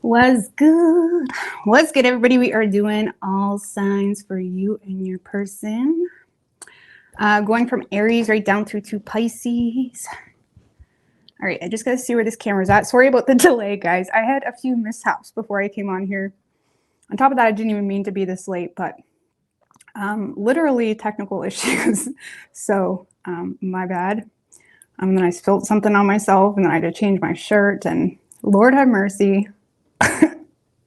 Was good. What's good, everybody? We are doing all signs for you and your person. Going from Aries right down through to Pisces. All right, I just got to see where this camera's at. Sorry about the delay, guys. I had a few mishaps before I came on here. On top of that, I didn't even mean to be this late, but literally technical issues. So my bad. Then I spilled something on myself, and then I had to change my shirt, and Lord have mercy.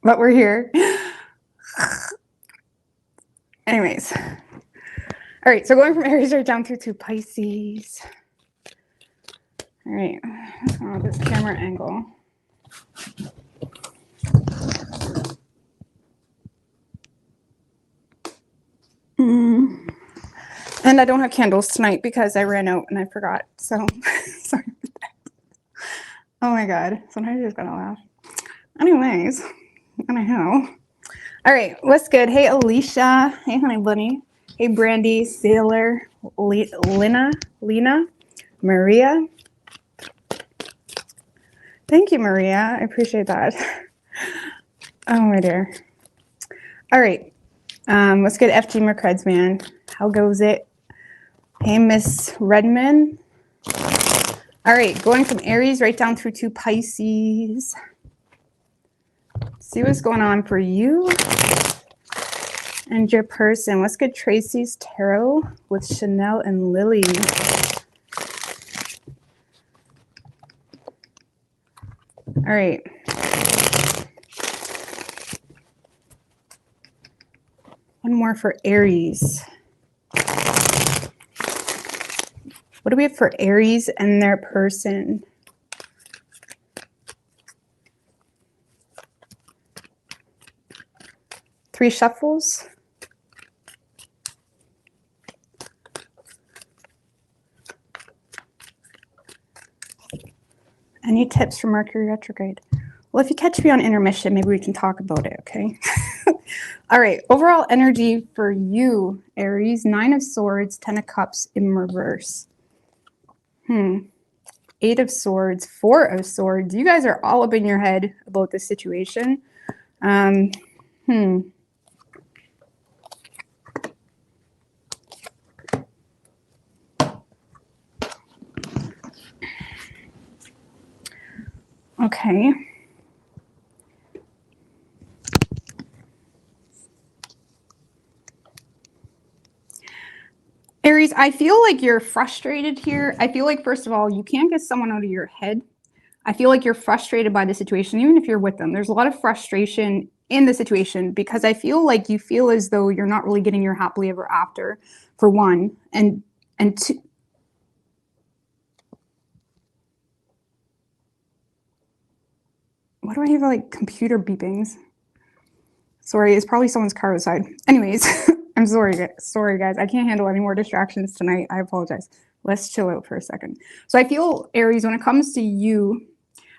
But we're here. Anyways. All right, so going from Aries right down through to Pisces. All right, what's going on with this camera angle? And I don't have candles tonight because I ran out and I forgot. So sorry for that. Oh my God, sometimes you just gotta laugh. Anyways, anyhow. All right, what's good? Hey, Alicia. Hey, honey bunny. Hey, Brandy, Sailor, Lena, Maria. Thank you, Maria. I appreciate that. Oh, my dear. All right. What's good, FG McCreds, man? How goes it? Hey, Miss Redmond. All right, going from Aries right down through to Pisces. See what's going on for you and your person. What's good, Tracy's Tarot with Chanel and Lily. All right. One more for Aries. What do we have for Aries and their person? Three shuffles. Any tips for Mercury retrograde? Well, if you catch me on intermission, maybe we can talk about it, okay? All right, overall energy for you, Aries, 9 of Swords, 10 of Cups in reverse. 8 of Swords, 4 of Swords. You guys are all up in your head about this situation. Okay. Aries, I feel like you're frustrated here. I feel like, first of all, you can't get someone out of your head. I feel like you're frustrated by the situation, even if you're with them. There's a lot of frustration in the situation because I feel like you feel as though you're not really getting your happily ever after, for one. And two, why do I hear like computer beepings? Sorry, it's probably someone's car outside. Anyways, I'm sorry, guys. I can't handle any more distractions tonight. I apologize. Let's chill out for a second. So I feel, Aries, when it comes to you,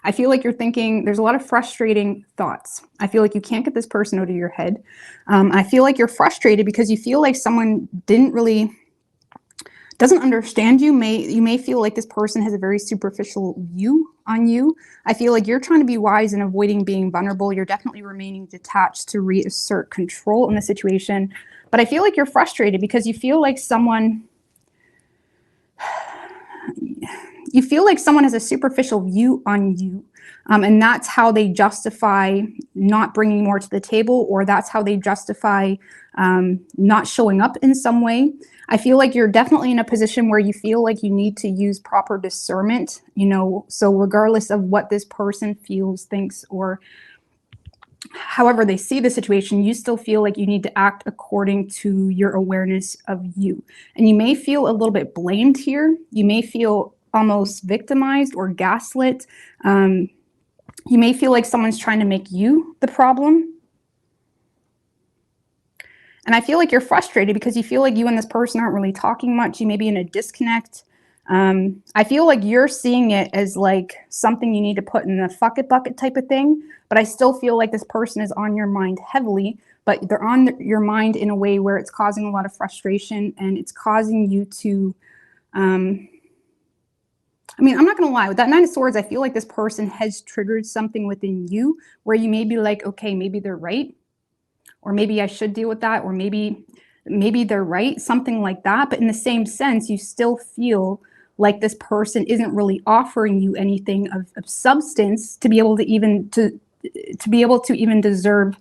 I feel like you're thinking there's a lot of frustrating thoughts. I feel like you can't get this person out of your head. I feel like you're frustrated because you feel like someone doesn't understand you. You may feel like this person has a very superficial view on you. I feel like you're trying to be wise and avoiding being vulnerable. You're definitely remaining detached to reassert control in the situation. But I feel like you're frustrated because you feel like someone has a superficial view on you. And that's how they justify not bringing more to the table, or that's how they justify not showing up in some way. I feel like you're definitely in a position where you feel like you need to use proper discernment, so regardless of what this person feels, thinks, or however they see the situation, you still feel like you need to act according to your awareness of you. And you may feel a little bit blamed here. You may feel almost victimized or gaslit. You may feel like someone's trying to make you the problem. And I feel like you're frustrated because you feel like you and this person aren't really talking much. You may be in a disconnect. I feel like you're seeing it as like something you need to put in a fuck it bucket type of thing. But I still feel like this person is on your mind heavily, but they're on your mind in a way where it's causing a lot of frustration, and it's causing you to I mean, I'm not going to lie, with that Nine of Swords, I feel like this person has triggered something within you where you may be like, okay, maybe they're right. Or maybe I should deal with that. Or maybe they're right, something like that. But in the same sense, you still feel like this person isn't really offering you anything of substance to be able to even deserve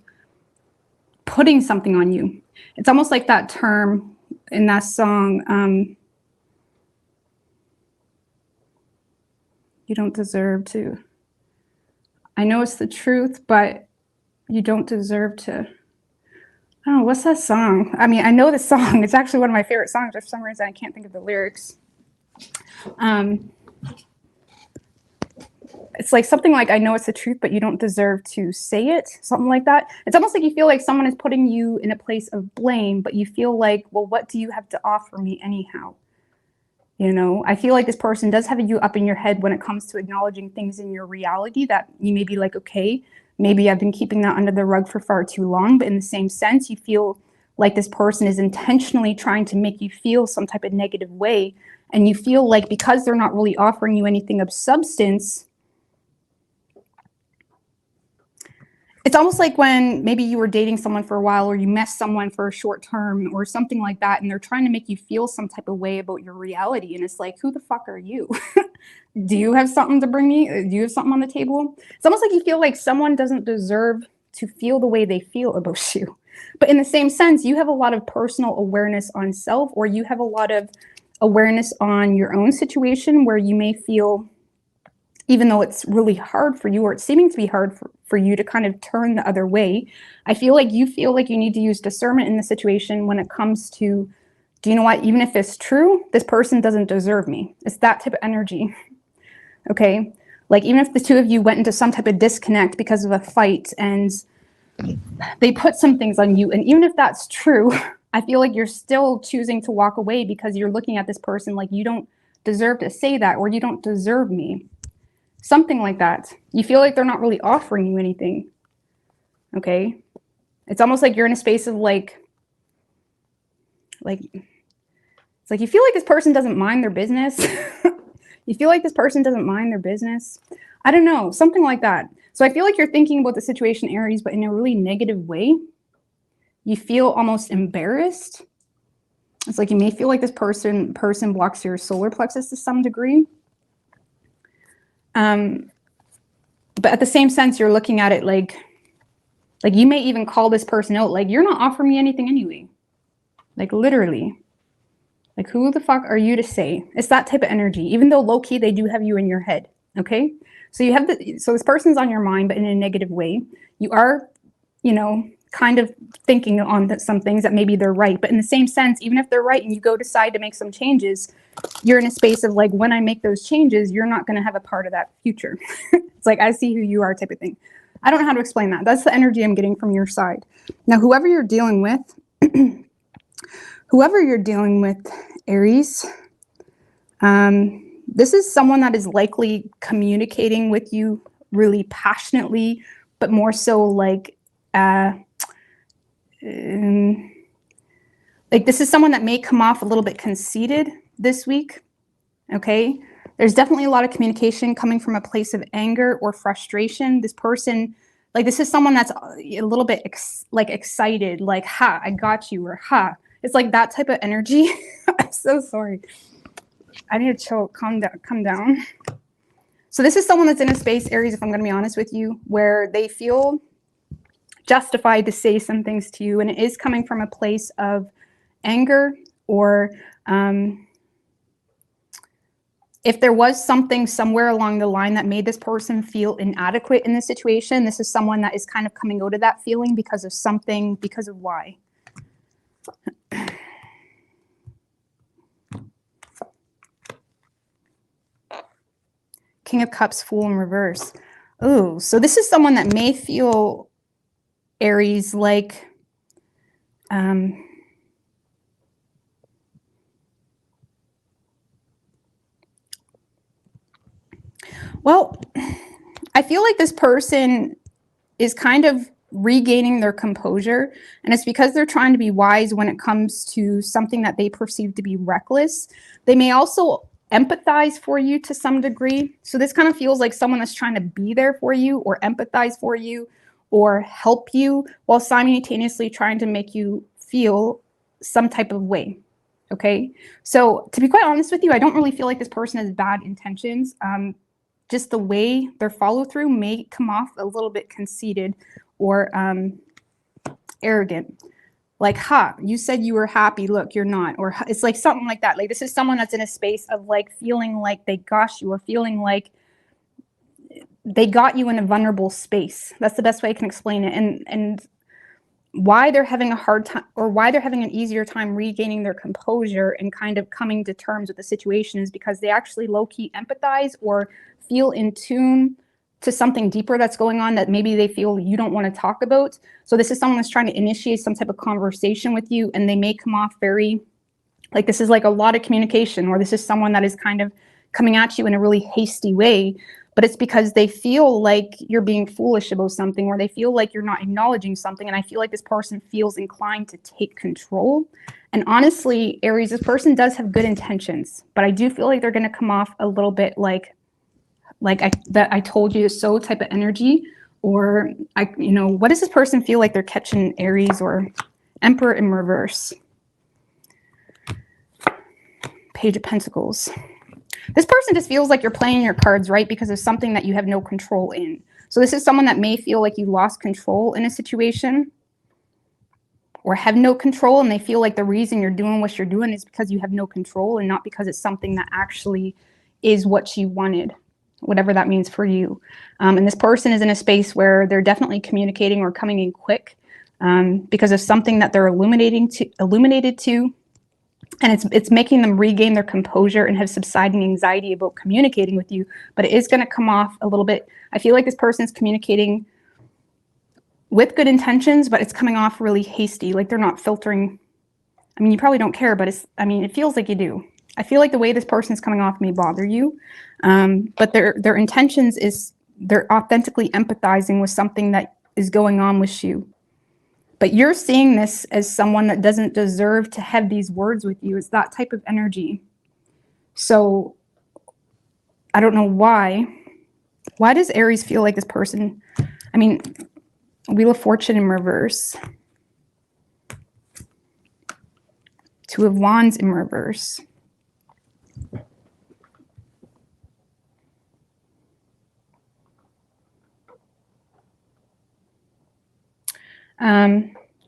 putting something on you. It's almost like that term in that song, you don't deserve to. I know it's the truth, but you don't deserve to. I don't know, what's that song? I mean, I know the song. It's actually one of my favorite songs, but for some reason I can't think of the lyrics. It's like something like, I know it's the truth, but you don't deserve to say it. Something like that. It's almost like you feel like someone is putting you in a place of blame, but you feel like, well, what do you have to offer me anyhow? You know, I feel like this person does have you up in your head when it comes to acknowledging things in your reality that you may be like, okay, maybe I've been keeping that under the rug for far too long. But in the same sense, you feel like this person is intentionally trying to make you feel some type of negative way. And you feel like because they're not really offering you anything of substance, it's almost like when maybe you were dating someone for a while or you met someone for a short term or something like that, and they're trying to make you feel some type of way about your reality. And it's like, who the fuck are you? Do you have something to bring me? Do you have something on the table? It's almost like you feel like someone doesn't deserve to feel the way they feel about you. But in the same sense, you have a lot of personal awareness on self, or you have a lot of awareness on your own situation where you may feel, even though it's really hard for you, or it's seeming to be hard for you to kind of turn the other way, I feel like you need to use discernment in the situation when it comes to, do you know what, even if it's true, this person doesn't deserve me. It's that type of energy, okay? Like even if the two of you went into some type of disconnect because of a fight and they put some things on you, and even if that's true, I feel like you're still choosing to walk away because you're looking at this person like, you don't deserve to say that, or you don't deserve me. Something like that. You feel like they're not really offering you anything. Okay? It's almost like you're in a space of like it's like you feel like this person doesn't mind their business. You feel like this person doesn't mind their business. I don't know, something like that. So I feel like you're thinking about the situation, Aries, but in a really negative way. You feel almost embarrassed. It's like you may feel like this person blocks your solar plexus to some degree. But at the same sense, you're looking at it like you may even call this person out, like, you're not offering me anything anyway. Like literally. Like, who the fuck are you to say? It's that type of energy, even though low-key they do have you in your head. Okay? So you have so this person's on your mind, but in a negative way. You are, you know, kind of thinking on some things that maybe they're right. But in the same sense, even if they're right and you go decide to make some changes, you're in a space of like, when I make those changes, you're not going to have a part of that future. It's like, I see who you are type of thing. I don't know how to explain that. That's the energy I'm getting from your side. Now, whoever you're dealing with, Aries, this is someone that is likely communicating with you really passionately, but more so like this is someone that may come off a little bit conceited this week, okay? There's definitely a lot of communication coming from a place of anger or frustration. This person, like this is someone that's a little bit excited, like, ha, I got you, or ha. It's like that type of energy. I'm so sorry. I need to chill, calm down. So this is someone that's in a space, Aries, if I'm gonna be honest with you, where they feel justified to say some things to you, and it is coming from a place of anger, or if there was something somewhere along the line that made this person feel inadequate in this situation, this is someone that is kind of coming out of that feeling because of something, because of why. King of Cups, Fool in reverse. Oh, so this is someone that may feel, Aries, like well, I feel like this person is kind of regaining their composure, and it's because they're trying to be wise when it comes to something that they perceive to be reckless. They may also empathize for you to some degree. So this kind of feels like someone that's trying to be there for you or empathize for you or help you while simultaneously trying to make you feel some type of way. Okay. So to be quite honest with you, I don't really feel like this person has bad intentions. Just the way their follow through may come off a little bit conceited or arrogant. Like, you said you were happy. Look, you're not. Or it's like something like that. Like this is someone that's in a space of like feeling like they got you or feeling like they got you in a vulnerable space. That's the best way I can explain it. And why they're having a hard time or why they're having an easier time regaining their composure and kind of coming to terms with the situation is because they actually low-key empathize or feel in tune to something deeper that's going on that maybe they feel you don't want to talk about. So this is someone that's trying to initiate some type of conversation with you, and they may come off very like this is like a lot of communication, or this is someone that is kind of coming at you in a really hasty way, but it's because they feel like you're being foolish about something, or they feel like you're not acknowledging something. And I feel like this person feels inclined to take control. And honestly, Aries, this person does have good intentions, but I do feel like they're going to come off a little bit like I told you so type of energy, or what does this person feel like they're catching Aries or Emperor in reverse? Page of Pentacles. This person just feels like you're playing your cards right because of something that you have no control in. So this is someone that may feel like you lost control in a situation or have no control, and they feel like the reason you're doing what you're doing is because you have no control and not because it's something that actually is what you wanted, whatever that means for you. And this person is in a space where they're definitely communicating or coming in quick because of something that they're illuminated to. And it's making them regain their composure and have subsiding anxiety about communicating with you. But it is going to come off a little bit. I feel like this person's communicating with good intentions, but it's coming off really hasty. Like they're not filtering. I mean, you probably don't care, but it feels like you do. I feel like the way this person's coming off may bother you. But their intentions is they're authentically empathizing with something that is going on with you. But you're seeing this as someone that doesn't deserve to have these words with you. It's that type of energy. So I don't know why. Why does Aries feel like this person? I mean, Wheel of Fortune in reverse. Two of Wands in reverse.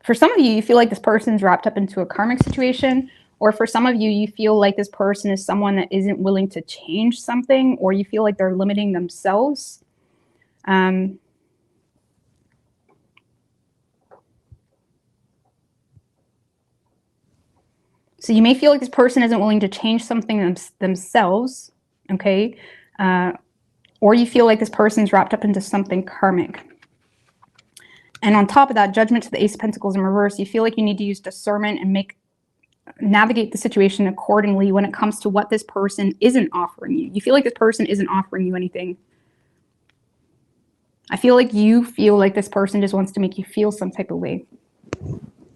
For some of you, you feel like this person's wrapped up into a karmic situation, or for some of you, you feel like this person is someone that isn't willing to change something, or you feel like they're limiting themselves. So you may feel like this person isn't willing to change something themselves, okay? Or you feel like this person's wrapped up into something karmic. And on top of that, Judgment to the Ace of Pentacles in reverse, you feel like you need to use discernment and navigate the situation accordingly when it comes to what this person isn't offering you. You feel like this person isn't offering you anything. I feel like you feel like this person just wants to make you feel some type of way.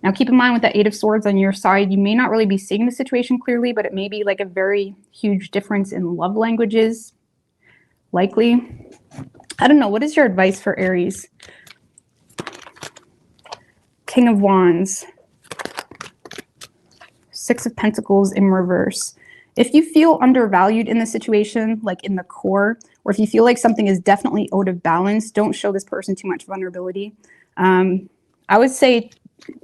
Now, keep in mind with the Eight of Swords on your side, you may not really be seeing the situation clearly, but it may be like a very huge difference in love languages, likely. I don't know. What is your advice for Aries? King of Wands, Six of Pentacles in reverse. If you feel undervalued in the situation, like in the core, or if you feel like something is definitely out of balance, don't show this person too much vulnerability. I would say,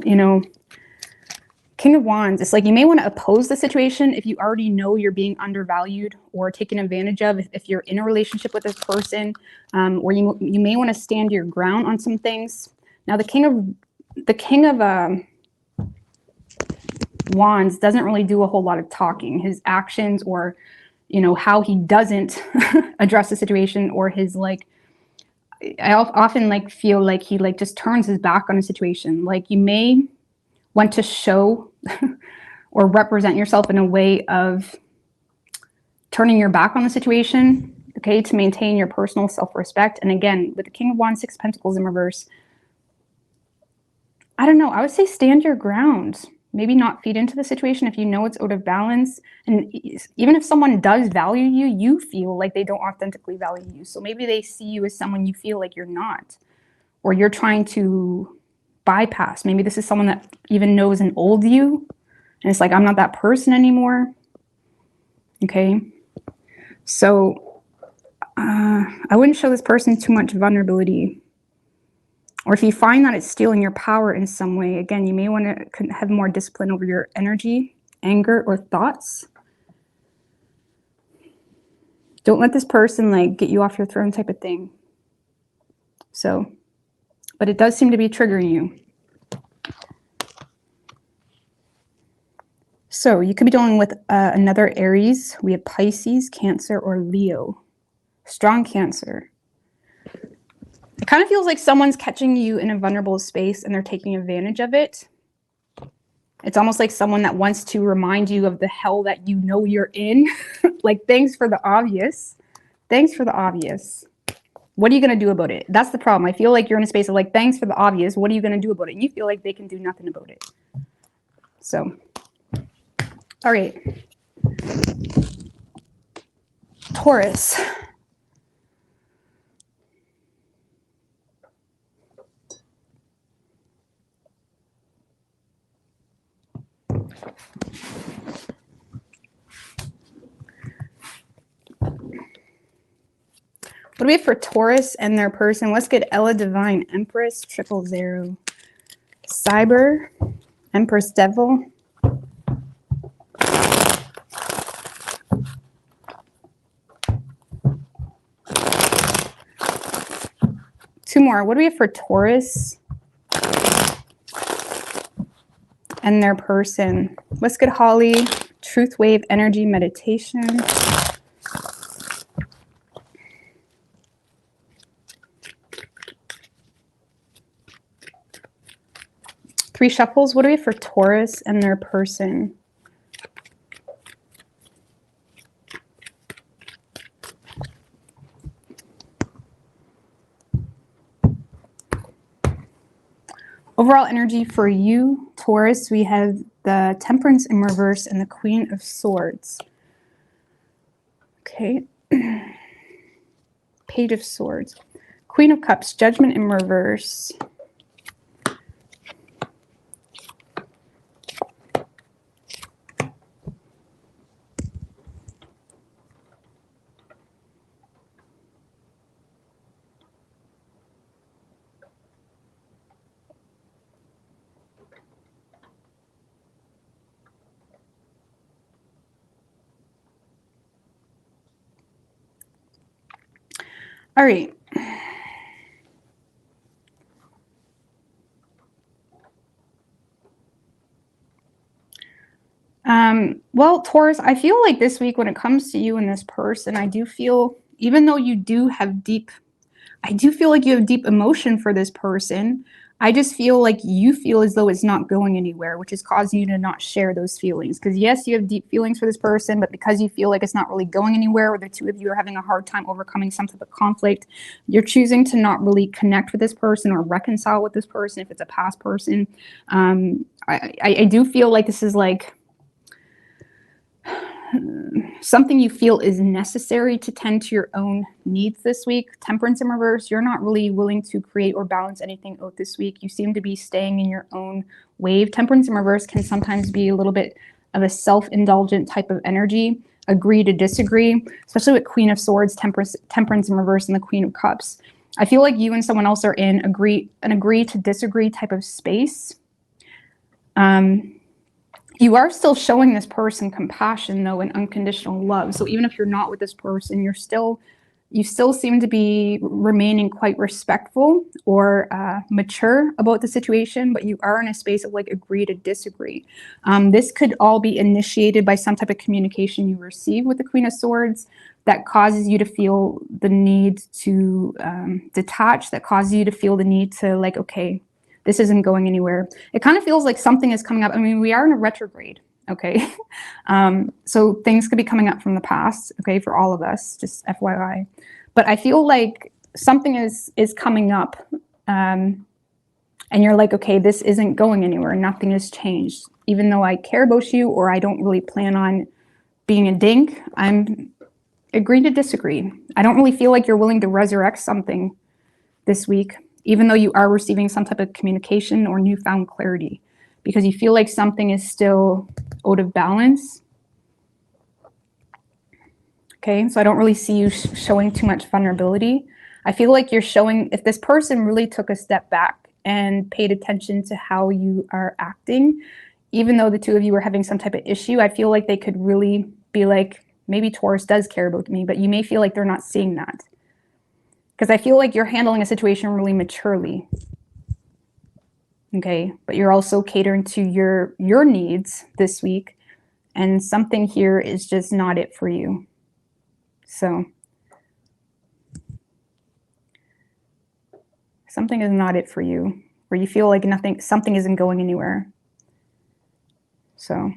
King of Wands, it's like you may want to oppose the situation if you already know you're being undervalued or taken advantage of, if you're in a relationship with this person, or you may want to stand your ground on some things. Now, the King of Wands doesn't really do a whole lot of talking. His actions, or how he doesn't address the situation, or his I often feel like he just turns his back on a situation. Like you may want to show or represent yourself in a way of turning your back on the situation, okay, to maintain your personal self-respect. And again, with the King of Wands, Six of Pentacles in reverse, I don't know, I would say stand your ground. maybe not feed into the situation if you know it's out of balance. And even if someone does value you, you feel like they don't authentically value you. So maybe they see you as someone you feel like you're not, or you're trying to bypass. Maybe this is someone that even knows an old you, and it's like, I'm not that person anymore. Okay. So I wouldn't show this person too much vulnerability. Or if you find that it's stealing your power in some way, again, you may want to have more discipline over your energy, anger, or thoughts. Don't let this person like get you off your throne type of thing. So, but it does seem to be triggering you. So you could be dealing with another Aries. We have Pisces, Cancer, or Leo. Strong Cancer. It kind of feels like someone's catching you in a vulnerable space and they're taking advantage of it. It's almost like someone that wants to remind you of the hell that you know you're in. Like, thanks for the obvious. Thanks for the obvious. What are you going to do about it? That's the problem. I feel like you're in a space of like, thanks for the obvious. What are you going to do about it? And you feel like they can do nothing about it. So, all right. Taurus. What do we have for Taurus and their person? Let's get Ella Divine, Empress, 000. Cyber, Empress Devil. Two more. What do we have for Taurus and their person? Let's get Holly, Truth Wave, Energy, Meditation. Three shuffles. What do we have for Taurus and their person? Overall energy for you, Taurus, we have the Temperance in reverse and the Queen of Swords. Okay. Page of Swords. Queen of Cups, Judgment in reverse. All right. Well, Taurus, I feel like this week when it comes to you and this person, I do feel, even though you do have I do feel like you have deep emotion for this person. I just feel like you feel as though it's not going anywhere, which is causing you to not share those feelings. Because yes, you have deep feelings for this person, but because you feel like it's not really going anywhere, or the two of you are having a hard time overcoming some type of conflict, you're choosing to not really connect with this person or reconcile with this person if it's a past person. I do feel like this is like something you feel is necessary to tend to your own needs this week. Temperance in reverse, you're not really willing to create or balance anything out this week. You seem to be staying in your own wave. Temperance in reverse can sometimes be a little bit of a self-indulgent type of energy. Agree to disagree, especially with Queen of Swords, temperance in reverse, and the Queen of Cups. I feel like you and someone else are in agree to disagree type of space. You are still showing this person compassion, though, and unconditional love. So even if you're not with this person, you still seem to be remaining quite respectful or mature about the situation, but you are in a space of like agree to disagree. This could all be initiated by some type of communication you receive with the Queen of Swords that causes you to feel the need to detach, that causes you to feel the need to like, okay, this isn't going anywhere. It kind of feels like something is coming up. I mean, we are in a retrograde, okay? So things could be coming up from the past, okay, for all of us, just FYI. But I feel like something is coming up. And and you're like, okay, this isn't going anywhere. Nothing has changed. Even though I care about you, or I don't really plan on being a dink, I'm agree to disagree. I don't really feel like you're willing to resurrect something this week, even though you are receiving some type of communication or newfound clarity, because you feel like something is still out of balance. Okay, so I don't really see you showing too much vulnerability. I feel like you're showing, if this person really took a step back and paid attention to how you are acting, even though the two of you are having some type of issue, I feel like they could really be like, maybe Taurus does care about me, but you may feel like they're not seeing that. Because I feel like you're handling a situation really maturely. Okay, but you're also catering to your needs this week, and something here is just not it for you. So something is not it for you, where you feel like something isn't going anywhere. So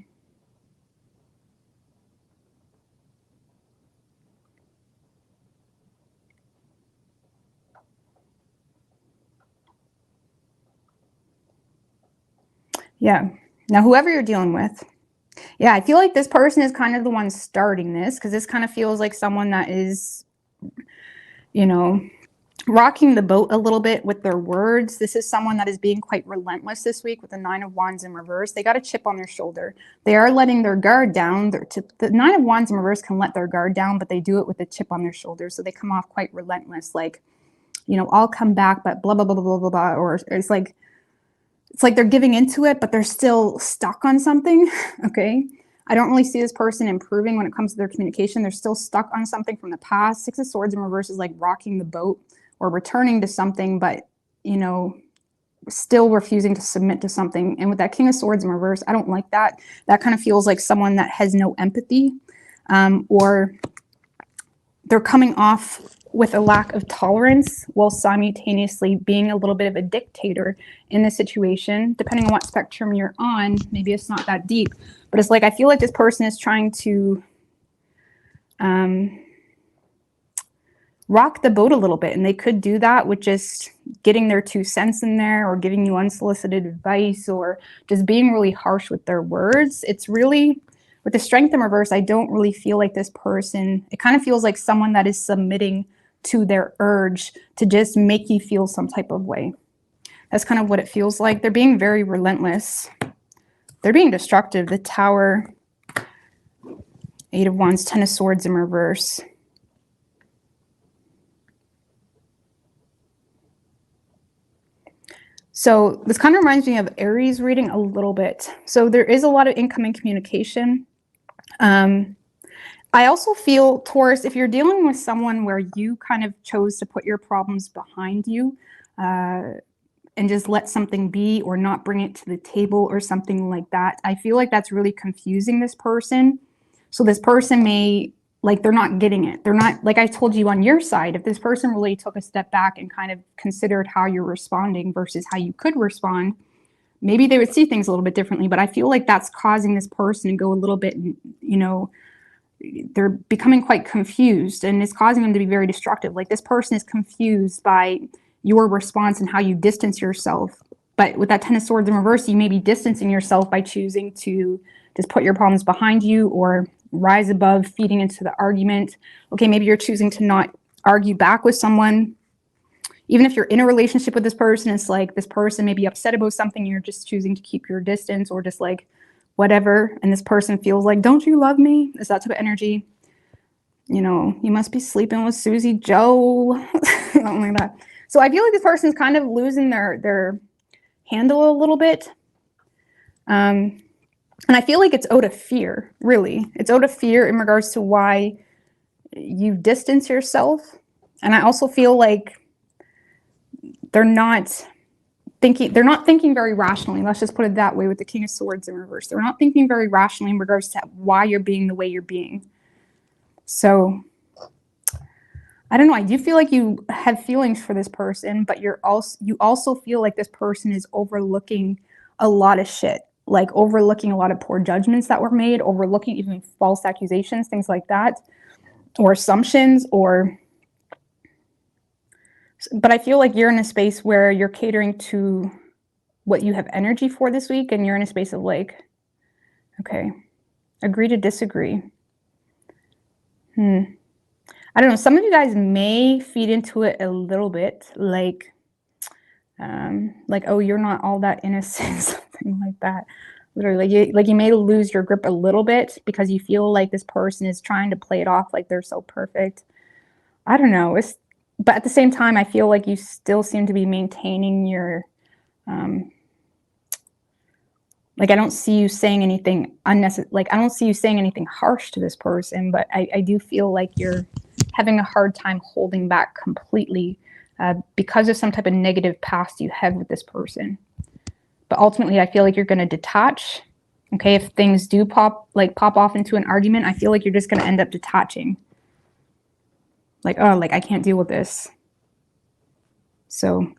yeah. Now, whoever you're dealing with, yeah, I feel like this person is kind of the one starting this, because this kind of feels like someone that is, you know, rocking the boat a little bit with their words. This is someone that is being quite relentless this week with the Nine of Wands in reverse. They got a chip on their shoulder. They are letting their guard down. The Nine of Wands in reverse can let their guard down, but they do it with a chip on their shoulder. So they come off quite relentless, like, you know, I'll come back, but blah, blah, blah, blah, blah, blah. Or it's like they're giving into it, but they're still stuck on something. Okay. I don't really see this person improving when it comes to their communication. They're still stuck on something from the past. Six of Swords in reverse is like rocking the boat or returning to something, but, you know, still refusing to submit to something. And with that King of Swords in reverse, I don't like that. That kind of feels like someone that has no empathy, or they're coming off with a lack of tolerance while simultaneously being a little bit of a dictator in the situation. Depending on what spectrum you're on, maybe it's not that deep, but it's like, I feel like this person is trying to rock the boat a little bit, and they could do that with just getting their 2 cents in there, or giving you unsolicited advice, or just being really harsh with their words. It's really, with the Strength in reverse, I don't really feel like this person, it kind of feels like someone that is submitting to their urge to just make you feel some type of way. That's kind of what it feels like. They're being very relentless. They're being destructive. The Tower, 8 of Wands, 10 of Swords in reverse. So this kind of reminds me of Aries reading a little bit. So there is a lot of incoming communication. I also feel, Taurus, if you're dealing with someone where you kind of chose to put your problems behind you and just let something be, or not bring it to the table or something like that, I feel like that's really confusing this person. So this person may, like, they're not getting it. They're not, like I told you on your side, if this person really took a step back and kind of considered how you're responding versus how you could respond, maybe they would see things a little bit differently. But I feel like that's causing this person to go a little bit, you know, they're becoming quite confused, and it's causing them to be very destructive. Like, this person is confused by your response and how you distance yourself. But with that 10 of Swords in reverse, you may be distancing yourself by choosing to just put your problems behind you, or rise above feeding into the argument. Okay, maybe you're choosing to not argue back with someone. Even if you're in a relationship with this person, it's like this person may be upset about something, you're just choosing to keep your distance, or just like whatever, and this person feels like, don't you love me? It's that type of energy. You know, you must be sleeping with Susie Joe, something like that. So I feel like this person is kind of losing their handle a little bit. And I feel like it's out of fear, really. It's out of fear in regards to why you distance yourself. And I also feel like they're not thinking very rationally. Let's just put it that way with the King of Swords in reverse. They're not thinking very rationally in regards to why you're being the way you're being. So I don't know. I do feel like you have feelings for this person, but you also feel like this person is overlooking a lot of shit, like overlooking a lot of poor judgments that were made, overlooking even false accusations, things like that, or assumptions, but I feel like you're in a space where you're catering to what you have energy for this week, and you're in a space of like, okay, agree to disagree. I don't know. Some of you guys may feed into it a little bit, like, oh, you're not all that innocent, something like that. Literally, like you may lose your grip a little bit because you feel like this person is trying to play it off like they're so perfect. I don't know. But at the same time, I feel like you still seem to be maintaining your, like, I don't see you saying anything unnecessary. Like, I don't see you saying anything harsh to this person, but I do feel like you're having a hard time holding back completely because of some type of negative past you have with this person. But ultimately, I feel like you're going to detach. Okay, if things do pop off into an argument, I feel like you're just going to end up detaching. Like, oh, like I can't deal with this. So,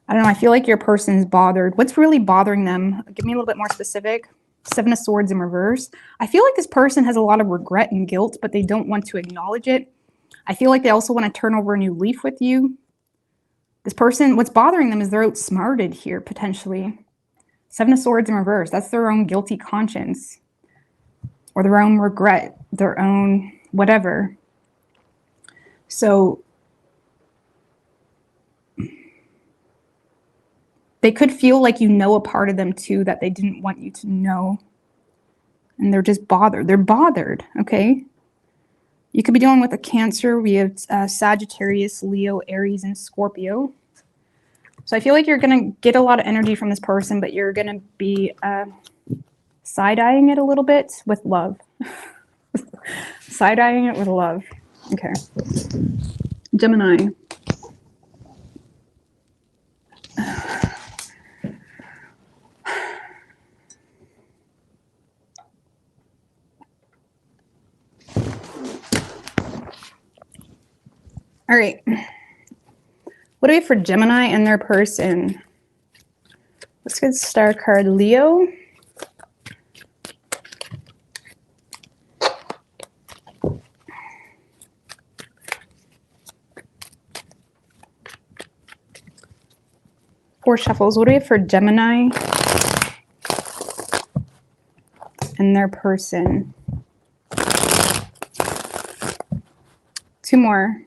I don't know. I feel like your person's bothered. What's really bothering them? Give me a little bit more specific. 7 of Swords in reverse. I feel like this person has a lot of regret and guilt, but they don't want to acknowledge it. I feel like they also want to turn over a new leaf with you. This person, what's bothering them is they're outsmarted here, potentially. 7 of Swords in reverse. That's their own guilty conscience or their own regret, their own whatever. So they could feel like you know a part of them too that they didn't want you to know. And they're just bothered. They're bothered, okay? You could be dealing with a Cancer. We have Sagittarius, Leo, Aries, and Scorpio. So I feel like you're going to get a lot of energy from this person, but you're going to be side-eyeing it a little bit with love. Side-eyeing it with love. Okay. Gemini. All right. What do we have for Gemini and their person? Let's get star card Leo. Four shuffles. What do we have for Gemini and their person? Two more.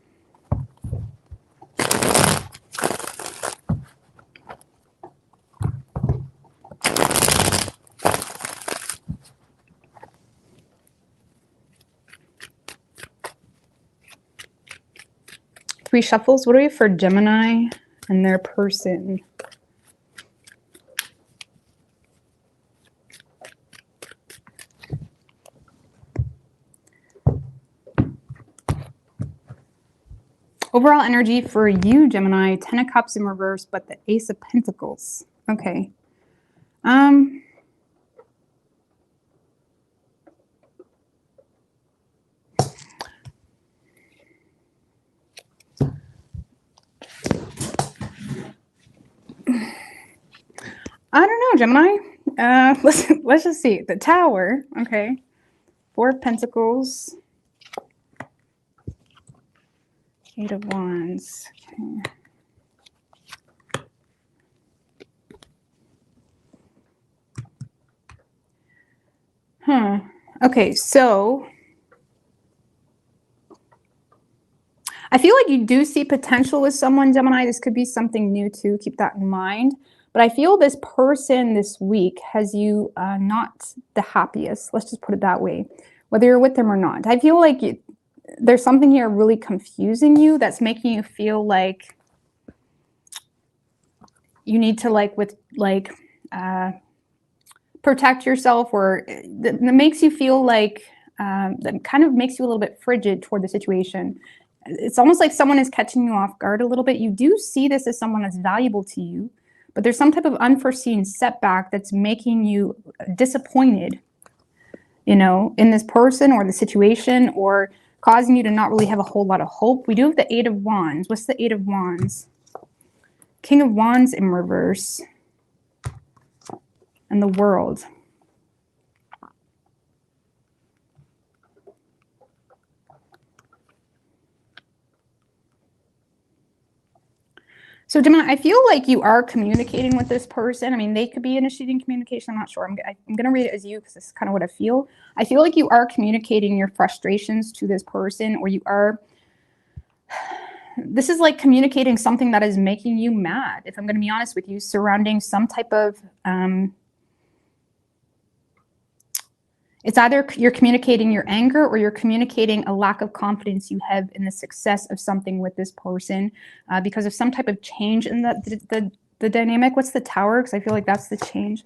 Three shuffles. What do we have for Gemini and their person? Overall energy for you, Gemini, 10 of Cups in reverse, but the Ace of Pentacles. Okay. I don't know, Gemini. Let's just see. The Tower. Okay. 4 of Pentacles. 8 of Wands. Okay. Okay, so I feel like you do see potential with someone, Gemini. This could be something new too. Keep that in mind. But I feel this person this week has you not the happiest. Let's just put it that way, whether you're with them or not. I feel like there's something here really confusing you that's making you feel like you need to protect yourself, or that makes you feel like that kind of makes you a little bit frigid toward the situation. It's almost like someone is catching you off guard a little bit. You do see this as someone that's valuable to you, but there's some type of unforeseen setback that's making you disappointed, in this person or the situation, or causing you to not really have a whole lot of hope. We do have the 8 of Wands. What's the 8 of Wands? King of Wands in reverse. And the World. So Gemini, I feel like you are communicating with this person. I mean, they could be initiating communication. I'm not sure. I'm going to read it as you because this is kind of what I feel. I feel like you are communicating your frustrations to this person, or you are, this is like communicating something that is making you mad, if I'm going to be honest with you, surrounding some type of, it's either you're communicating your anger or you're communicating a lack of confidence you have in the success of something with this person because of some type of change in the dynamic. What's the Tower? Because I feel like that's the change.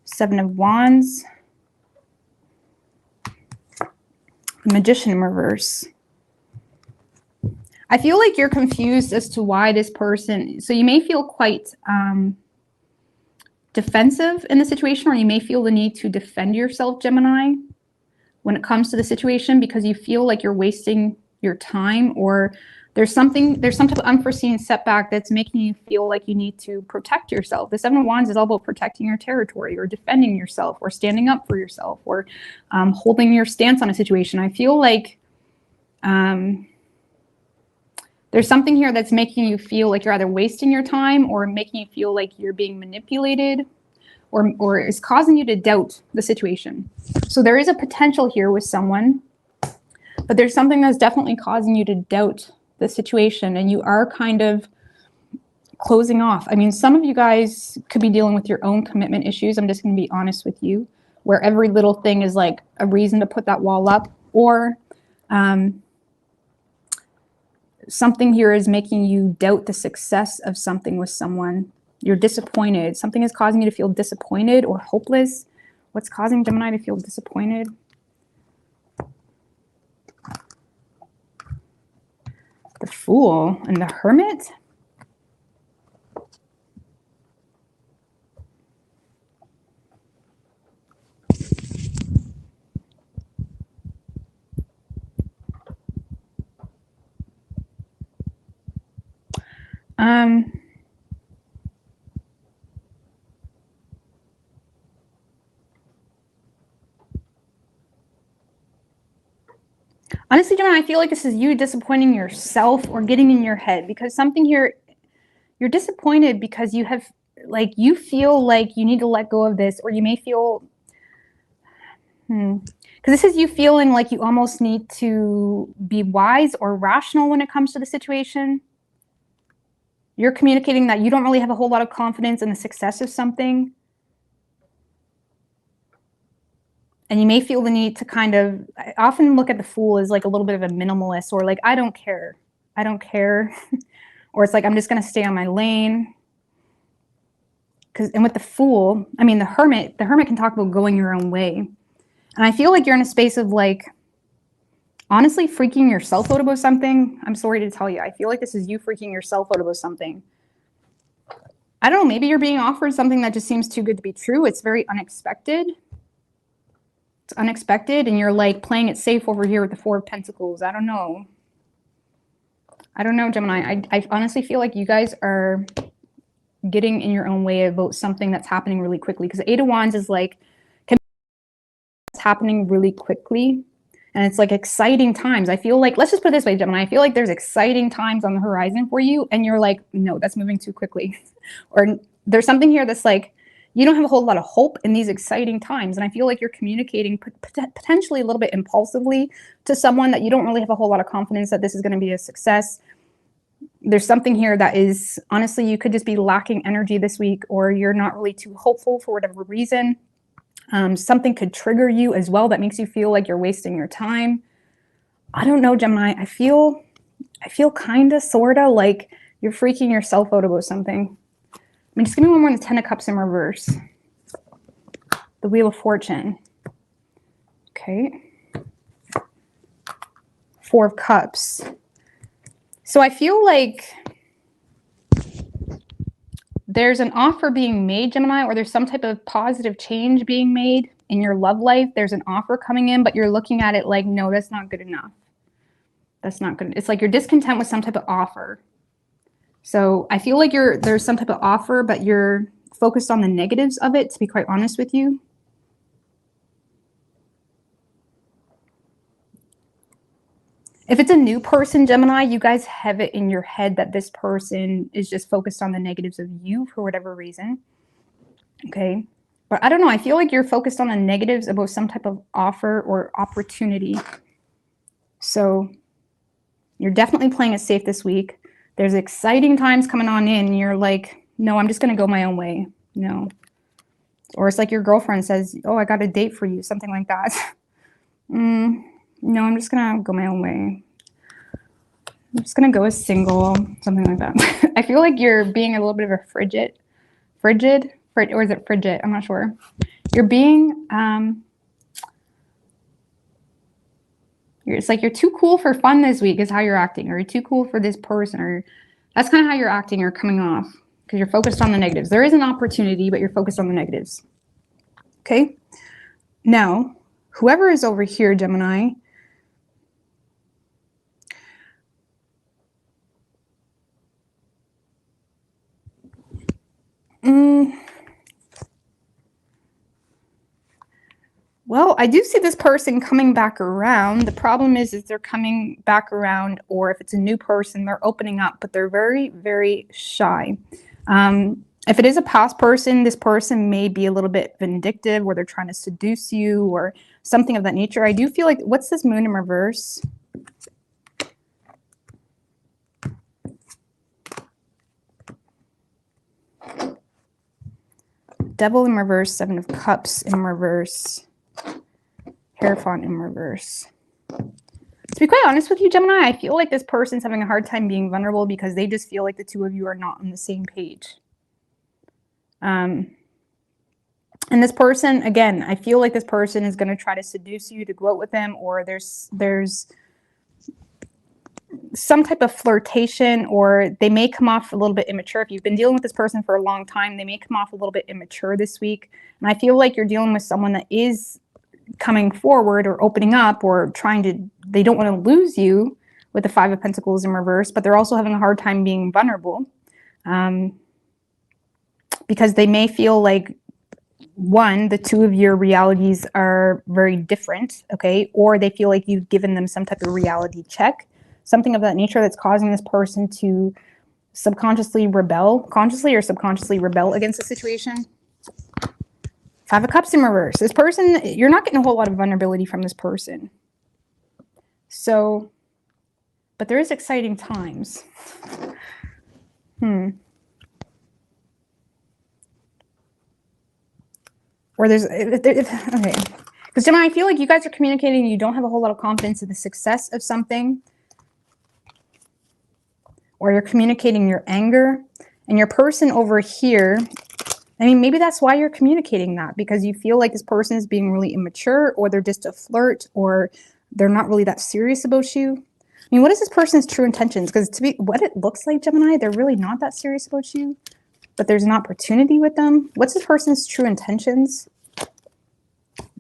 7 of Wands. Magician in reverse. I feel like you're confused as to why this person, so you may feel quite defensive in the situation, or you may feel the need to defend yourself, Gemini, when it comes to the situation, because you feel like you're wasting your time, or there's some type of unforeseen setback that's making you feel like you need to protect yourself. The 7 of Wands is all about protecting your territory, or defending yourself, or standing up for yourself, or holding your stance on a situation. I feel like there's something here that's making you feel like you're either wasting your time or making you feel like you're being manipulated, or is causing you to doubt the situation. So there is a potential here with someone, but there's something that's definitely causing you to doubt the situation, and you are kind of closing off. I mean, some of you guys could be dealing with your own commitment issues. I'm just going to be honest with you, where every little thing is like a reason to put that wall up, or something here is making you doubt the success of something with someone. You're disappointed. Something is causing you to feel disappointed or hopeless. What's causing Gemini to feel disappointed? The Fool and the Hermit. Honestly, Gemini, I feel like this is you disappointing yourself or getting in your head, because something here, you're disappointed because you have, like, you feel like you need to let go of this, or you may feel, because this is you feeling like you almost need to be wise or rational when it comes to the situation. You're communicating that you don't really have a whole lot of confidence in the success of something. And you may feel the need to kind of, I often look at the Fool as like a little bit of a minimalist, or like, I don't care. I don't care. Or it's like, I'm just going to stay on my lane. And with the Fool, I mean, the Hermit can talk about going your own way. And I feel like you're in a space of like, honestly, freaking yourself out about something. I'm sorry to tell you. I feel like this is you freaking yourself out about something. I don't know. Maybe you're being offered something that just seems too good to be true. It's very unexpected. It's unexpected. And you're like playing it safe over here with the 4 of Pentacles. I don't know. I don't know, Gemini. I honestly feel like you guys are getting in your own way about something that's happening really quickly. Because 8 of Wands is like, it's happening really quickly. And it's like exciting times. I feel like, let's just put it this way, Gemini. I feel like there's exciting times on the horizon for you. And you're like, no, that's moving too quickly. Or there's something here that's like, you don't have a whole lot of hope in these exciting times. And I feel like you're communicating potentially a little bit impulsively to someone that you don't really have a whole lot of confidence that this is going to be a success. There's something here that is, honestly, you could just be lacking energy this week, or you're not really too hopeful for whatever reason. Something could trigger you as well that makes you feel like you're wasting your time. I don't know, Gemini. I feel kind of, sort of like you're freaking yourself out about something. I mean, just give me one more on the 10 of Cups in reverse. The Wheel of Fortune. Okay. 4 of Cups. So I feel like there's an offer being made, Gemini, or there's some type of positive change being made in your love life. There's an offer coming in, but you're looking at it like, no, that's not good enough. That's not good. It's like you're discontent with some type of offer. So I feel like there's some type of offer, but you're focused on the negatives of it, to be quite honest with you. If it's a new person, Gemini, you guys have it in your head that this person is just focused on the negatives of you for whatever reason. Okay. But I don't know. I feel like you're focused on the negatives about some type of offer or opportunity. So you're definitely playing it safe this week. There's exciting times coming on in. You're like, no, I'm just going to go my own way. No. Or it's like your girlfriend says, oh, I got a date for you. Something like that. No, I'm just going to go my own way. I'm just going to go as single. Something like that. I feel like you're being a little bit of a frigid, or is it frigid? I'm not sure. You're being, it's like you're too cool for fun this week is how you're acting, or you're too cool for this person, or that's kind of how you're acting or coming off because you're focused on the negatives. There is an opportunity, but you're focused on the negatives. Okay. Now, whoever is over here, Gemini, well, I do see this person coming back around. The problem is they're coming back around, or if it's a new person, they're opening up, but they're very, very shy. If it is a past person, this person may be a little bit vindictive, or they're trying to seduce you or something of that nature. I do feel like, what's this moon in reverse? Devil in reverse, Seven of Cups in reverse, Hierophant in reverse. To be quite honest with you, Gemini, I feel like this person's having a hard time being vulnerable because they just feel like the two of you are not on the same page. And this person, again, I feel like this person is going to try to seduce you to go out with them, or there's some type of flirtation, or they may come off a little bit immature. If you've been dealing with this person for a long time, they may come off a little bit immature this week. And I feel like you're dealing with someone that is coming forward or opening up or trying to, they don't want to lose you with the Five of Pentacles in reverse, but they're also having a hard time being vulnerable because they may feel like, one, the two of your realities are very different, okay? Or they feel like you've given them some type of reality check, something of that nature that's causing this person to subconsciously rebel, consciously or subconsciously rebel against the situation. Five of Cups in reverse. This person, you're not getting a whole lot of vulnerability from this person. So, but there is exciting times. Or there's, okay. Because Gemini, I feel like you guys are communicating, you don't have a whole lot of confidence in the success of something. Or you're communicating your anger. And your person over here, I mean, maybe that's why you're communicating that, because you feel like this person is being really immature, or they're just a flirt, or they're not really that serious about you. I mean, what is this person's true intentions? Because to be what it looks like, Gemini, they're really not that serious about you, but there's an opportunity with them. What's this person's true intentions?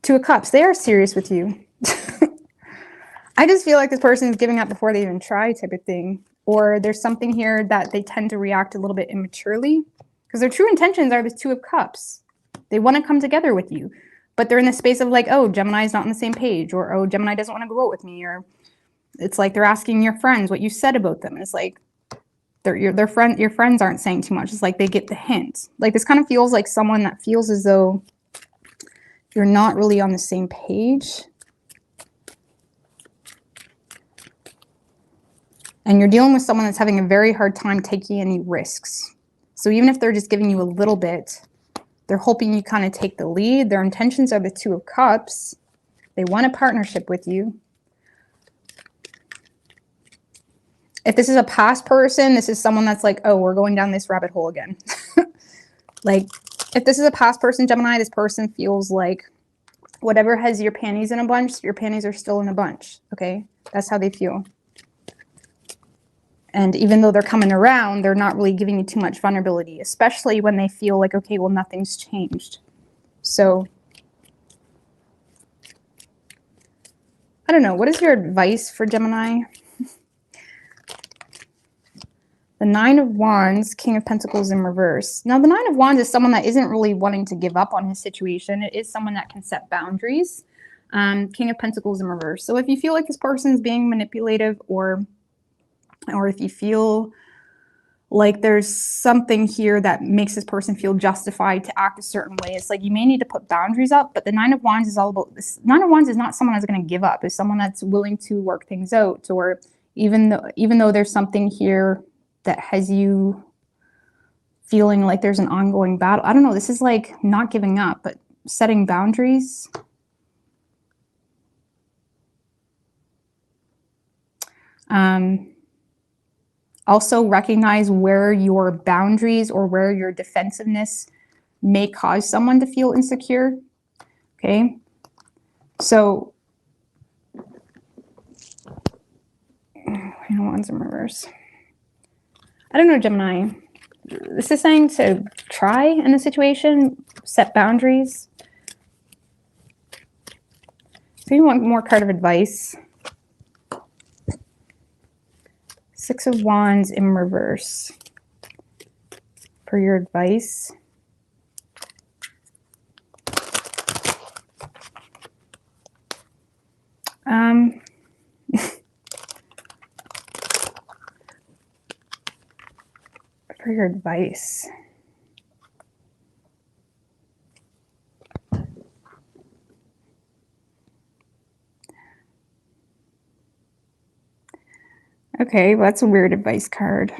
Two of Cups, they are serious with you. I just feel like this person is giving up before they even try, type of thing. Or there's something here that they tend to react a little bit immaturely, because their true intentions are the Two of Cups. They want to come together with you, but they're in the space of like, oh, Gemini's not on the same page, or oh, Gemini doesn't want to go out with me, or it's like they're asking your friends what you said about them. It's like your friends aren't saying too much. It's like they get the hint. Like this kind of feels like someone that feels as though you're not really on the same page. And you're dealing with someone that's having a very hard time taking any risks. So even if they're just giving you a little bit, they're hoping you kind of take the lead. Their intentions are the Two of Cups. They want a partnership with you. If this is a past person, this is someone that's like, oh, we're going down this rabbit hole again. Like, if this is a past person, Gemini, this person feels like whatever has your panties in a bunch, your panties are still in a bunch, okay? That's how they feel. And even though they're coming around, they're not really giving you too much vulnerability, especially when they feel like, okay, well, nothing's changed. So, I don't know. What is your advice for Gemini? The Nine of Wands, King of Pentacles in reverse. Now, the Nine of Wands is someone that isn't really wanting to give up on his situation. It is someone that can set boundaries. King of Pentacles in reverse. So if you feel like this person is being manipulative, or if you feel like there's something here that makes this person feel justified to act a certain way, it's like you may need to put boundaries up. But the Nine of Wands is all about this. Nine of Wands is not someone that's going to give up. It's someone that's willing to work things out. Or even though there's something here that has you feeling like there's an ongoing battle. I don't know. This is like not giving up, but setting boundaries. Also recognize where your boundaries or where your defensiveness may cause someone to feel insecure. Okay. So, Wands in reverse. I don't know, Gemini. This is saying to try in a situation, set boundaries. So you want more card of advice. Six of Wands in reverse for your advice. For your advice. Okay, well, that's a weird advice card.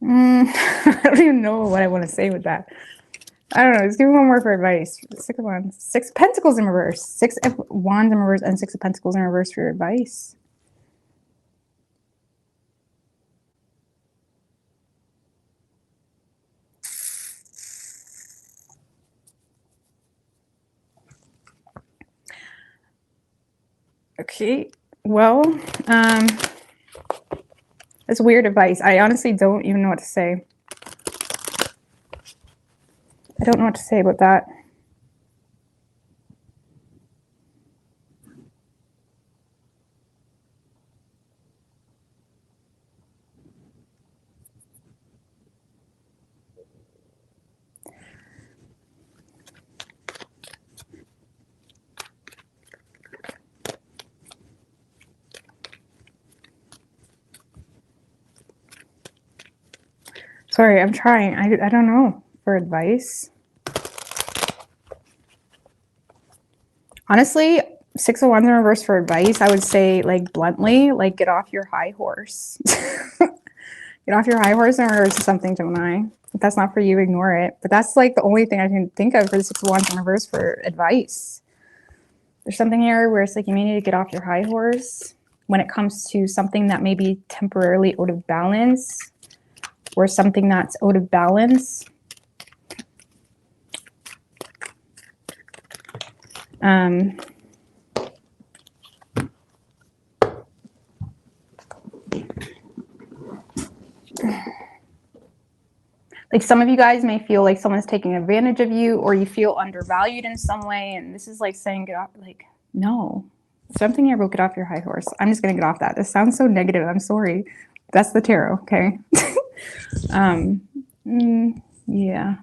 I don't even know what I want to say with that. I don't know. Just give me one more for advice. Six of Wands. Six of Pentacles in reverse. Six of Wands in reverse and Six of Pentacles in reverse for your advice. Okay. Well, that's weird advice. I honestly don't even know what to say. I don't know what to say about that. Sorry, I'm trying. I don't know for advice. Honestly, Six of Wands in reverse for advice, I would say, like, bluntly, like, get off your high horse. Get off your high horse in reverse to something, Gemini. If that's not for you, ignore it. But that's like the only thing I can think of for the Six of Wands in reverse for advice. There's something here where it's like you may need to get off your high horse when it comes to something that may be temporarily out of balance, or something that's out of balance. Like, some of you guys may feel like someone's taking advantage of you, or you feel undervalued in some way. And this is like saying, get off, like, no. Something here about get off your high horse. I'm just going to get off that. This sounds so negative. I'm sorry. That's the tarot, okay? Yeah.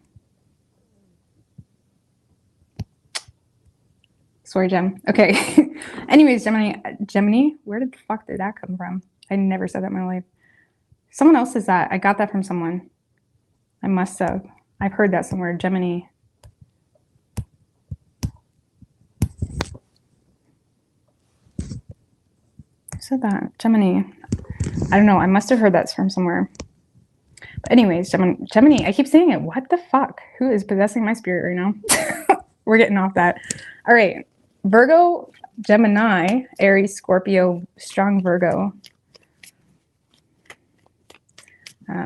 Sorry, Gem. Okay. Anyways, Gemini, where the fuck did that come from? I never said that in my life. Someone else says that. I got that from someone. I must have. I've heard that somewhere. Gemini. Who said that? Gemini. I don't know. I must have heard that from somewhere. But anyways, Gemini. I keep saying it. What the fuck? Who is possessing my spirit right now? We're getting off that. All right. Virgo, Gemini, Aries, Scorpio, strong Virgo.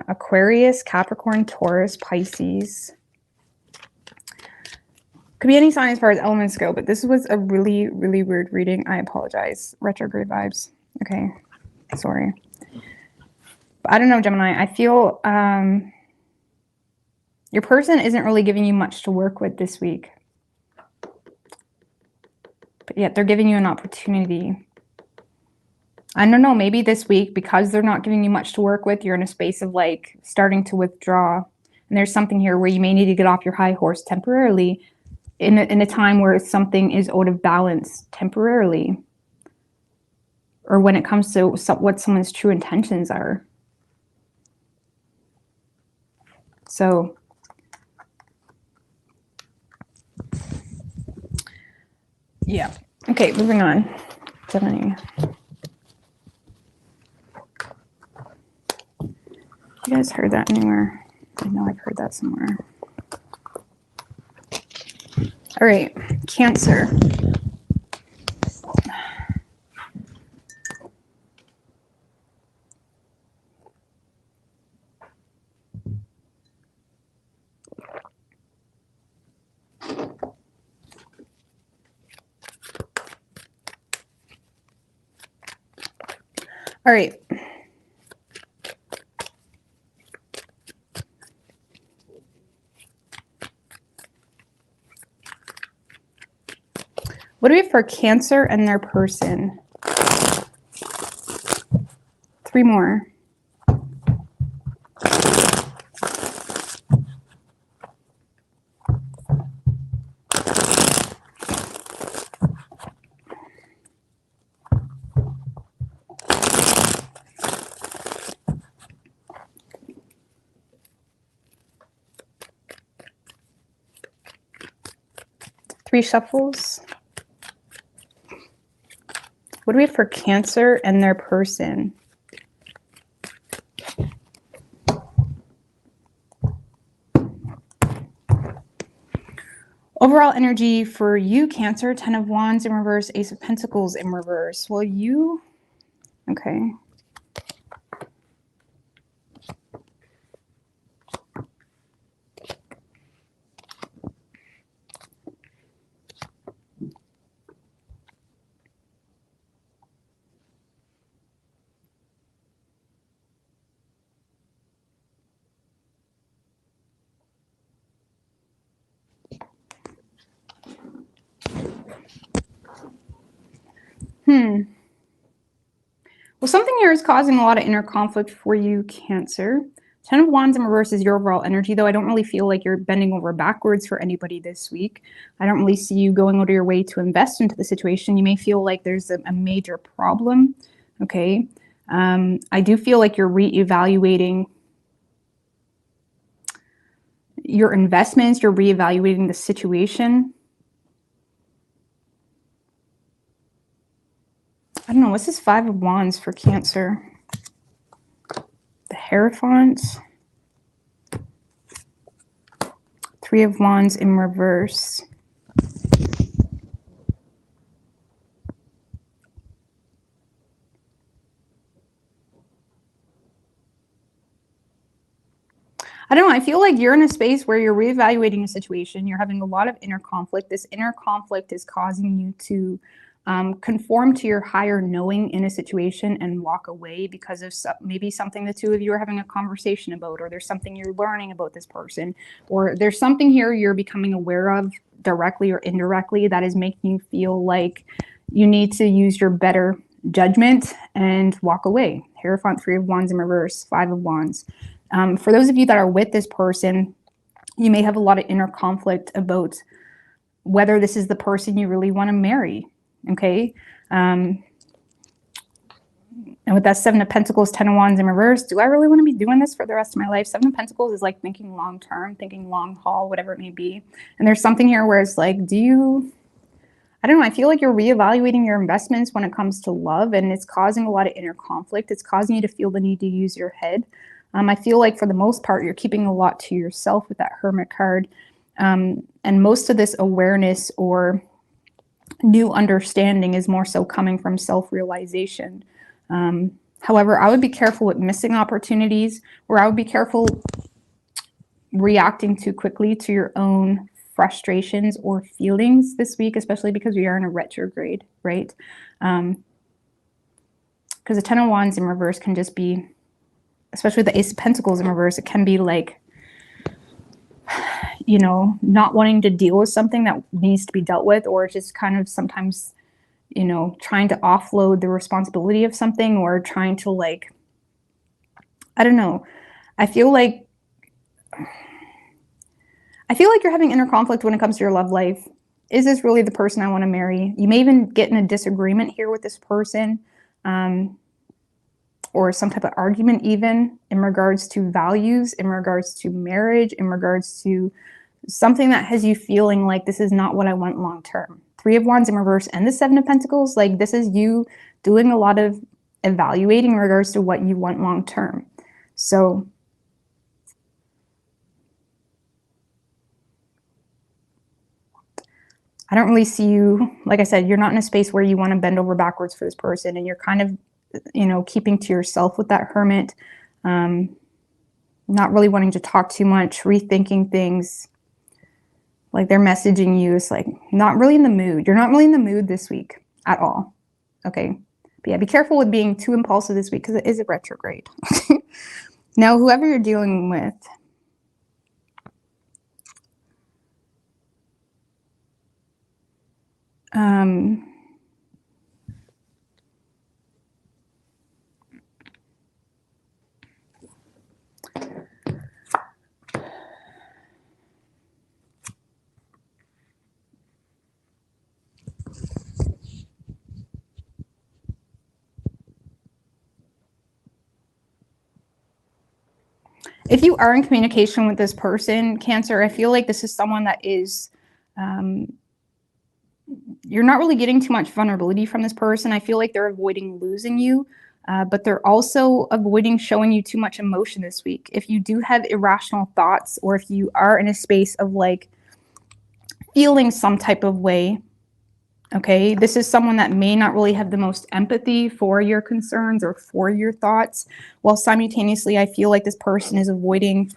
Aquarius, Capricorn, Taurus, Pisces. Could be any sign as far as elements go, but this was a really, really weird reading. I apologize. Retrograde vibes. Okay. Sorry. But I don't know, Gemini. I feel your person isn't really giving you much to work with this week. But yet they're giving you an opportunity. I don't know, maybe this week, because they're not giving you much to work with, you're in a space of like starting to withdraw. And there's something here where you may need to get off your high horse temporarily in a time where something is out of balance temporarily. Or when it comes to what someone's true intentions are. So, yeah. Okay, moving on. Gemini. You guys heard that anywhere? I know I've heard that somewhere. All right, Cancer. All right. What do we have for Cancer and their person? 3 more.3 shuffles. What do we have for Cancer and their person? Overall energy for you, Cancer, 10 of Wands in reverse, Ace of Pentacles in reverse. Well, you, okay. Well, something here is causing a lot of inner conflict for you, Cancer. 10 of Wands in reverse is your overall energy, though I don't really feel like you're bending over backwards for anybody this week. I don't really see you going out of your way to invest into the situation. You may feel like there's a major problem, okay? I do feel like you're reevaluating your investments, you're reevaluating the situation. I don't know, what's this 5 of Wands for Cancer? The Hierophant. 3 of Wands in reverse. I don't know, I feel like you're in a space where you're reevaluating a situation. You're having a lot of inner conflict. This inner conflict is causing you to conform to your higher knowing in a situation and walk away because of maybe something the 2 of you are having a conversation about, or there's something you're learning about this person, or there's something here you're becoming aware of directly or indirectly that is making you feel like you need to use your better judgment and walk away. Hierophant, 3 of Wands in reverse, 5 of Wands. For those of you that are with this person, you may have a lot of inner conflict about whether this is the person you really want to marry. Okay. And with that 7 of Pentacles, 10 of Wands in reverse, do I really want to be doing this for the rest of my life? 7 of Pentacles is like thinking long term, thinking long haul, whatever it may be. And there's something here where it's like, I don't know, I feel like you're reevaluating your investments when it comes to love, and it's causing a lot of inner conflict. It's causing you to feel the need to use your head. I feel like for the most part, you're keeping a lot to yourself with that Hermit card. And most of this awareness or new understanding is more so coming from self-realization. However, I would be careful with missing opportunities, or I would be careful reacting too quickly to your own frustrations or feelings this week, especially because we are in a retrograde, right? Because the 10 of Wands in reverse can just be, especially the Ace of Pentacles in reverse, it can be like, you know, not wanting to deal with something that needs to be dealt with, or just kind of sometimes you know, trying to offload the responsibility of something, or trying to like, I don't know. I feel like you're having inner conflict when it comes to your love life. Is this really the person I want to marry? You may even get in a disagreement here with this person, or some type of argument even in regards to values, in regards to marriage, in regards to something that has you feeling like this is not what I want long term. 3 of Wands in reverse and the 7 of Pentacles, like this is you doing a lot of evaluating in regards to what you want long term. So I don't really see you, like I said, you're not in a space where you want to bend over backwards for this person, and you're kind of, you know, keeping to yourself with that hermit, not really wanting to talk too much, rethinking things. Like they're messaging you, it's like not really in the mood. You're not really in the mood this week at all. Okay. But yeah, be careful with being too impulsive this week because it is a retrograde. Now, whoever you're dealing with, if you are in communication with this person, Cancer, I feel like this is someone that is, you're not really getting too much vulnerability from this person. I feel like they're avoiding losing you, but they're also avoiding showing you too much emotion this week. If you do have irrational thoughts, or if you are in a space of like feeling some type of way, okay, this is someone that may not really have the most empathy for your concerns or for your thoughts, while simultaneously I feel like this person is avoiding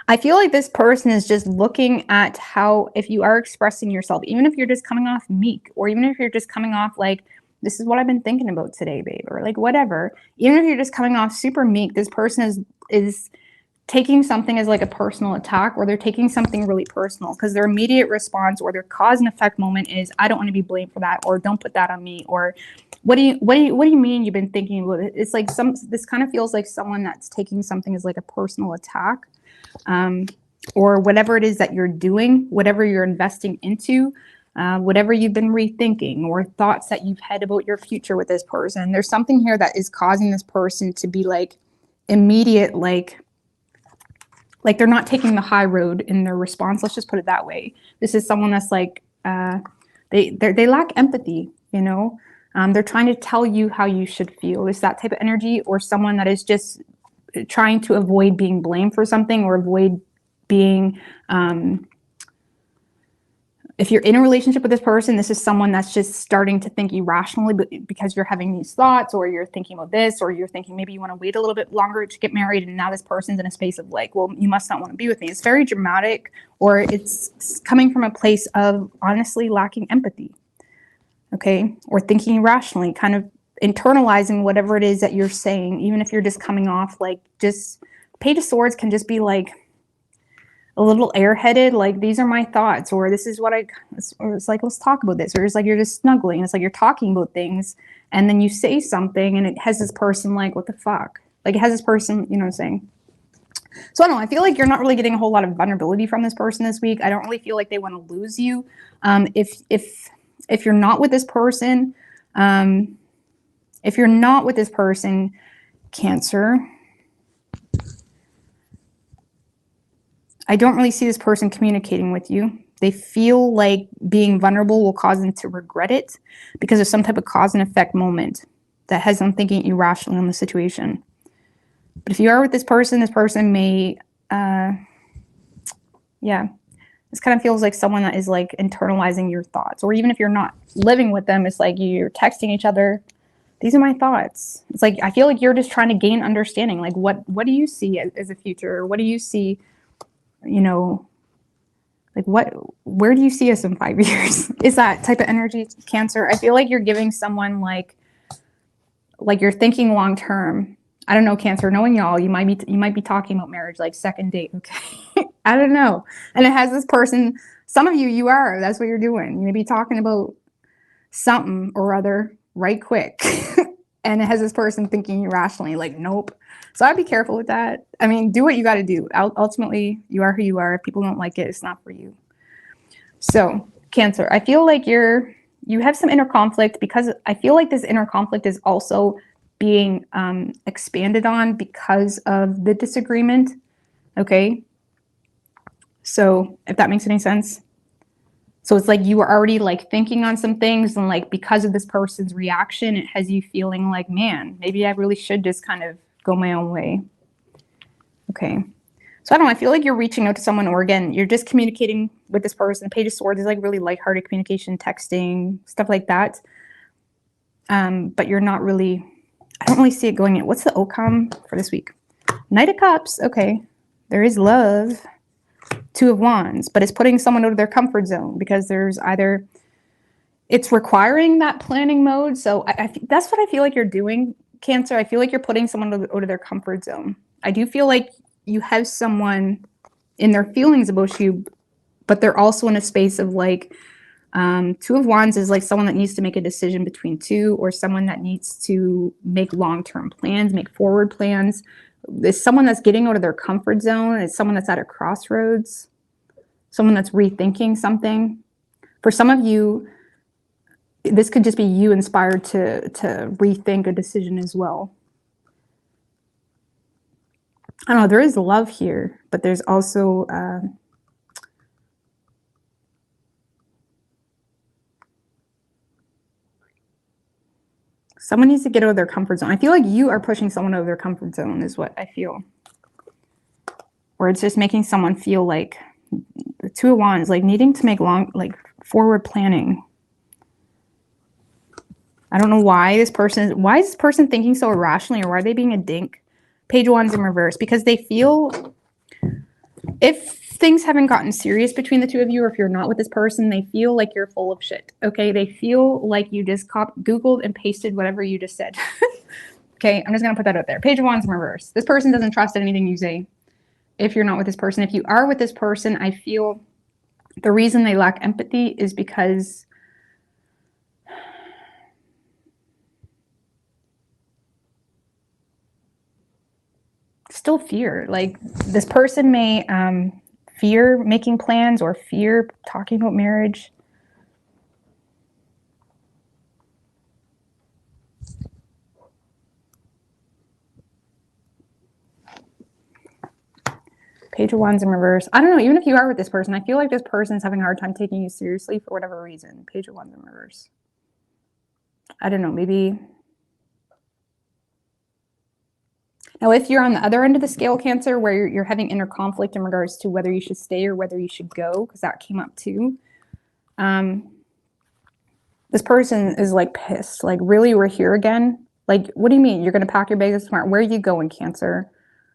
I feel like this person is just looking at how, if you are expressing yourself, even if you're just coming off meek, or even if you're just coming off like, this is what I've been thinking about today, babe, or like whatever, even if you're just coming off super meek, this person is taking something as like a personal attack, or they're taking something really personal, because their immediate response or their cause and effect moment is, I don't want to be blamed for that, or don't put that on me, or what do you mean you've been thinking about it? It's like this kind of feels like someone that's taking something as like a personal attack, or whatever it is that you're doing, whatever you're investing into, whatever you've been rethinking, or thoughts that you've had about your future with this person. There's something here that is causing this person to be like immediate, like they're not taking the high road in their response. Let's just put it that way. This is someone that's like, they lack empathy, you know? They're trying to tell you how you should feel. It's that type of energy, or someone that is just trying to avoid being blamed for something, or avoid being, if you're in a relationship with this person, this is someone that's just starting to think irrationally because you're having these thoughts, or you're thinking about this, or you're thinking maybe you want to wait a little bit longer to get married, and now this person's in a space of like, well, you must not want to be with me. It's very dramatic, or it's coming from a place of honestly lacking empathy, okay, or thinking irrationally, kind of internalizing whatever it is that you're saying, even if you're just coming off like, just Page of Swords can just be like a little airheaded, like these are my thoughts, or this is what or it's like, let's talk about this, or it's like you're just snuggling, it's like you're talking about things, and then you say something and it has this person like, what the fuck, like it has this person, you know what I'm saying? So I don't know, I feel like you're not really getting a whole lot of vulnerability from this person this week. I don't really feel like they want to lose you. If you're not with this person, Cancer, I don't really see this person communicating with you. They feel like being vulnerable will cause them to regret it because of some type of cause and effect moment that has them thinking irrationally on the situation. But if you are with this person may, yeah, this kind of feels like someone that is like internalizing your thoughts. Or even if you're not living with them, it's like you're texting each other, these are my thoughts. It's like, I feel like you're just trying to gain understanding. Like, what do you see as a future? What do you see, you know, Like where do you see us in 5 years? Is that type of energy, Cancer? I feel like you're giving someone like you're thinking long term. I don't know, Cancer, knowing y'all, you might be talking about marriage, like second date, okay? I don't know. And it has this person, some of you are, that's what you're doing. You may be talking about something or other right quick. And it has this person thinking irrationally, like, nope. So I'd be careful with that. I mean, do what you got to do. Ultimately, you are who you are. If people don't like it, it's not for you. So, Cancer, I feel like you have some inner conflict, because I feel like this inner conflict is also being expanded on because of the disagreement. Okay. So if that makes any sense. So it's like you were already like thinking on some things, and like because of this person's reaction, it has you feeling like, man, maybe I really should just kind of go my own way. Okay. So I don't know, I feel like you're reaching out to someone, or again, you're just communicating with this person. Page of Swords is like really lighthearted communication, texting, stuff like that. But you're not really, I don't really see it going in. What's the outcome for this week? Knight of Cups. Okay. There is love. Two of Wands, but it's putting someone out of their comfort zone, because there's either it's requiring that planning mode. So that's what I feel like you're doing, Cancer. I feel like you're putting someone out of their comfort zone. I do feel like you have someone in their feelings about you, but they're also in a space of like, Two of Wands is like someone that needs to make a decision between two, or someone that needs to make long-term plans, make forward plans. It's someone that's getting out of their comfort zone. It's someone that's at a crossroads, someone that's rethinking something. For some of you, this could just be you inspired to rethink a decision as well. I don't know, there is love here, but there's also someone needs to get out of their comfort zone. I feel like you are pushing someone out of their comfort zone is what I feel. Or it's just making someone feel like the Two of Wands, like needing to make forward planning. I don't know why is this person thinking so irrationally, or why are they being a dink? Page of Wands in reverse, because they feel, if things haven't gotten serious between the two of you, or if you're not with this person, they feel like you're full of shit. Okay, they feel like you just Googled and pasted whatever you just said. Okay, I'm just gonna put that out there. Page of Wands in reverse. This person doesn't trust anything you say. If you're not with this person, if you are with this person, I feel the reason they lack empathy is because still fear. Like this person may fear making plans, or fear talking about marriage. Page of Wands in reverse. I don't know, even if you are with this person, I feel like this person is having a hard time taking you seriously for whatever reason. Page of Wands in reverse. I don't know, maybe. Now, if you're on the other end of the scale, Cancer, where you're having inner conflict in regards to whether you should stay or whether you should go, because that came up too. This person is like pissed. Like, really, we're here again? Like, what do you mean? You're going to pack your bags tomorrow? Where are you going, Cancer?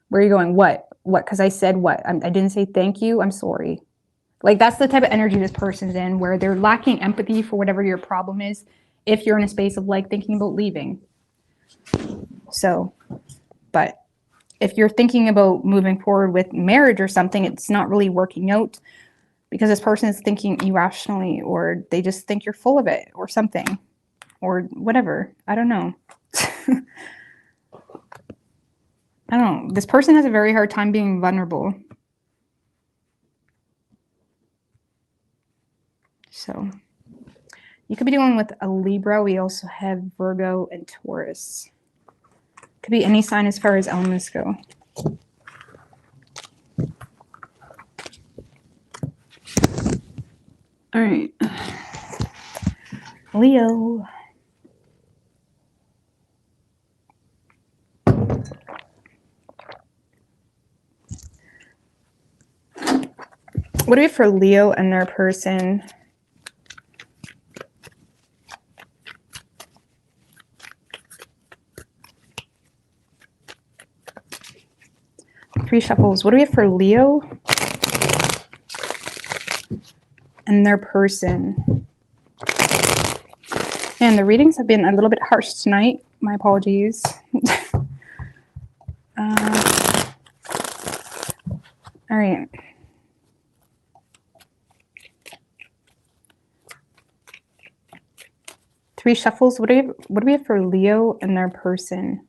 Where are you going? What? Because I said what? I didn't say thank you. I'm sorry. Like, that's the type of energy this person's in, where they're lacking empathy for whatever your problem is, if you're in a space of like thinking about leaving. So, but if you're thinking about moving forward with marriage or something, it's not really working out because this person is thinking irrationally, or they just think you're full of it or something, or whatever. I don't know. I don't know. This person has a very hard time being vulnerable. So you could be dealing with a Libra. We also have Virgo and Taurus. Could be any sign as far as elements go. All right. Leo. What do we have for Leo and their person? Three shuffles. What do we have for Leo? and their person. And the readings have been a little bit harsh tonight. My apologies. All right. Three shuffles. What do we have for Leo and their person?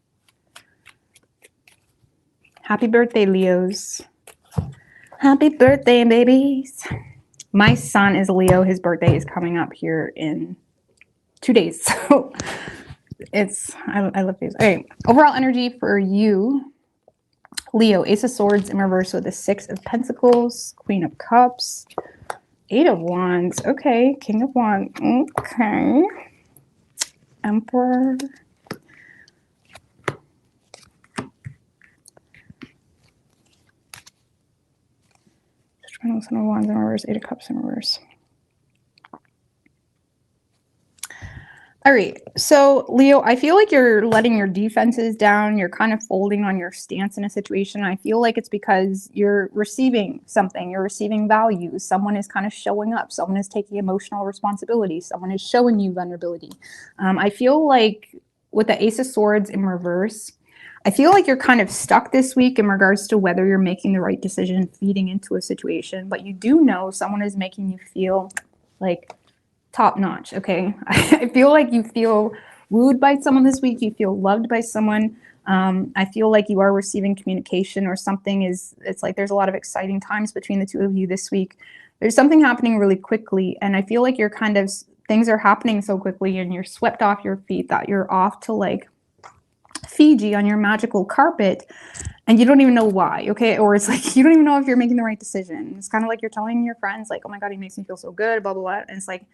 Happy birthday, Leos. Happy birthday, babies. My son is Leo. His birthday is coming up here in 2 days. So I love these. All right. Overall energy for you, Leo. Ace of Swords in reverse with the Six of Pentacles, Queen of Cups, Eight of Wands. Okay. King of Wands. Okay. Emperor. Seven of Wands in reverse, Eight of Cups in reverse. All right, so Leo, I feel like you're letting your defenses down. You're kind of folding on your stance in a situation. I feel like it's because you're receiving something. You're receiving value. Someone is kind of showing up. Someone is taking emotional responsibility. Someone is showing you vulnerability. I feel like with the Ace of Swords in reverse, I feel like you're kind of stuck this week in regards to whether you're making the right decision feeding into a situation. But you do know someone is making you feel like top notch. Okay. I feel like you feel wooed by someone this week. You feel loved by someone. I feel like you are receiving communication or something it's like there's a lot of exciting times between the two of you this week. There's something happening really quickly. And I feel like you're kind of, things are happening so quickly and you're swept off your feet that you're off to like Fiji on your magical carpet and you don't even know why. Okay. Or it's like, you don't even know if you're making the right decision. It's kind of like you're telling your friends like, oh my God, he makes me feel so good, blah, blah, blah. And it's like,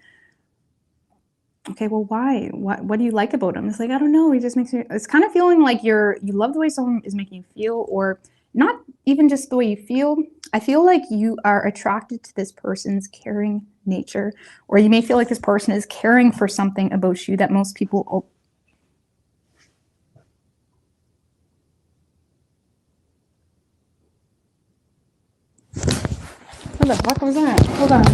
okay, well, why? What do you like about him? It's like, I don't know. He just makes me, it's kind of feeling like you love the way someone is making you feel, or not even just the way you feel. I feel like you are attracted to this person's caring nature, or you may feel like this person is caring for something about you that most people. What the fuck was that? Hold on.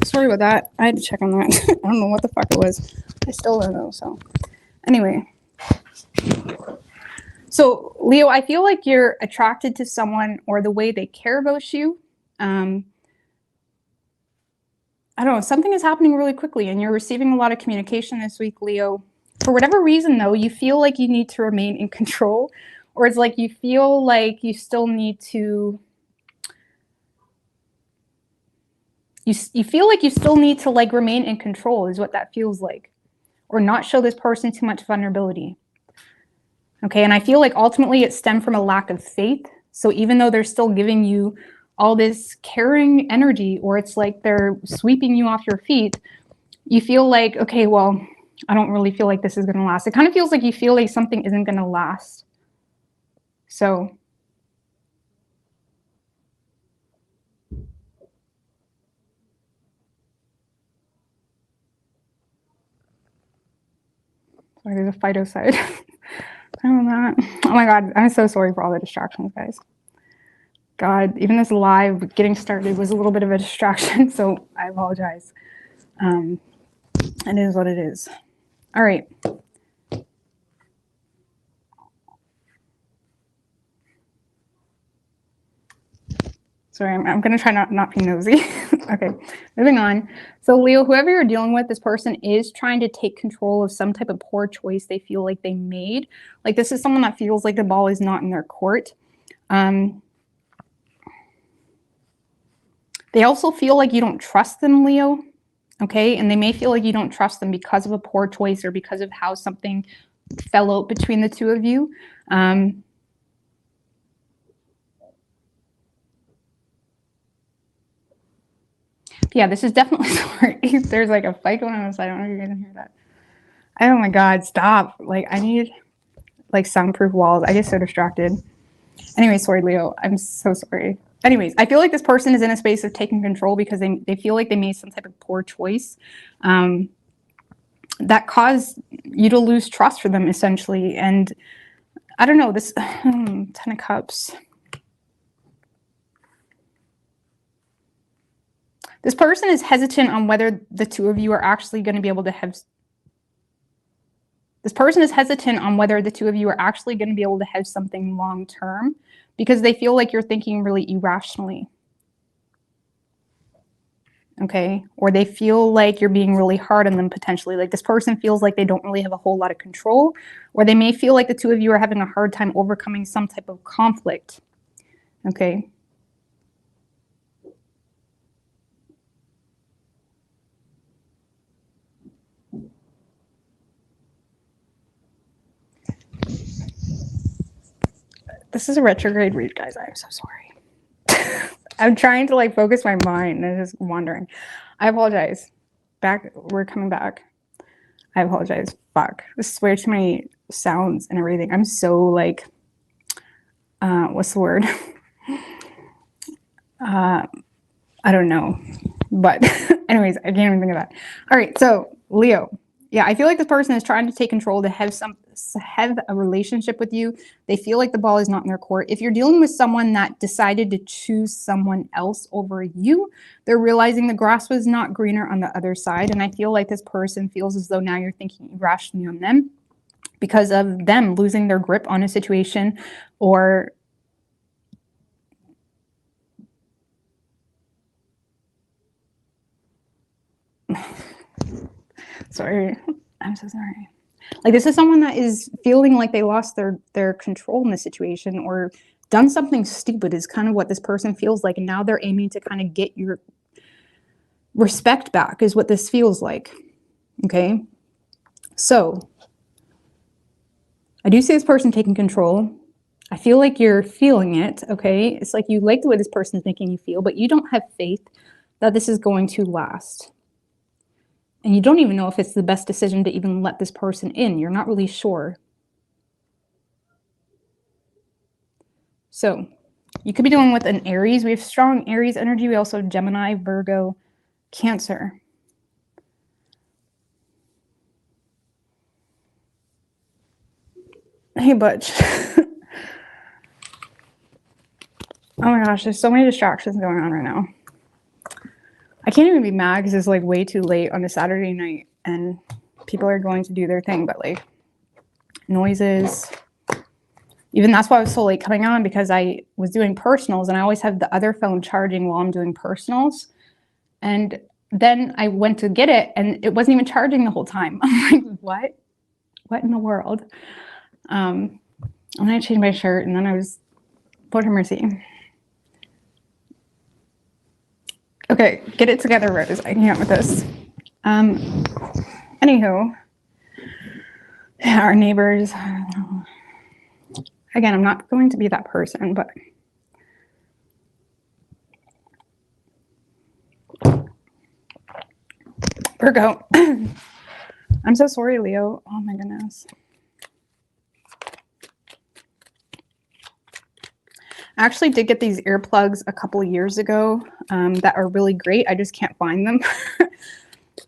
Sorry about that. I had to check on that. I don't know what the fuck it was. I still don't know. So anyway. So Leo, I feel like you're attracted to someone or the way they care about you. I don't know. Something is happening really quickly and you're receiving a lot of communication this week, Leo. For whatever reason, though, you feel like you need to remain in control, or it's like you feel like you still need to you feel like you still need to like remain in control is what that feels like, or not show this person too much vulnerability. Okay, and I feel like ultimately it stemmed from a lack of faith. So even though they're still giving you all this caring energy, or it's like they're sweeping you off your feet, you feel like, okay, well, I don't really feel like this is going to last. It kind of feels like you feel like something isn't going to last. So sorry, there's a phyto side. on that. Oh my God, I'm so sorry for all the distractions, guys. God, even this live getting started was a little bit of a distraction, so I apologize. It is what it is. All right. Sorry, I'm going to try not be nosy. Okay, moving on. So Leo, whoever you're dealing with, this person is trying to take control of some type of poor choice they feel like they made. Like this is someone that feels like the ball is not in their court. They also feel like you don't trust them, Leo. Okay, and they may feel like you don't trust them because of a poor choice or because of how something fell out between the two of you. Yeah, this is definitely, sorry, there's like a fight going on outside. I don't know if you guys can hear that. Oh my God, stop. Like I need like soundproof walls. I get so distracted. Anyway, sorry, Leo. I'm so sorry. Anyways, I feel like this person is in a space of taking control because they feel like they made some type of poor choice that caused you to lose trust for them, essentially. And I don't know, this 10 of Cups. This person is hesitant on whether the two of you are actually going to be able to have... This person is hesitant on whether the two of you are actually going to be able to have something long-term because they feel like you're thinking really irrationally. Okay? Or they feel like you're being really hard on them potentially. Like this person feels like they don't really have a whole lot of control, or they may feel like the two of you are having a hard time overcoming some type of conflict. Okay? This is a retrograde read, guys. I'm so sorry. I'm trying to like focus my mind and just wandering. I apologize. We're coming back. I apologize. Fuck. This is way too many sounds and everything. I'm so like, what's the word? I don't know. But anyways, I can't even think of that. All right. So Leo. Yeah, I feel like this person is trying to take control to have a relationship with you. They feel like the ball is not in their court. If you're dealing with someone that decided to choose someone else over you, they're realizing the grass was not greener on the other side. And I feel like this person feels as though now you're thinking irrationally on them because of them losing their grip on a situation, or sorry, I'm so sorry. Like this is someone that is feeling like they lost their control in the situation or done something stupid is kind of what this person feels like. And now they're aiming to kind of get your respect back is what this feels like. Okay. So I do see this person taking control. I feel like you're feeling it. Okay. It's like you like the way this person is making you feel, but you don't have faith that this is going to last. And you don't even know if it's the best decision to even let this person in. You're not really sure. So you could be dealing with an Aries. We have strong Aries energy. We also have Gemini, Virgo, Cancer. Hey, Butch. Oh my gosh, there's so many distractions going on right now. I can't even be mad because it's like way too late on a Saturday night and people are going to do their thing, but like noises. Even that's why I was so late coming on, because I was doing personals and I always have the other phone charging while I'm doing personals. And then I went to get it and it wasn't even charging the whole time. I'm like, what? What in the world? And then I changed my shirt and then I was, Lord have mercy. Okay, get it together, Rose. I can't with this. Anywho, our neighbors. Again, I'm not going to be that person, but Virgo. I'm so sorry, Leo. Oh my goodness. I actually did get these earplugs a couple of years ago that are really great. I just can't find them.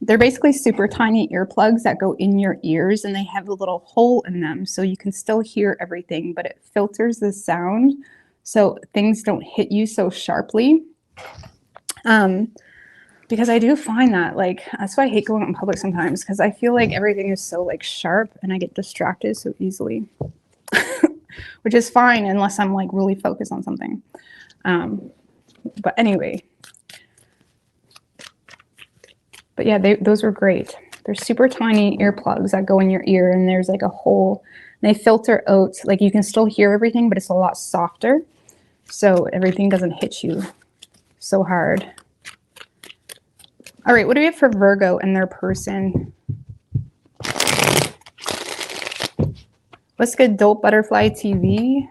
They're basically super tiny earplugs that go in your ears, and they have a little hole in them so you can still hear everything, but it filters the sound so things don't hit you so sharply. Because I do find that, like, that's why I hate going out in public sometimes, because I feel like everything is so, like, sharp and I get distracted so easily. Which is fine unless I'm, like, really focused on something. But anyway. But yeah, those were great. They're super tiny earplugs that go in your ear, and there's, like, a hole. And they filter out, like, you can still hear everything, but it's a lot softer. So everything doesn't hit you so hard. All right, what do we have for Virgo and their person? Let's get Dope Butterfly TV.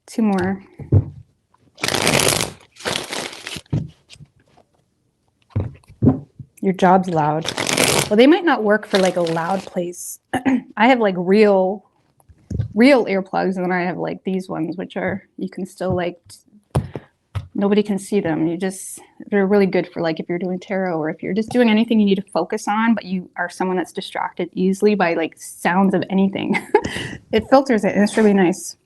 Two more. Your job's loud. Well, they might not work for like a loud place. I have like real earplugs, and then I have like these ones, which are, you can still like, nobody can see them. They're really good for like if you're doing tarot, or if you're just doing anything you need to focus on, but you are someone that's distracted easily by like sounds of anything. It filters it, and it's really nice.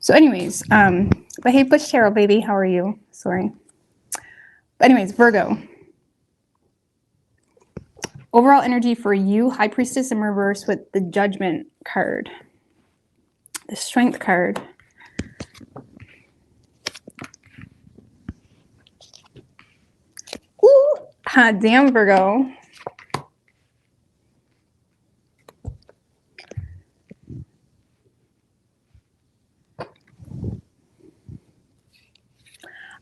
So anyways, but hey, Bush Tarot baby, how are you? Sorry. But anyways, Virgo. Overall energy for you, High Priestess in reverse with the Judgment card. The Strength card. Ooh, damn, Virgo.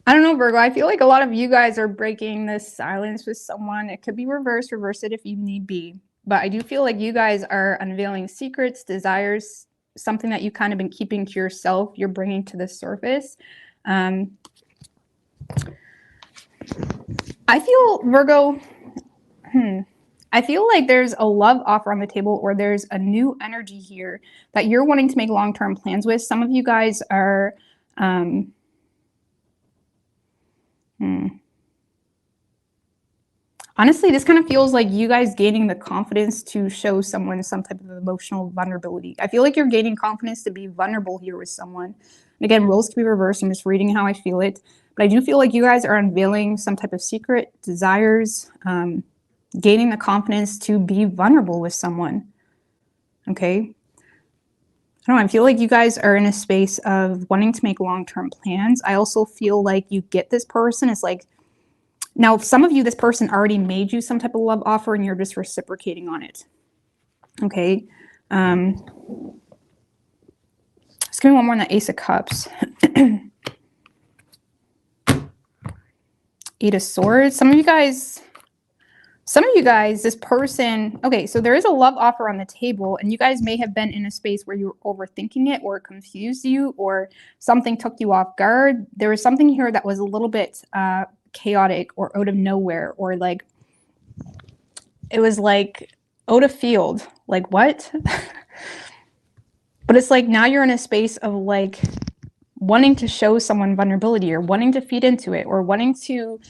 I don't know, Virgo. I feel like a lot of you guys are breaking this silence with someone. It could be reverse it if you need be. But I do feel like you guys are unveiling secrets, desires, something that you've kind of been keeping to yourself, you're bringing to the surface. I feel, Virgo, I feel like there's a love offer on the table, or there's a new energy here that you're wanting to make long-term plans with. Some of you guys are... Honestly, this kind of feels like you guys gaining the confidence to show someone some type of emotional vulnerability. I feel like you're gaining confidence to be vulnerable here with someone. And again, roles can be reversed. I'm just reading how I feel it. But I do feel like you guys are unveiling some type of secret, desires, gaining the confidence to be vulnerable with someone. Okay? I don't know, I feel like you guys are in a space of wanting to make long-term plans. I also feel like you get this person. It's like, now, some of you, this person already made you some type of love offer, and you're just reciprocating on it. Okay. Let's give me one more on the Ace of Cups. Eight of Swords. Some of you guys, this person, okay, so there is a love offer on the table, and you guys may have been in a space where you were overthinking it, or it confused you, or something took you off guard. There was something here that was a little bit chaotic or out of nowhere, or like it was like out of field, like what? But it's like now you're in a space of like wanting to show someone vulnerability, or wanting to feed into it, or wanting to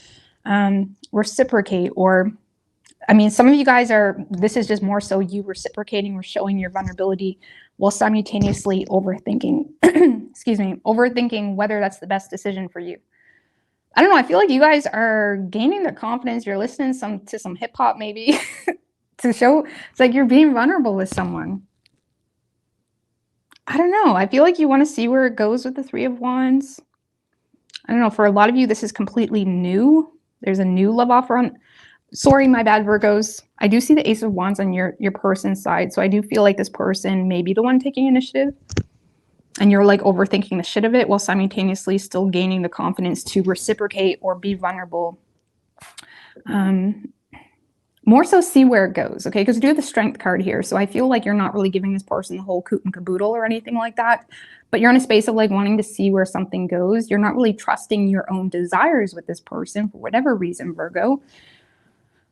reciprocate. Or I mean, some of you guys are, this is just more so you reciprocating or showing your vulnerability while simultaneously overthinking excuse me, overthinking whether that's the best decision for you. I don't know. I feel like you guys are gaining the confidence. You're listening to some hip hop maybe to show it's like you're being vulnerable with someone. I don't know. I feel like you want to see where it goes with the Three of Wands. I don't know. For a lot of you, this is completely new. There's a new love offer on. Sorry, my bad, Virgos. I do see the Ace of Wands on your person's side. So I do feel like this person may be the one taking initiative. And you're like overthinking the shit of it while simultaneously still gaining the confidence to reciprocate or be vulnerable. More so see where it goes, okay? Because you do have the Strength card here. So I feel like you're not really giving this person the whole coot and caboodle or anything like that. But you're in a space of like wanting to see where something goes. You're not really trusting your own desires with this person for whatever reason, Virgo.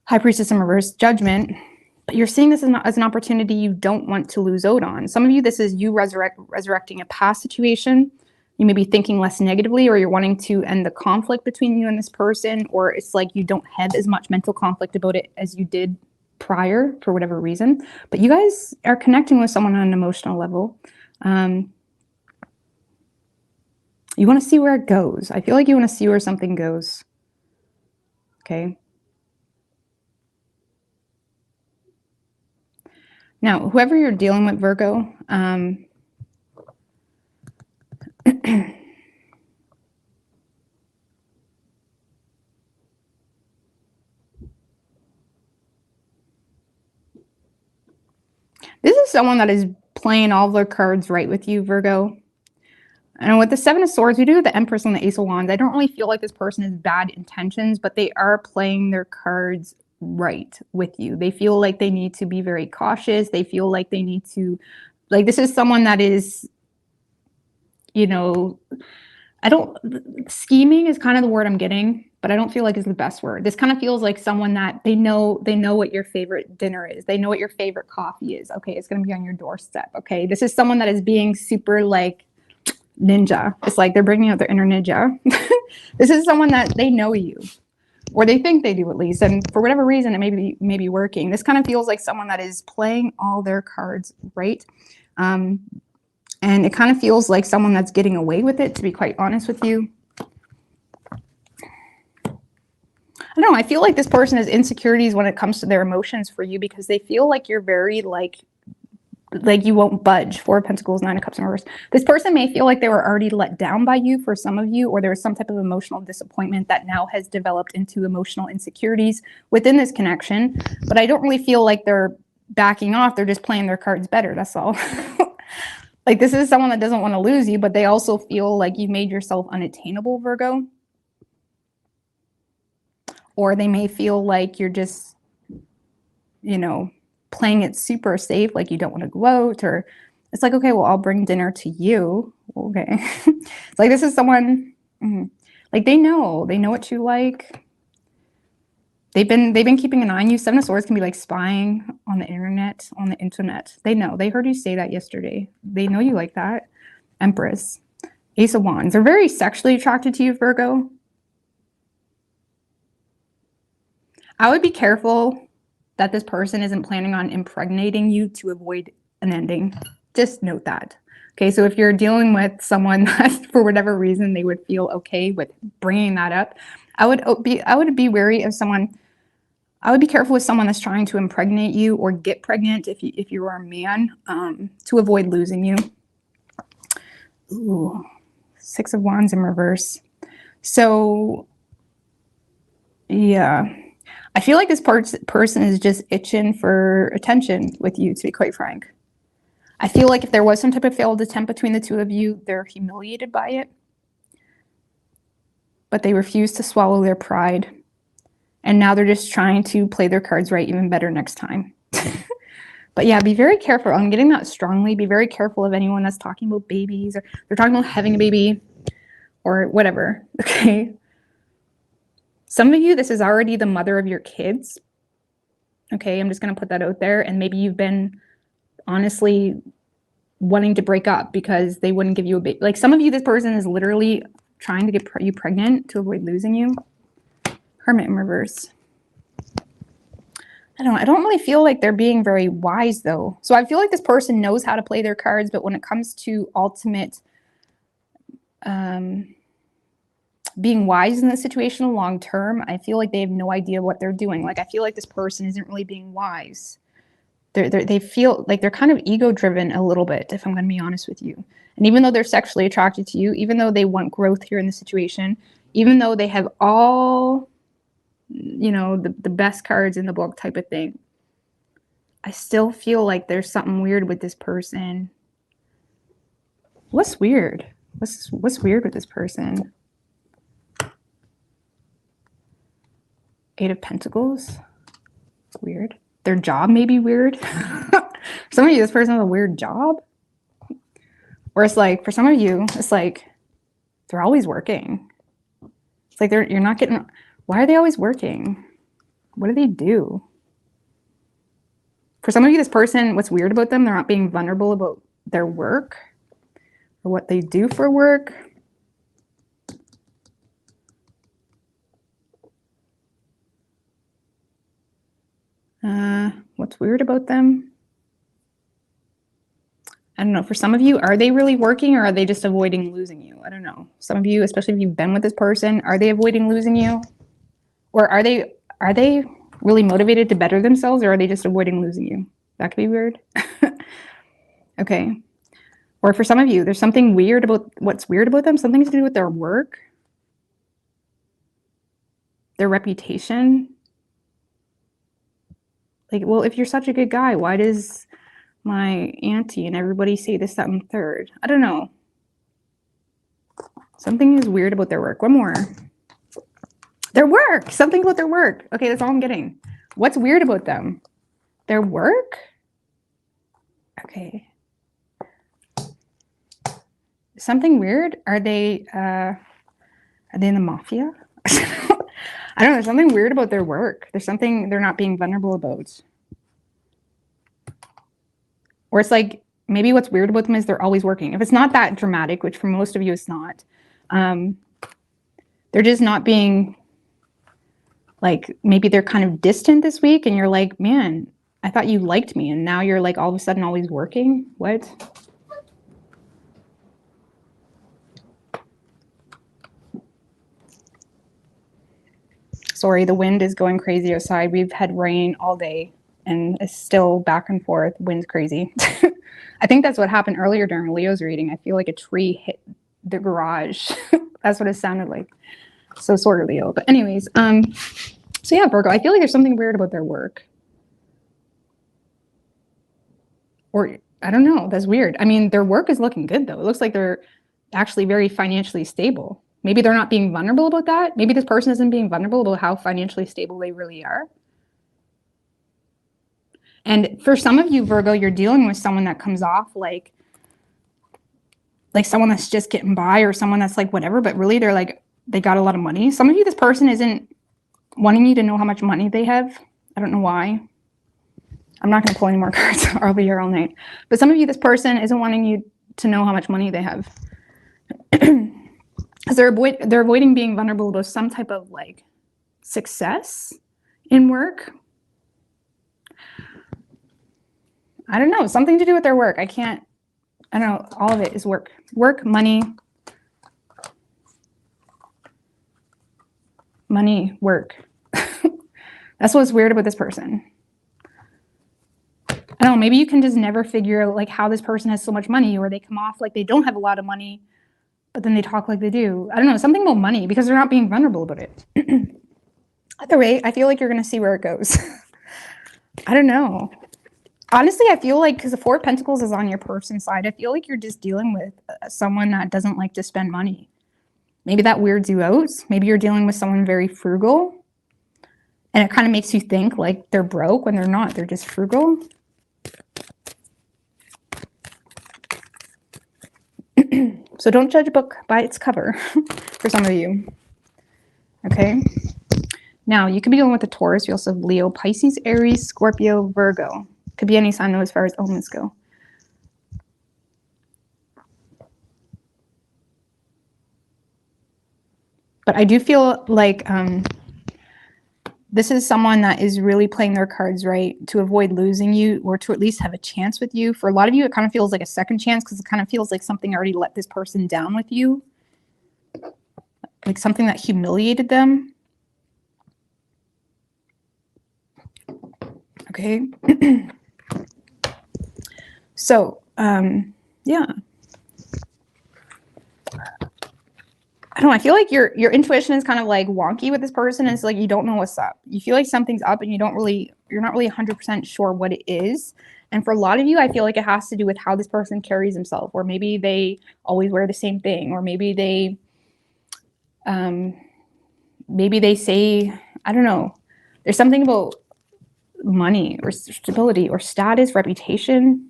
High Priestess in reverse, Judgment. But you're seeing this as an opportunity you don't want to lose out on. Some of you, this is you resurrecting a past situation. you may be thinking less negatively, or you're wanting to end the conflict between you and this person, or it's like you don't have as much mental conflict about it as you did prior for whatever reason. But you guys are connecting with someone on an emotional level. You want to see where it goes. I feel like you want to see where something goes. Okay. Now, whoever you're dealing with, Virgo, this is someone that is playing all their cards right with you, Virgo. And with the Seven of Swords, we do have the Empress and the Ace of Wands. I don't really feel like this person has bad intentions, but they are playing their cards right with you. They feel like they need to be very cautious. They feel like they need to, like, this is someone that is, you know, scheming is kind of the word I'm getting, but I don't feel like is the best word. This kind of feels like someone that they know what your favorite dinner is. They know what your favorite coffee is. Okay, it's going to be on your doorstep. Okay, this is someone that is being super like ninja. It's like they're bringing out their inner ninja. This is someone that they know you, or they think they do at least, and for whatever reason it may be working. This kind of feels like someone that is playing all their cards right, and it kind of feels like someone that's getting away with it, to be quite honest with you. I don't know, I feel like this person has insecurities when it comes to their emotions for you, because they feel like you're very like you won't budge. Four of Pentacles, Nine of Cups in reverse. This person may feel like they were already let down by you for some of you, or there was some type of emotional disappointment that now has developed into emotional insecurities within this connection. But I don't really feel like they're backing off. They're just playing their cards better. That's all. Like, this is someone that doesn't want to lose you, but they also feel like you made yourself unattainable, Virgo. Or they may feel like you're just, you know, playing it super safe, like you don't want to go out, or it's like, okay, well, I'll bring dinner to you. Okay. It's like, this is someone, like they know what you like. They've been keeping an eye on you. Seven of Swords can be like spying on the internet, They know. They heard you say that yesterday. They know you like that. Empress. Ace of Wands. They're very sexually attracted to you, Virgo. I would be careful that this person isn't planning on impregnating you to avoid an ending. Just note that. Okay, so if you're dealing with someone that for whatever reason they would feel okay with bringing that up, I would be wary of someone. I would be careful with someone that's trying to impregnate you or get pregnant if you are a man, to avoid losing you. Ooh, Six of Wands in reverse. So yeah, I feel like this person is just itching for attention with you, to be quite frank. I feel like if there was some type of failed attempt between the two of you, they're humiliated by it, but they refuse to swallow their pride. And now they're just trying to play their cards right even better next time. But yeah, be very careful. I'm getting that strongly. Be very careful of anyone that's talking about babies, or they're talking about having a baby or whatever. Okay. Some of you, this is already the mother of your kids. Okay, I'm just going to put that out there. And maybe you've been honestly wanting to break up because they wouldn't give you a baby. Like, some of you, this person is literally trying to get you pregnant to avoid losing you. Hermit in reverse. I don't really feel like they're being very wise, though. So I feel like this person knows how to play their cards, but when it comes to ultimate being wise in the situation long term, I feel like they have no idea what they're doing. Like, I feel like this person isn't really being wise. They feel like they're kind of ego-driven a little bit, if I'm going to be honest with you. And even though they're sexually attracted to you, even though they want growth here in the situation, even though they have all, you know, the best cards in the book type of thing, I still feel like there's something weird with this person. What's weird? What's weird with this person? Eight of Pentacles. Weird. Their job may be weird. Some of you, this person has a weird job. Or it's like, for some of you, it's like they're always working. It's like you're not getting, why are they always working? What do they do? For some of you, this person, what's weird about them, they're not being vulnerable about their work or what they do for work. What's weird about them? I don't know. For some of you, are they really working or are they just avoiding losing you? I don't know. Some of you, especially if you've been with this person, are they avoiding losing you? Or are they really motivated to better themselves, or are they just avoiding losing you? That could be weird. Okay. Or for some of you, there's something weird about what's weird about them, something to do with their work, their reputation. Like, well, if you're such a good guy, why does my auntie and everybody say this, that, and third? I don't know. Something is weird about their work. One more. Their work. Something about their work. Okay, that's all I'm getting. What's weird about them? Their work? Okay. Something weird? Are they in the mafia? I don't know. There's something weird about their work. There's something they're not being vulnerable about. Or it's like, maybe what's weird about them is they're always working. If it's not that dramatic, which for most of you it's not, they're just not being, like, maybe they're kind of distant this week and you're like, man, I thought you liked me. And now you're like all of a sudden always working. What? Sorry, the wind is going crazy outside. We've had rain all day and it's still back and forth. Wind's crazy. I think that's what happened earlier during Leo's reading. I feel like a tree hit the garage. That's what it sounded like. So sort of Leo. But anyways, so yeah, Virgo, I feel like there's something weird about their work. Or I don't know. That's weird. I mean, their work is looking good though. It looks like they're actually very financially stable. Maybe they're not being vulnerable about that. Maybe this person isn't being vulnerable about how financially stable they really are. And for some of you, Virgo, you're dealing with someone that comes off like someone that's just getting by, or someone that's like whatever, but really they're like, they got a lot of money. Some of you, this person isn't wanting you to know how much money they have. I don't know why. I'm not going to pull any more cards. I'll be here all night. But some of you, this person isn't wanting you to know how much money they have. Because they're avoiding being vulnerable about some type of like success in work. I don't know, something to do with their work. I don't know, all of it is work. Work, money, work. That's what's weird about this person. I don't know, maybe you can just never figure out like how this person has so much money, or they come off like they don't have a lot of money, but then they talk like they do. I don't know, something about money, because they're not being vulnerable about it. Either way, I feel like you're going to see where it goes. I don't know. Honestly, I feel like, because the Four of Pentacles is on your person's side, I feel like you're just dealing with someone that doesn't like to spend money. Maybe that weirds you out. Maybe you're dealing with someone very frugal, and it kind of makes you think like they're broke when they're not. They're just frugal. So don't judge a book by its cover for some of you. Okay. Now, you could be dealing with a Taurus. You also have Leo, Pisces, Aries, Scorpio, Virgo. Could be any sign though as far as elements go. But I do feel like this is someone that is really playing their cards right to avoid losing you, or to at least have a chance with you. For a lot of you, it kind of feels like a second chance, because it kind of feels like something already let this person down with you. Like something that humiliated them. Okay. So, yeah. I don't know, I feel like your intuition is kind of like wonky with this person. It's like you don't know what's up. You feel like something's up and you're not really 100% sure what it is. And for a lot of you, I feel like it has to do with how this person carries himself, or maybe they always wear the same thing, or maybe they say, I don't know, there's something about money or stability or status, reputation,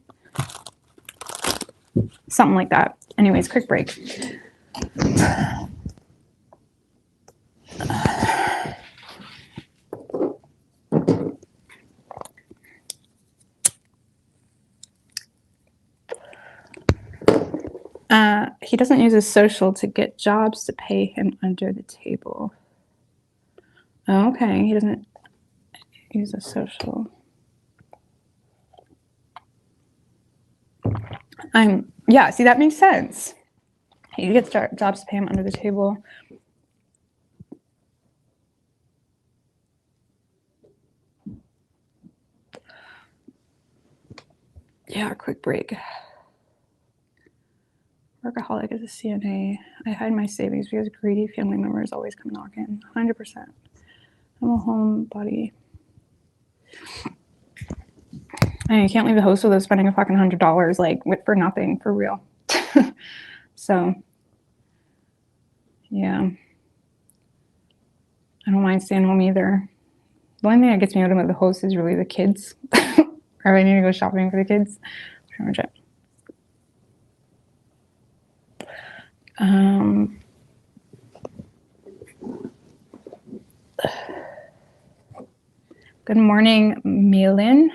something like that. Anyways, quick break. He doesn't use his social to get jobs to pay him under the table. Oh, okay, he doesn't use a social. Yeah, see, that makes sense. You get jobs to pay him under the table. Yeah, quick break. Workaholic is a CNA. I hide my savings because greedy family members always come knocking. 100%. I'm a homebody. And you can't leave the host without spending a fucking $100, like, for nothing, for real. So, yeah. I don't mind staying home either. The only thing that gets me out of the host is really the kids. Or I need to go shopping for the kids. Pretty much it. Good morning, Malin.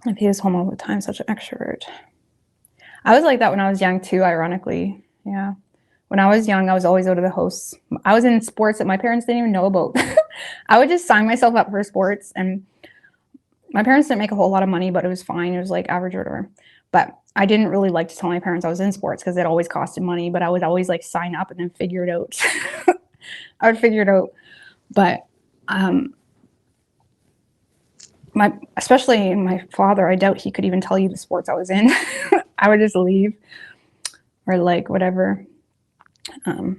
If he was home all the time, such an extrovert. I was like that when I was young too, ironically. Yeah. When I was young, I was always out of the hosts. I was in sports that my parents didn't even know about. I would just sign myself up for sports, and my parents didn't make a whole lot of money, but it was fine. It was like average or whatever. But I didn't really like to tell my parents I was in sports because it always costed money, but I would always like sign up and then figure it out. I would figure it out. But especially my father, I doubt he could even tell you the sports I was in. I would just leave or like whatever. But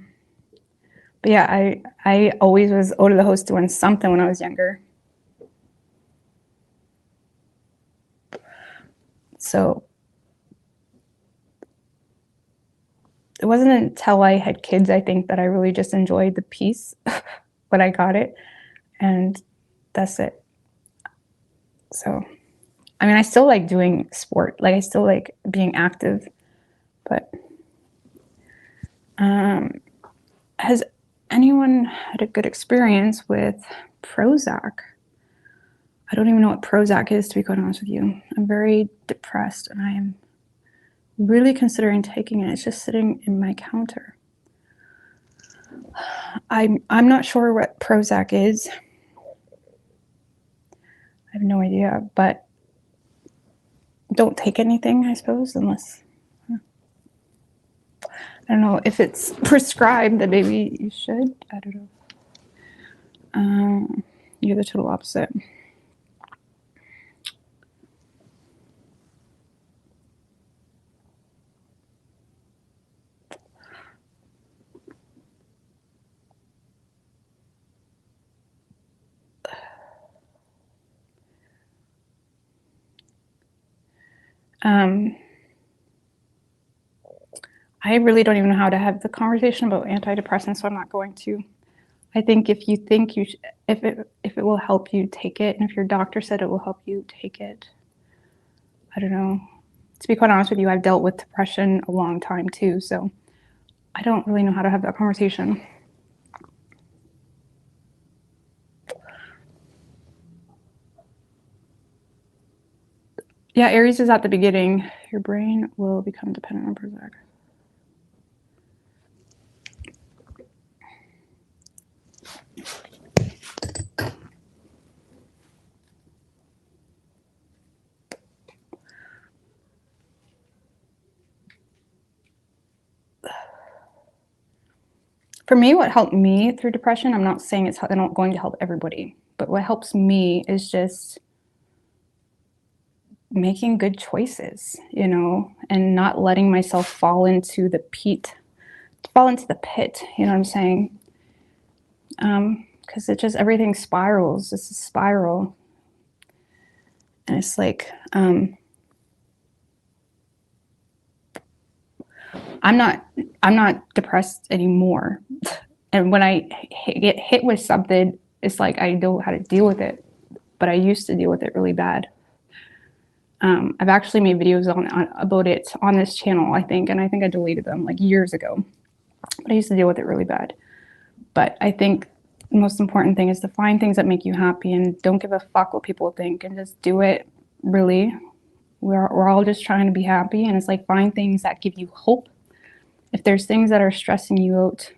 yeah, I always was out of the host doing something when I was younger. So it wasn't until I had kids, I think, that I really just enjoyed the peace when I got it. And that's it. So, I mean, I still like doing sport. Like, I still like being active. But has anyone had a good experience with Prozac? I don't even know what Prozac is, to be quite honest with you. I'm very depressed and I am really considering taking it. It's just sitting in my counter. I'm not sure what Prozac is. I have no idea, but don't take anything, I suppose, unless, I don't know, if it's prescribed, then maybe you should. I don't know. You're the total opposite. I really don't even know how to have the conversation about antidepressants, so I'm not going to. I think if you think you if it will help you, take it, and if your doctor said it will help you, take it. I don't know. To be quite honest with you, I've dealt with depression a long time too, so I don't really know how to have that conversation. Yeah, Aries is at the beginning. Your brain will become dependent on Prozac. For me, what helped me through depression, I'm not saying it's not going to help everybody, but what helps me is just making good choices, you know, and not letting myself fall into the pit, you know what I'm saying? Because it just, everything spirals. It's a spiral. And it's like, I'm not depressed anymore. And when I get hit with something, it's like I know how to deal with it, but I used to deal with it really bad. I've actually made videos about it on this channel, I think, and I think I deleted them like years ago. But I used to deal with it really bad. But I think the most important thing is to find things that make you happy and don't give a fuck what people think, and just do it. Really, we're all just trying to be happy, and it's like find things that give you hope. If there's things that are stressing you out,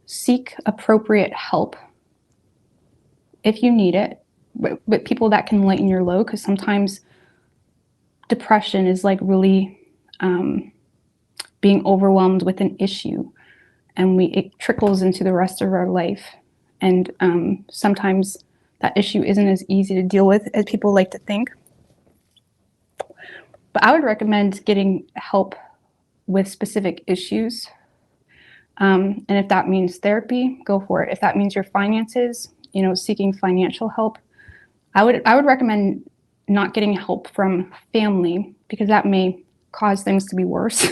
seek appropriate help if you need it, with people that can lighten your load, because sometimes depression is like really being overwhelmed with an issue, and it trickles into the rest of our life. And sometimes that issue isn't as easy to deal with as people like to think. But I would recommend getting help with specific issues. And if that means therapy, go for it. If that means your finances, seeking financial help, I would recommend not getting help from family, because that may cause things to be worse.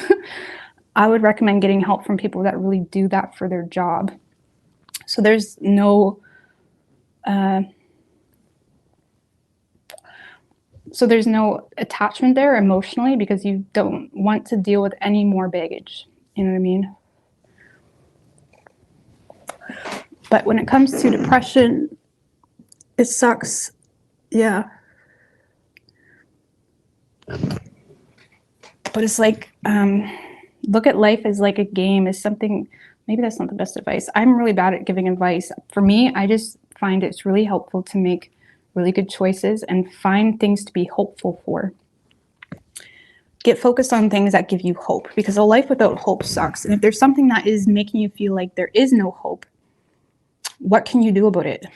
I would recommend getting help from people that really do that for their job. So there's no attachment there emotionally, because you don't want to deal with any more baggage. You know what I mean? But when it comes to depression, it sucks. Yeah. But it's like, look at life as like a game, as something. Maybe that's not the best advice. I'm really bad at giving advice. For me, I just find it's really helpful to make really good choices and find things to be hopeful for. Get focused on things that give you hope, because a life without hope sucks. And if there's something that is making you feel like there is no hope, what can you do about it?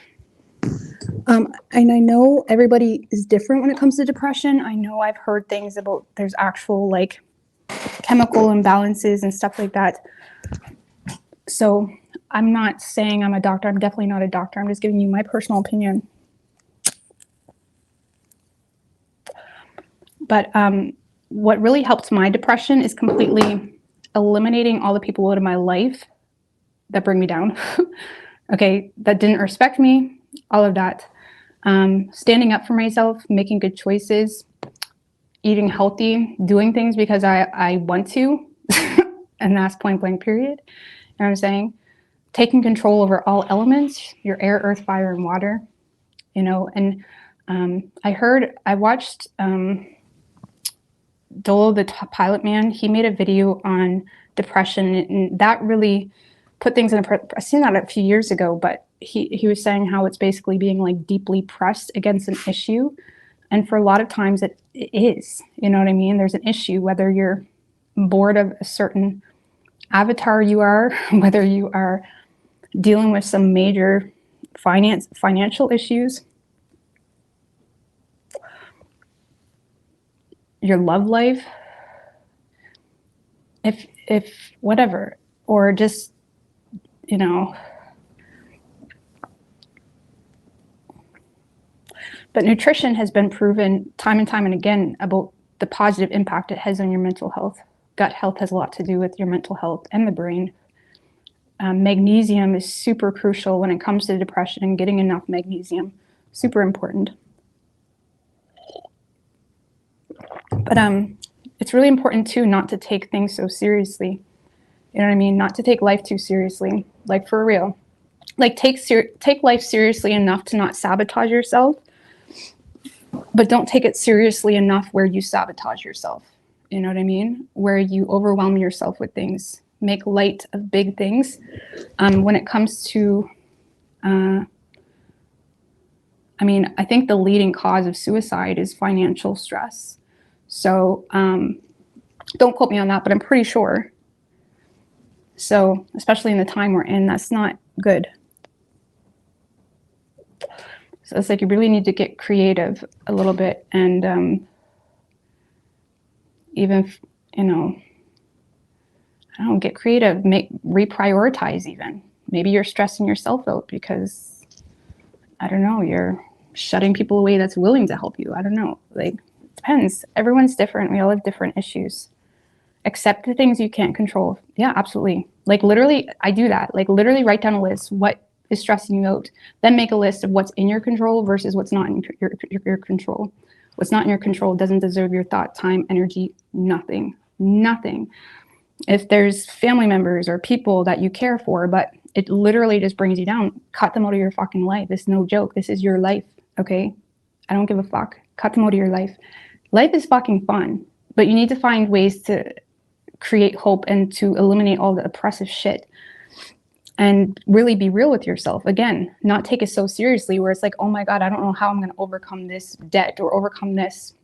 And I know everybody is different when it comes to depression. I know I've heard things about there's actual like chemical imbalances and stuff like that. So I'm not saying I'm a doctor. I'm definitely not a doctor. I'm just giving you my personal opinion. But what really helped my depression is completely eliminating all the people out of my life that bring me down. Okay, that didn't respect me, all of that. Standing up for myself, making good choices, eating healthy, doing things because I want to, and that's point blank period. You know what I'm saying? Taking control over all elements, your air, earth, fire, and water, and I watched Dolo, the pilot man. He made a video on depression, and that really put things in I've seen that a few years ago, but he was saying how it's basically being like deeply pressed against an issue. And for a lot of times it is, you know what I mean? There's an issue, whether you're bored of a certain avatar you are, whether you are dealing with some major financial issues, your love life, if whatever, or just, But nutrition has been proven time and time and again about the positive impact it has on your mental health. Gut health has a lot to do with your mental health and the brain. Magnesium is super crucial when it comes to depression, and getting enough magnesium, super important. But it's really important too not to take things so seriously. You know what I mean? Not to take life too seriously, like for real. Like take life seriously enough to not sabotage yourself, but don't take it seriously enough where you sabotage yourself. You know what I mean? Where you overwhelm yourself with things. Make light of big things. When it comes to, I think the leading cause of suicide is financial stress. So don't quote me on that, but I'm pretty sure. So especially in the time we're in, that's not good. So it's like you really need to get creative a little bit, and even, get creative, reprioritize even. Maybe you're stressing yourself out because, I don't know, you're shutting people away that's willing to help you. I don't know. Like, it depends. Everyone's different. We all have different issues. Accept the things you can't control. Yeah, absolutely. Like literally, I do that. Like literally write down a list. What is stressing you out? Then make a list of what's in your control versus what's not in your control. What's not in your control doesn't deserve your thought, time, energy, nothing. Nothing. If there's family members or people that you care for, but it literally just brings you down, cut them out of your fucking life. It's no joke. This is your life, okay? I don't give a fuck. Cut them out of your life. Life is fucking fun, but you need to find ways to create hope and to eliminate all the oppressive shit and really be real with yourself. Again, not take it so seriously where it's like, oh my God, I don't know how I'm going to overcome this debt or overcome this.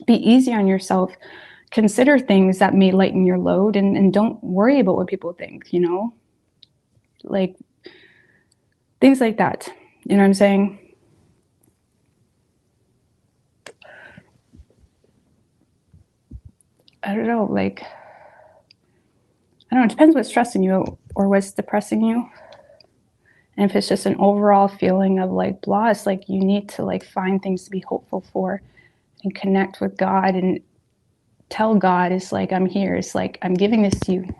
Be easy on yourself. Consider things that may lighten your load, and don't worry about what people think, you know, like things like that. You know what I'm saying? I don't know, like, I don't know, it depends what's stressing you out or what's depressing you. And if it's just an overall feeling of like blah, it's like you need to like find things to be hopeful for and connect with God and tell God, it's like, I'm here. It's like, I'm giving this to you.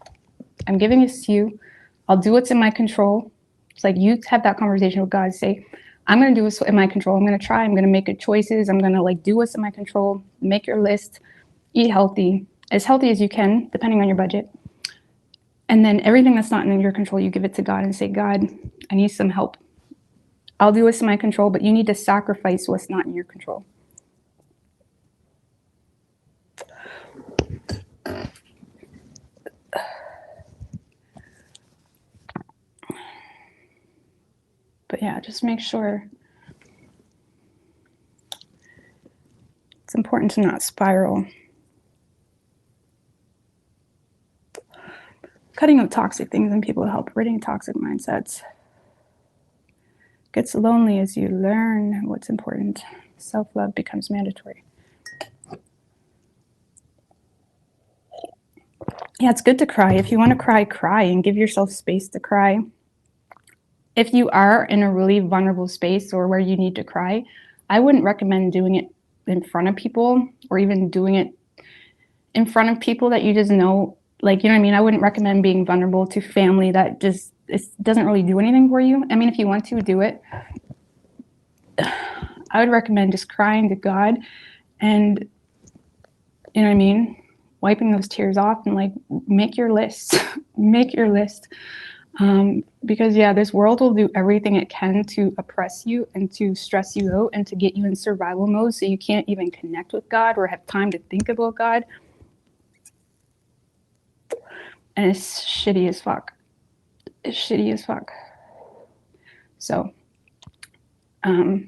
I'm giving this to you. I'll do what's in my control. It's like you have that conversation with God. Say, I'm going to do what's in my control. I'm going to try. I'm going to make good choices. I'm going to like do what's in my control. Make your list. Eat healthy as you can, depending on your budget. And then everything that's not in your control, you give it to God and say, God, I need some help. I'll do what's in my control, but you need to sacrifice what's not in your control. But yeah, just make sure. It's important to not spiral. Cutting out toxic things and people help ridding toxic mindsets. Gets lonely as you learn what's important. Self-love becomes mandatory. Yeah, it's good to cry. If you want to cry, cry and give yourself space to cry. If you are in a really vulnerable space or where you need to cry, I wouldn't recommend doing it in front of people or even doing it in front of people that you just know. Like, you know what I mean? I wouldn't recommend being vulnerable to family that just it doesn't really do anything for you. I mean, if you want to do it, I would recommend just crying to God and, you know what I mean? Wiping those tears off and like make your list. Make your list. Because yeah, this world will do everything it can to oppress you and to stress you out and to get you in survival mode so you can't even connect with God or have time to think about God. And it's shitty as fuck. It's shitty as fuck. So, but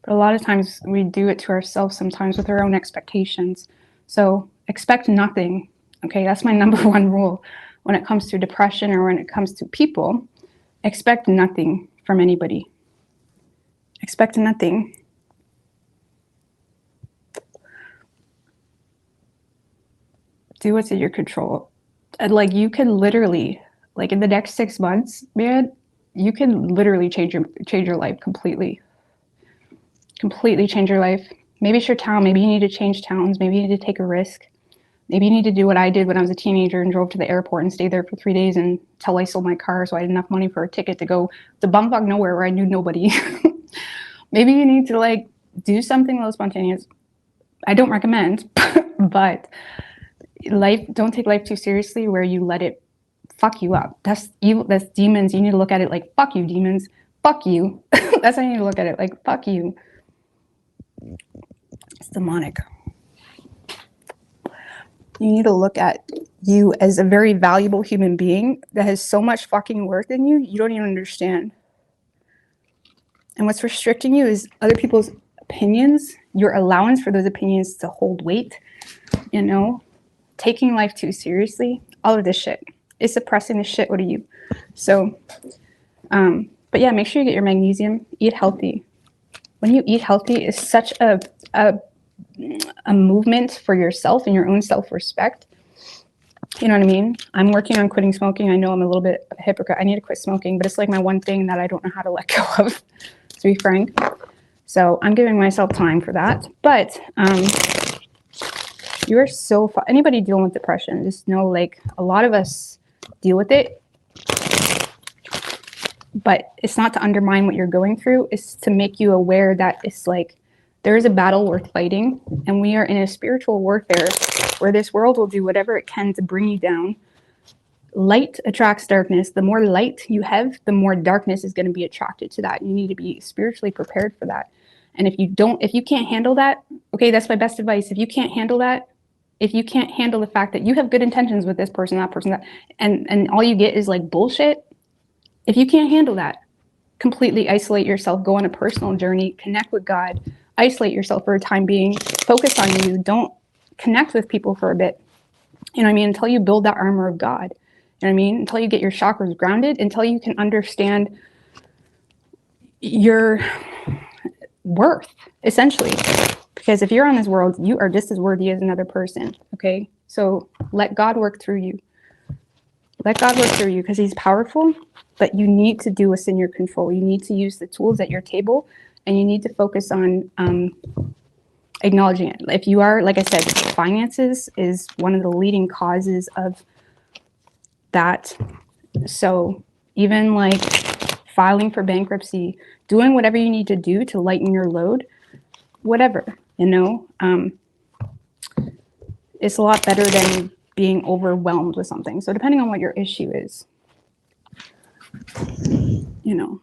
a lot of times we do it to ourselves sometimes with our own expectations. So expect nothing. Okay, that's my number one rule when it comes to depression or when it comes to people. Expect nothing from anybody. Expect nothing. Do what's in your control. And like you can literally, like in the next 6 months, man, you can literally change your life completely. Completely change your life. Maybe it's your town. Maybe you need to change towns. Maybe you need to take a risk. Maybe you need to do what I did when I was a teenager and drove to the airport and stayed there for 3 days until I sold my car so I had enough money for a ticket to go to bumfuck nowhere where I knew nobody. Maybe you need to like do something a little spontaneous. I don't recommend, but life, don't take life too seriously where you let it fuck you up. That's evil. That's demons. You need to look at it like, fuck you, demons. Fuck you. That's how you need to look at it. Like, fuck you. It's demonic. You need to look at you as a very valuable human being that has so much fucking worth in you, you don't even understand. And what's restricting you is other people's opinions, your allowance for those opinions to hold weight, you know, taking life too seriously, all of this shit. It's suppressing the shit out of you. So, but yeah, make sure you get your magnesium, eat healthy. When you eat healthy, it's such a movement for yourself and your own self-respect. You know what I mean? I'm working on quitting smoking. I know I'm a little bit of a hypocrite. I need to quit smoking, but it's like my one thing that I don't know how to let go of, to be frank. So I'm giving myself time for that. But You are so anybody dealing with depression, just know, like, a lot of us deal with it, but it's not to undermine what you're going through. It's to make you aware that it's like there is a battle worth fighting, and we are in a spiritual warfare where this world will do whatever it can to bring you down. Light attracts darkness. The more light you have, the more darkness is going to be attracted to that. You need to be spiritually prepared for that. And if you can't handle that, okay, that's my best advice. If you can't handle that, if you can't handle the fact that you have good intentions with this person, that person, that, and all you get is like bullshit, if you can't handle that, completely isolate yourself, go on a personal journey, connect with God, isolate yourself for a time being, focus on you. Don't connect with people for a bit. You know what I mean? Until you build that armor of God. You know what I mean? Until you get your chakras grounded, until you can understand your worth, essentially. Because if you're on this world, you are just as worthy as another person, okay? So let God work through you. Let God work through you, because he's powerful, but you need to do what's in your control. You need to use the tools at your table, and you need to focus on acknowledging it. If you are, like I said, finances is one of the leading causes of that. So even like filing for bankruptcy, doing whatever you need to do to lighten your load, whatever, you know, it's a lot better than being overwhelmed with something. So depending on what your issue is, you know,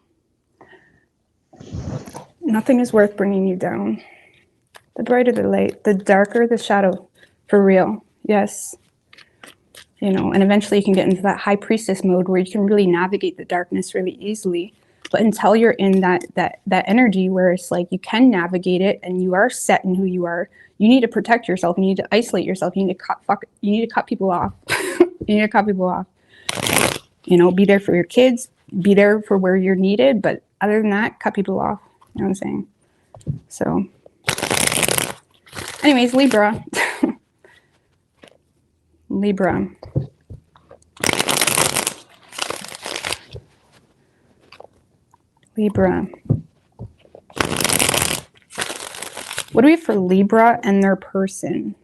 nothing is worth bringing you down. The brighter the light, the darker the shadow, for real. Yes. You know, and eventually you can get into that high priestess mode where you can really navigate the darkness really easily. But until you're in that energy where it's like you can navigate it and you are set in who you are, you need to protect yourself. You need to isolate yourself. You need to cut people off. You need to cut people off. You know, be there for your kids, be there for where you're needed. But other than that, cut people off. You know what I'm saying? So anyways, Libra. Libra. Libra. What do we have for Libra and their person?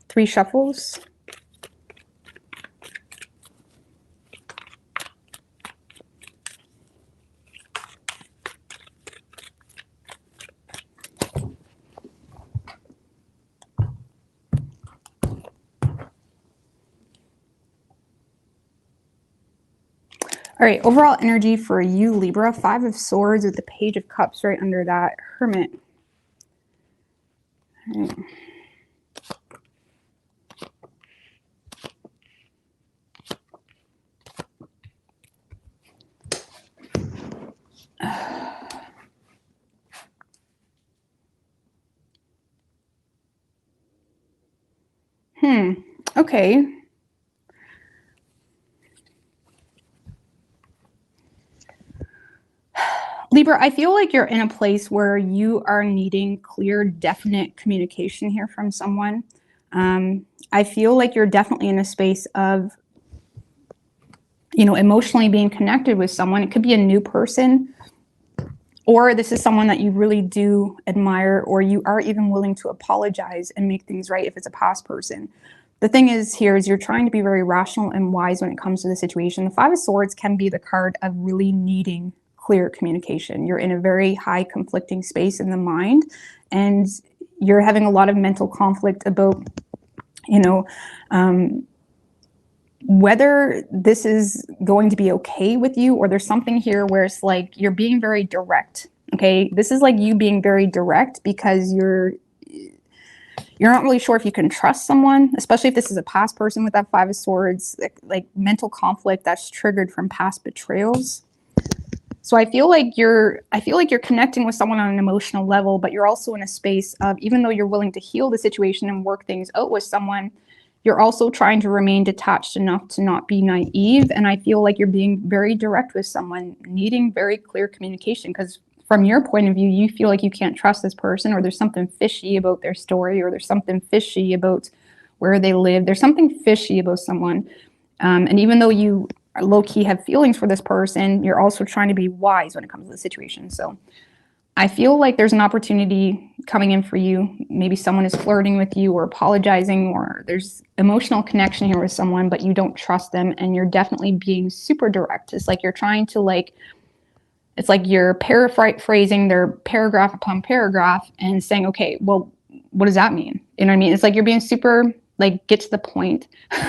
Three shuffles. All right, overall energy for you, Libra. 5 of Swords with the Page of Cups right under that. Hermit. All right. Okay. Libra, I feel like you're in a place where you are needing clear, definite communication here from someone. I feel like you're definitely in a space of, you know, emotionally being connected with someone. It could be a new person, or this is someone that you really do admire, or you are even willing to apologize and make things right if it's a past person. The thing is here is you're trying to be very rational and wise when it comes to the situation. The 5 of Swords can be the card of really needing clear communication. You're in a very high conflicting space in the mind, and you're having a lot of mental conflict about, you know, whether this is going to be okay with you, or there's something here where it's like you're being very direct. Okay, this is like you being very direct because you're not really sure if you can trust someone, especially if this is a past person with that 5 of Swords, like mental conflict that's triggered from past betrayals. So I feel like you're connecting with someone on an emotional level, but you're also in a space of, even though you're willing to heal the situation and work things out with someone, you're also trying to remain detached enough to not be naive. And I feel like you're being very direct with someone, needing very clear communication, because from your point of view, you feel like you can't trust this person, or there's something fishy about their story, or there's something fishy about where they live. There's something fishy about someone. And even though you low-key have feelings for this person, you're also trying to be wise when it comes to the situation. So I feel like there's an opportunity coming in for you. Maybe someone is flirting with you or apologizing, or there's emotional connection here with someone, but you don't trust them, and you're definitely being super direct. It's like you're trying to it's like you're paraphrasing their paragraph upon paragraph and saying, okay, well, what does that mean? You know what I mean? It's like you're being super, like, get to the point.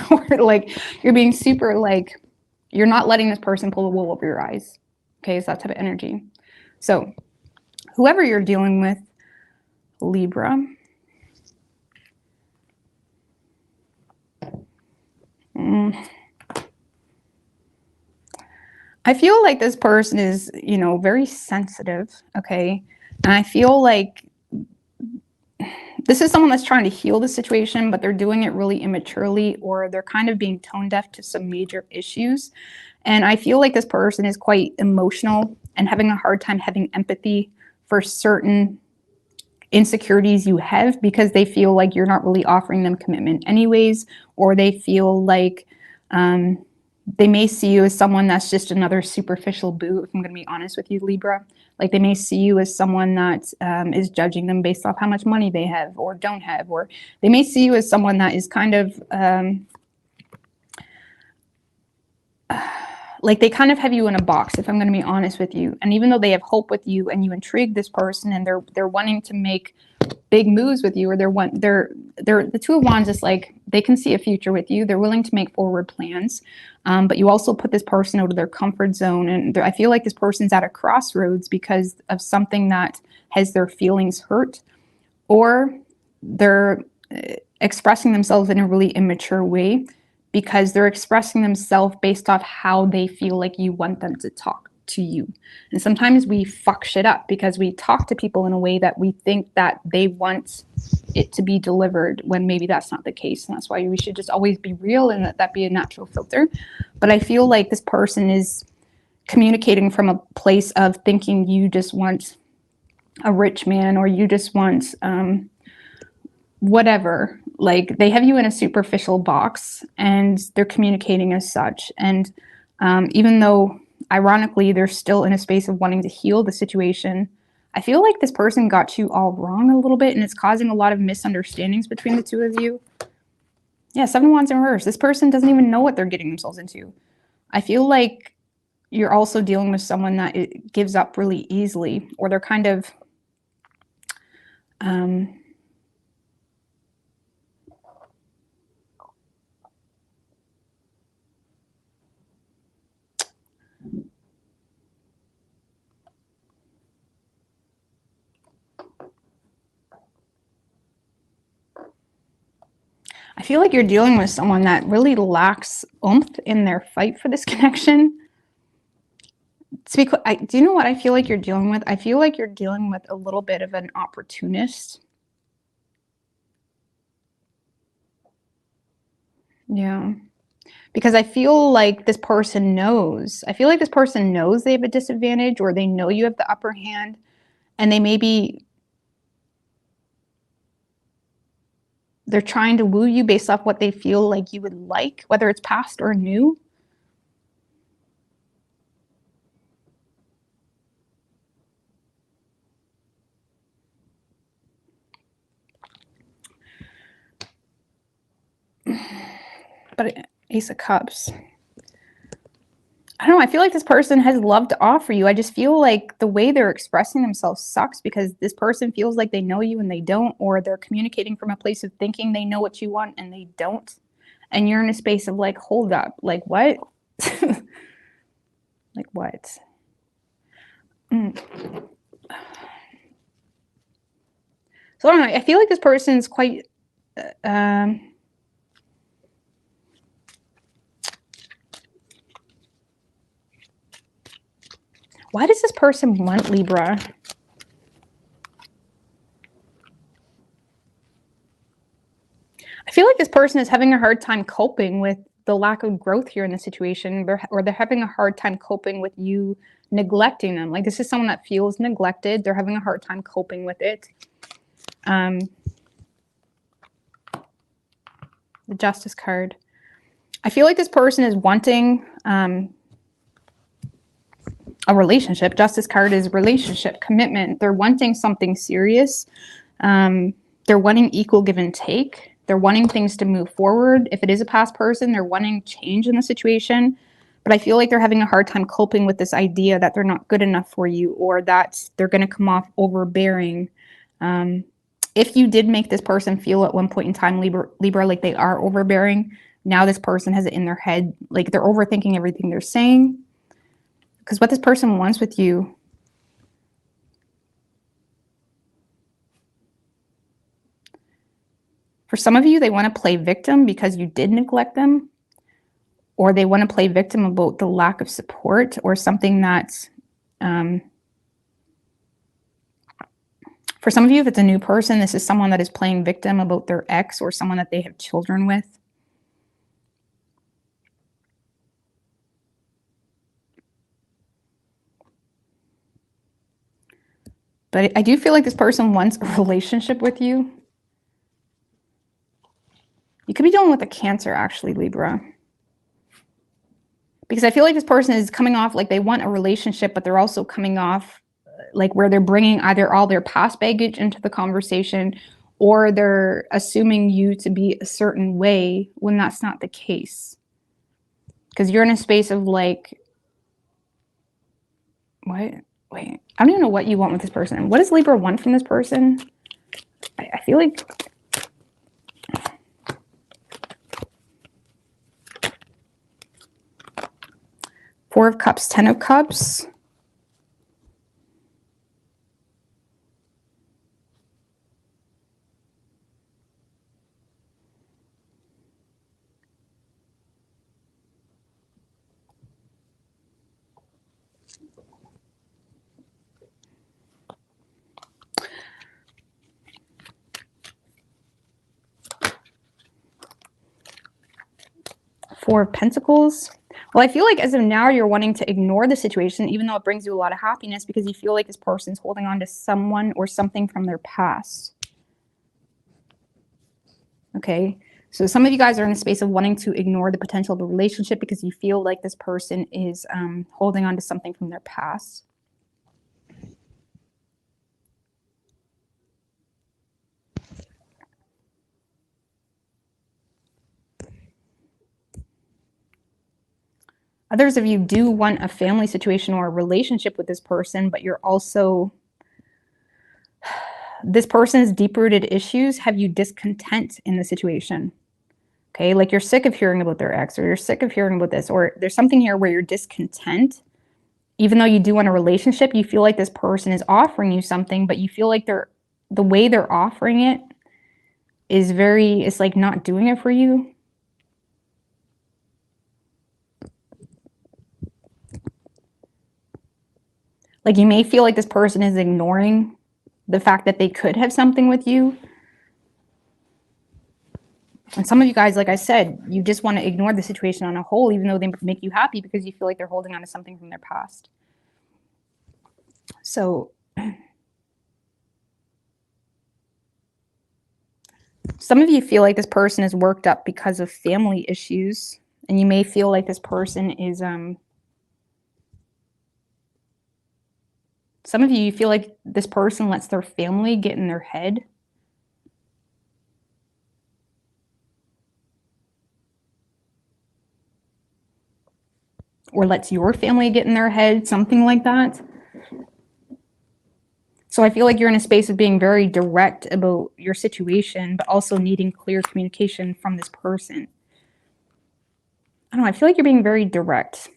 Or like you're being super, like, you're not letting this person pull the wool over your eyes. Okay, it's that type of energy. So whoever you're dealing with, Libra. I feel like this person is, you know, very sensitive, okay? And I feel like this is someone that's trying to heal the situation, but they're doing it really immaturely, or they're kind of being tone deaf to some major issues. And I feel like this person is quite emotional and having a hard time having empathy for certain insecurities you have, because they feel like you're not really offering them commitment anyways, or they feel like they may see you as someone that's just another superficial boo, if I'm going to be honest with you, Libra. Like they may see you as someone that is judging them based off how much money they have or don't have, or they may see you as someone that is kind of like they kind of have you in a box, if I'm going to be honest with you. And even though they have hope with you and you intrigue this person and they're wanting to make big moves with you, or they're the Two of Wands is like they can see a future with you. They're willing to make forward plans, but you also put this person out of their comfort zone, and I feel like this person's at a crossroads because of something that has their feelings hurt, or they're expressing themselves in a really immature way because they're expressing themselves based off how they feel like you want them to talk to you. And sometimes we fuck shit up because we talk to people in a way that we think that they want it to be delivered, when maybe that's not the case. And that's why we should just always be real and that be a natural filter. But I feel like this person is communicating from a place of thinking you just want a rich man, or you just want whatever. Like they have you in a superficial box and they're communicating as such. And even though ironically they're still in a space of wanting to heal the situation, I feel like this person got you all wrong a little bit, and it's causing a lot of misunderstandings between the two of you. Yeah, Seven of Wands in reverse. This person doesn't even know what they're getting themselves into. I feel like you're also dealing with someone that it gives up really easily, or they're kind of I feel like you're dealing with someone that really lacks oomph in their fight for this connection. Do you know what I feel like you're dealing with? I feel like you're dealing with a little bit of an opportunist. Yeah. Because I feel like this person knows. I feel like this person knows they have a disadvantage, or they know you have the upper hand, and they're trying to woo you based off what they feel like you would like, whether it's past or new. But Ace of Cups. I don't know. I feel like this person has love to offer you. I just feel like the way they're expressing themselves sucks, because this person feels like they know you and they don't, or they're communicating from a place of thinking they know what you want and they don't. And you're in a space of like, hold up, like what? Like what? So I don't know. I feel like this person is quite why does this person want Libra? I feel like this person is having a hard time coping with the lack of growth here in the situation, or they're having a hard time coping with you neglecting them. Like this is someone that feels neglected. They're having a hard time coping with it. The Justice card. I feel like this person is wanting a relationship. Justice card is relationship, commitment. They're wanting something serious. They're wanting equal give and take. They're wanting things to move forward. If it is a past person, they're wanting change in the situation. But I feel like they're having a hard time coping with this idea that they're not good enough for you, or that they're going to come off overbearing. If you did make this person feel at one point in time, Libra, like they are overbearing, now this person has it in their head, like they're overthinking everything they're saying. Because what this person wants with you, for some of you, they want to play victim because you did neglect them, or they want to play victim about the lack of support or something that, for some of you, if it's a new person, this is someone that is playing victim about their ex or someone that they have children with. But I do feel like this person wants a relationship with you. You could be dealing with a Cancer, actually, Libra. Because I feel like this person is coming off like they want a relationship, but they're also coming off like where they're bringing either all their past baggage into the conversation, or they're assuming you to be a certain way when that's not the case. Because you're in a space of like, what? Wait, I don't even know what you want with this person. What does Libra want from this person? I feel like... Four of Cups, Ten of Cups. Four of Pentacles. Well, I feel like as of now, you're wanting to ignore the situation, even though it brings you a lot of happiness, because you feel like this person's holding on to someone or something from their past. Okay, so some of you guys are in a space of wanting to ignore the potential of a relationship because you feel like this person is holding on to something from their past. Others of you do want a family situation or a relationship with this person, but you're also, this person's deep-rooted issues have you discontent in the situation. Okay, like you're sick of hearing about their ex, or you're sick of hearing about this, or there's something here where you're discontent. Even though you do want a relationship, you feel like this person is offering you something, but you feel like the way they're offering it is it's like not doing it for you. Like you may feel like this person is ignoring the fact that they could have something with you. And some of you guys, like I said, you just want to ignore the situation on a whole, even though they make you happy, because you feel like they're holding on to something from their past. So some of you feel like this person is worked up because of family issues, and you may feel like this person is, some of you feel like this person lets their family get in their head. Or lets your family get in their head, something like that. So I feel like you're in a space of being very direct about your situation, but also needing clear communication from this person. I don't know, I feel like you're being very direct.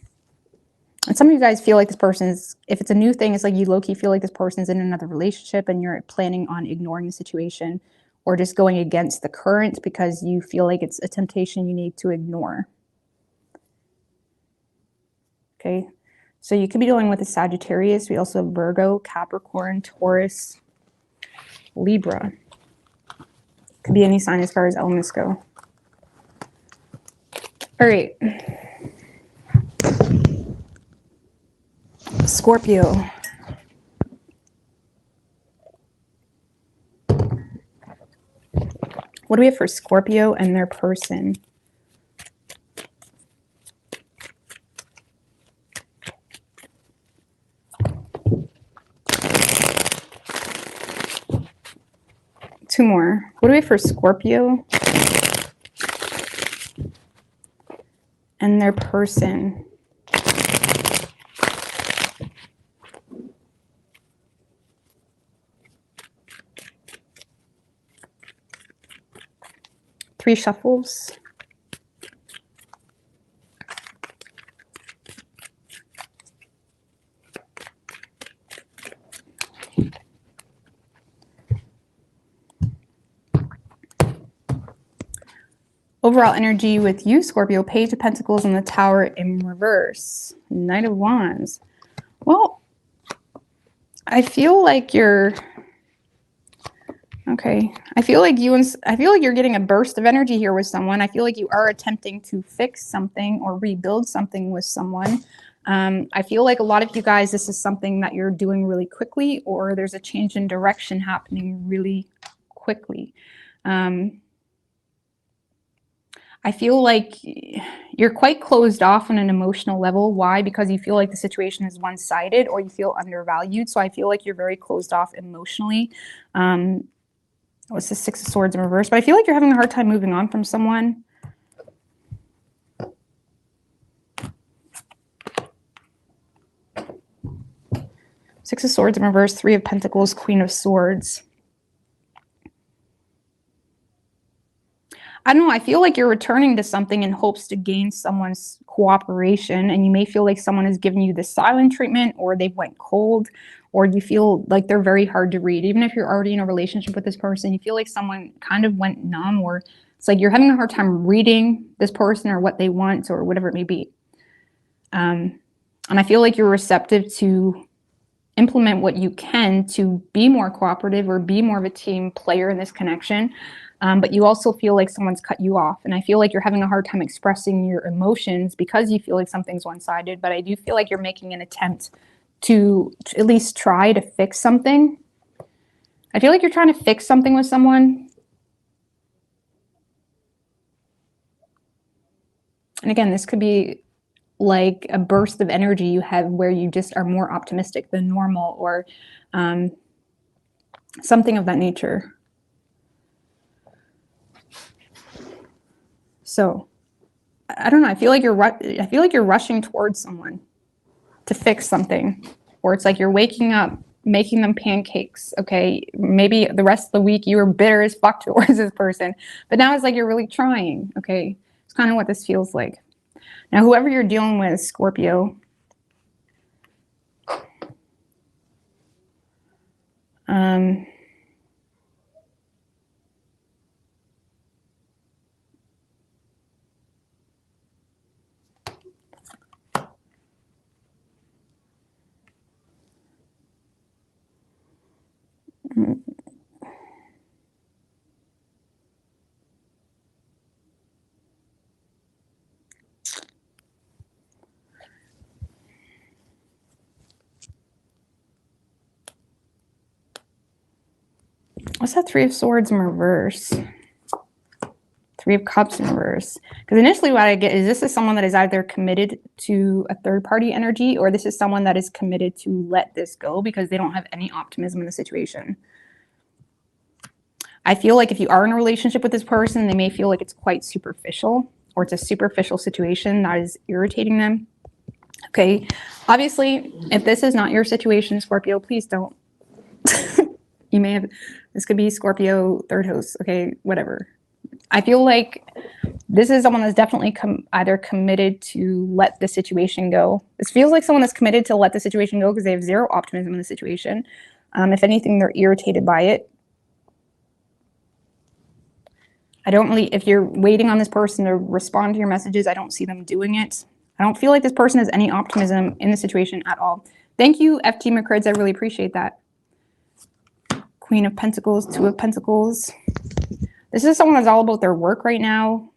And some of you guys feel like this person is, if it's a new thing, it's like you low-key feel like this person's in another relationship and you're planning on ignoring the situation or just going against the current because you feel like it's a temptation you need to ignore. Okay, so you could be dealing with a Sagittarius. We also have Virgo, Capricorn, Taurus, Libra. Could be any sign as far as elements go. All right. Scorpio. What do we have for Scorpio and their person? 2 more. What do we have for Scorpio and their person? Three shuffles. Overall energy with you, Scorpio. Page of Pentacles and the Tower in reverse. Knight of Wands. Well, I feel like you're... Okay. I feel like you're getting a burst of energy here with someone. I feel like you are attempting to fix something or rebuild something with someone. I feel like a lot of you guys, this is something that you're doing really quickly, or there's a change in direction happening really quickly. I feel like you're quite closed off on an emotional level. Why? Because you feel like the situation is one-sided, or you feel undervalued. So I feel like you're very closed off emotionally. What's the Six of Swords in reverse? But I feel like you're having a hard time moving on from someone. Six of Swords in reverse, Three of Pentacles, Queen of Swords. I don't know, I feel like you're returning to something in hopes to gain someone's cooperation, and you may feel like someone has given you the silent treatment, or they went cold, or you feel like they're very hard to read. Even if you're already in a relationship with this person, you feel like someone kind of went numb, or it's like you're having a hard time reading this person or what they want or whatever it may be. And I feel like you're receptive to implement what you can to be more cooperative or be more of a team player in this connection. But you also feel like someone's cut you off. And I feel like you're having a hard time expressing your emotions because you feel like something's one-sided. But I do feel like you're making an attempt to at least try to fix something. I feel like you're trying to fix something with someone. And again, this could be like a burst of energy you have where you just are more optimistic than normal, or something of that nature. So I don't know. I feel like you're rushing towards someone to fix something, or it's like you're waking up, making them pancakes. Okay, maybe the rest of the week you were bitter as fuck towards this person, but now it's like you're really trying. Okay, it's kind of what this feels like. Now, whoever you're dealing with, Scorpio, what's that Three of Swords in reverse? Three of Cups in reverse. Because initially what I get is this is someone that is either committed to a third-party energy, or this is someone that is committed to let this go because they don't have any optimism in the situation. I feel like if you are in a relationship with this person, they may feel like it's quite superficial, or it's a superficial situation that is irritating them. Okay, obviously, if this is not your situation, Scorpio, please don't. You may have, this could be Scorpio third house, okay, whatever. I feel like this is someone that's definitely either committed to let the situation go. This feels like someone that's committed to let the situation go because they have zero optimism in the situation. If anything, they're irritated by it. I don't really, if you're waiting on this person to respond to your messages, I don't see them doing it. I don't feel like this person has any optimism in the situation at all. Thank you, FT McCrids. I really appreciate that. Queen of Pentacles, Two of Pentacles. This is someone that's all about their work right now,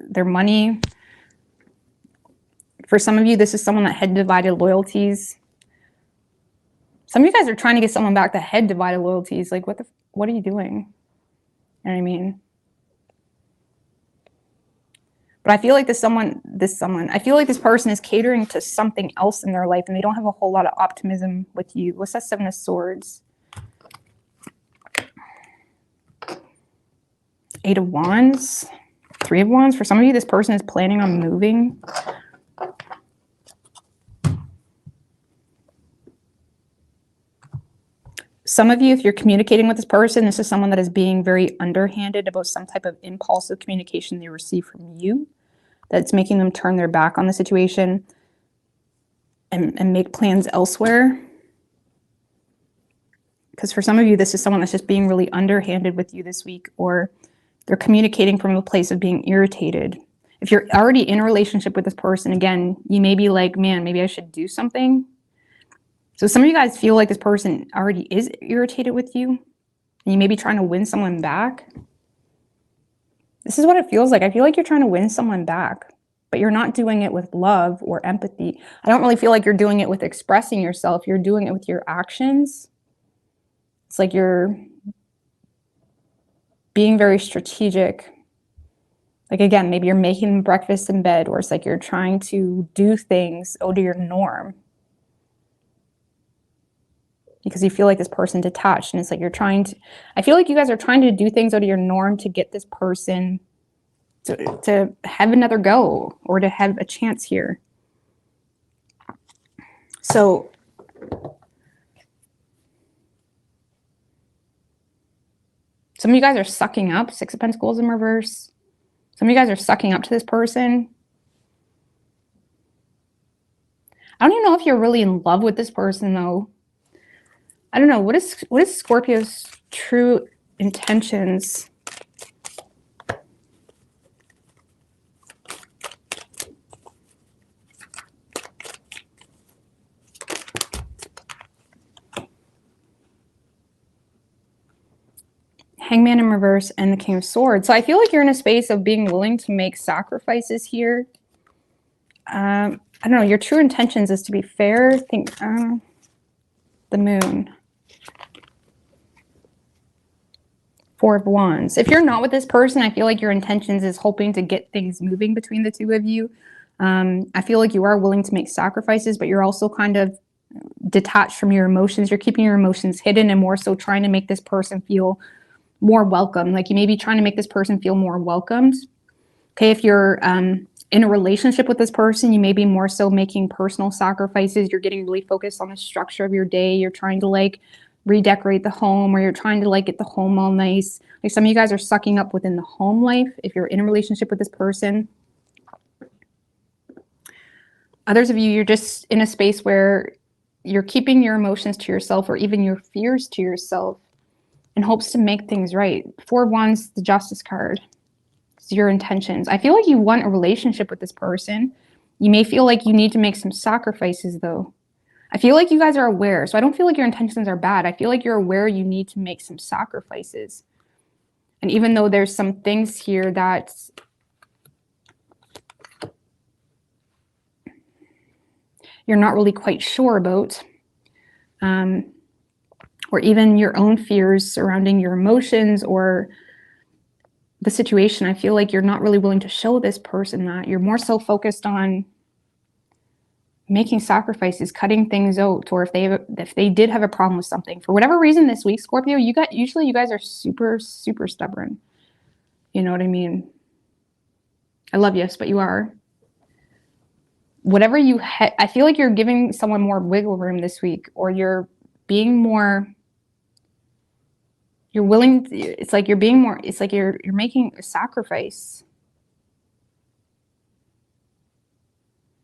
their money. For some of you, this is someone that had divided loyalties. Some of you guys are trying to get someone back that had divided loyalties. Like, what are you doing? You know what I mean? But I feel like I feel like this person is catering to something else in their life, and they don't have a whole lot of optimism with you. What's that Seven of Swords? Eight of Wands, Three of Wands. For some of you, this person is planning on moving. Some of you, if you're communicating with this person, this is someone that is being very underhanded about some type of impulsive communication they receive from you that's making them turn their back on the situation and make plans elsewhere. Because for some of you, this is someone that's just being really underhanded with you this week, or they're communicating from a place of being irritated. If you're already in a relationship with this person, again, you may be like, man, maybe I should do something. So some of you guys feel like this person already is irritated with you, and you may be trying to win someone back. This is what it feels like. I feel like you're trying to win someone back, but you're not doing it with love or empathy. I don't really feel like you're doing it with expressing yourself. You're doing it with your actions. It's like you're being very strategic. Like, again, maybe you're making breakfast in bed, or it's like you're trying to do things out of your norm because you feel like this person detached, and it's like you're trying to, I feel like you guys are trying to do things out of your norm to get this person to have another go, or to have a chance here. So some of you guys are sucking up. Six of Pentacles in reverse. Some of you guys are sucking up to this person. I don't even know if you're really in love with this person, though. I don't know. What is Scorpio's true intentions? Hangman in reverse and the King of Swords. So I feel like you're in a space of being willing to make sacrifices here. I don't know. Your true intentions is to be fair. Think the Moon. Four of Wands. If you're not with this person, I feel like your intentions is hoping to get things moving between the two of you. I feel like you are willing to make sacrifices, but you're also kind of detached from your emotions. You're keeping your emotions hidden and more so trying to make this person feel more welcome. Like you may be trying to make this person feel more welcomed. Okay, if you're in a relationship with this person, you may be more so making personal sacrifices. You're getting really focused on the structure of your day. You're trying to like redecorate the home, or you're trying to like get the home all nice. Like some of you guys are sucking up within the home life if you're in a relationship with this person. Others of you, you're just in a space where you're keeping your emotions to yourself, or even your fears to yourself, in hopes to make things right. Four of Wands, the Justice card. It's your intentions. I feel like you want a relationship with this person. You may feel like you need to make some sacrifices, though. I feel like you guys are aware. So I don't feel like your intentions are bad. I feel like you're aware you need to make some sacrifices. And even though there's some things here that you're not really quite sure about, or even your own fears surrounding your emotions or the situation, I feel like you're not really willing to show this person that. You're more so focused on making sacrifices, cutting things out, or if they did have a problem with something for whatever reason this week, Scorpio, usually you guys are super stubborn. You know what I mean? I love you, but you are. Whatever I feel like you're giving someone more wiggle room this week, or you're being more. You're willing. It's like you're being more. It's like you're making a sacrifice.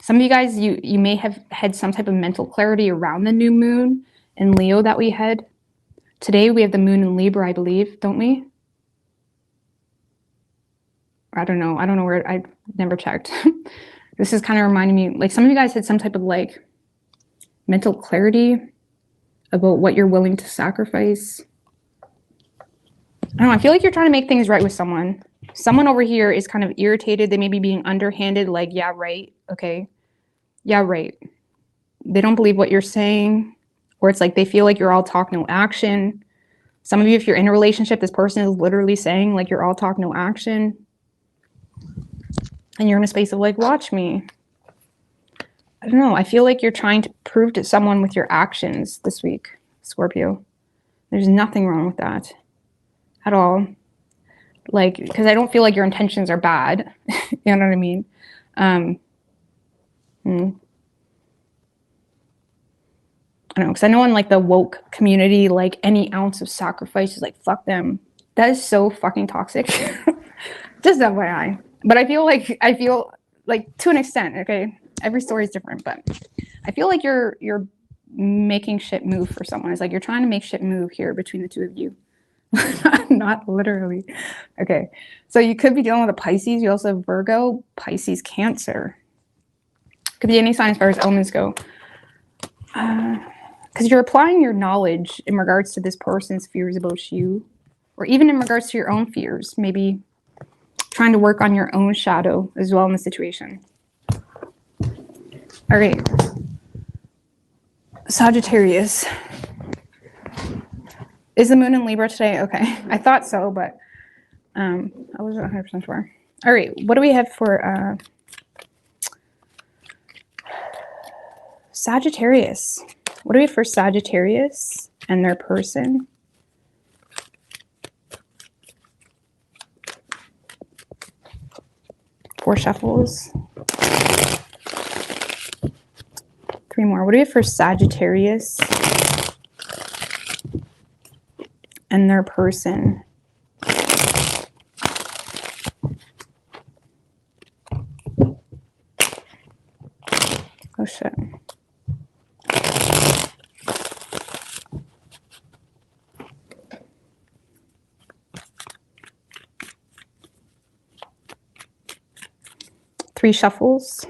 Some of you guys, you may have had some type of mental clarity around the new moon in Leo that we had. Today we have the moon in Libra, I believe, don't we? I don't know where, I never checked. This is kind of reminding me, like some of you guys had some type of like mental clarity about what you're willing to sacrifice. I don't know, I feel like you're trying to make things right with someone. Someone over here is kind of irritated. They may be being underhanded, like, yeah, right, okay. Yeah, right. They don't believe what you're saying, or it's like they feel like you're all talk, no action. Some of you, if you're in a relationship, this person is literally saying like you're all talk, no action. And you're in a space of like, watch me. I don't know. I feel like you're trying to prove to someone with your actions this week, Scorpio. There's nothing wrong with that at all. Like, because I don't feel like your intentions are bad. You know what I mean? I don't know, because I know in like the woke community, like any ounce of sacrifice is like, fuck them. That is so fucking toxic. Just FYI. But I feel like to an extent, okay, every story is different, but I feel like you're making shit move for someone. It's like you're trying to make shit move here between the two of you. Not literally. Okay. So you could be dealing with a Pisces. You also have Virgo, Pisces, Cancer. Could be any sign as far as elements go. Because you're applying your knowledge in regards to this person's fears about you, or even in regards to your own fears, maybe trying to work on your own shadow as well in the situation. All right. Sagittarius. Is the moon in Libra today? Okay. I thought so, but I wasn't 100% sure. All right. What do we have for Sagittarius? What do we have for Sagittarius and their person? Four shuffles. Three more. What do we have for Sagittarius and their person? Oh shit. Three shuffles.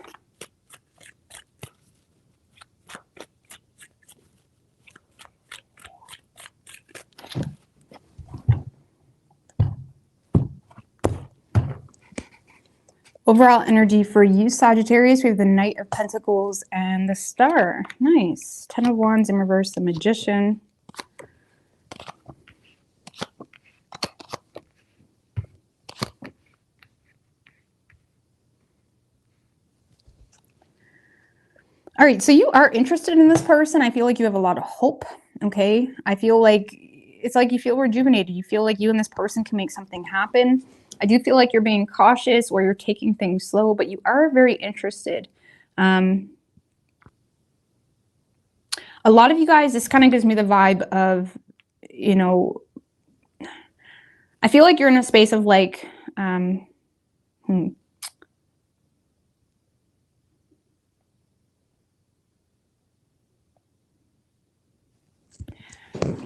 Overall energy for you, Sagittarius, we have the Knight of Pentacles and the Star. Nice. 10 of Wands in reverse, the Magician. All right, so you are interested in this person. I feel like you have a lot of hope, okay? I feel like it's like you feel rejuvenated. You feel like you and this person can make something happen. I do feel like you're being cautious or you're taking things slow, but you are very interested. A lot of you guys, this kind of gives me the vibe of, you know, I feel like you're in a space of like,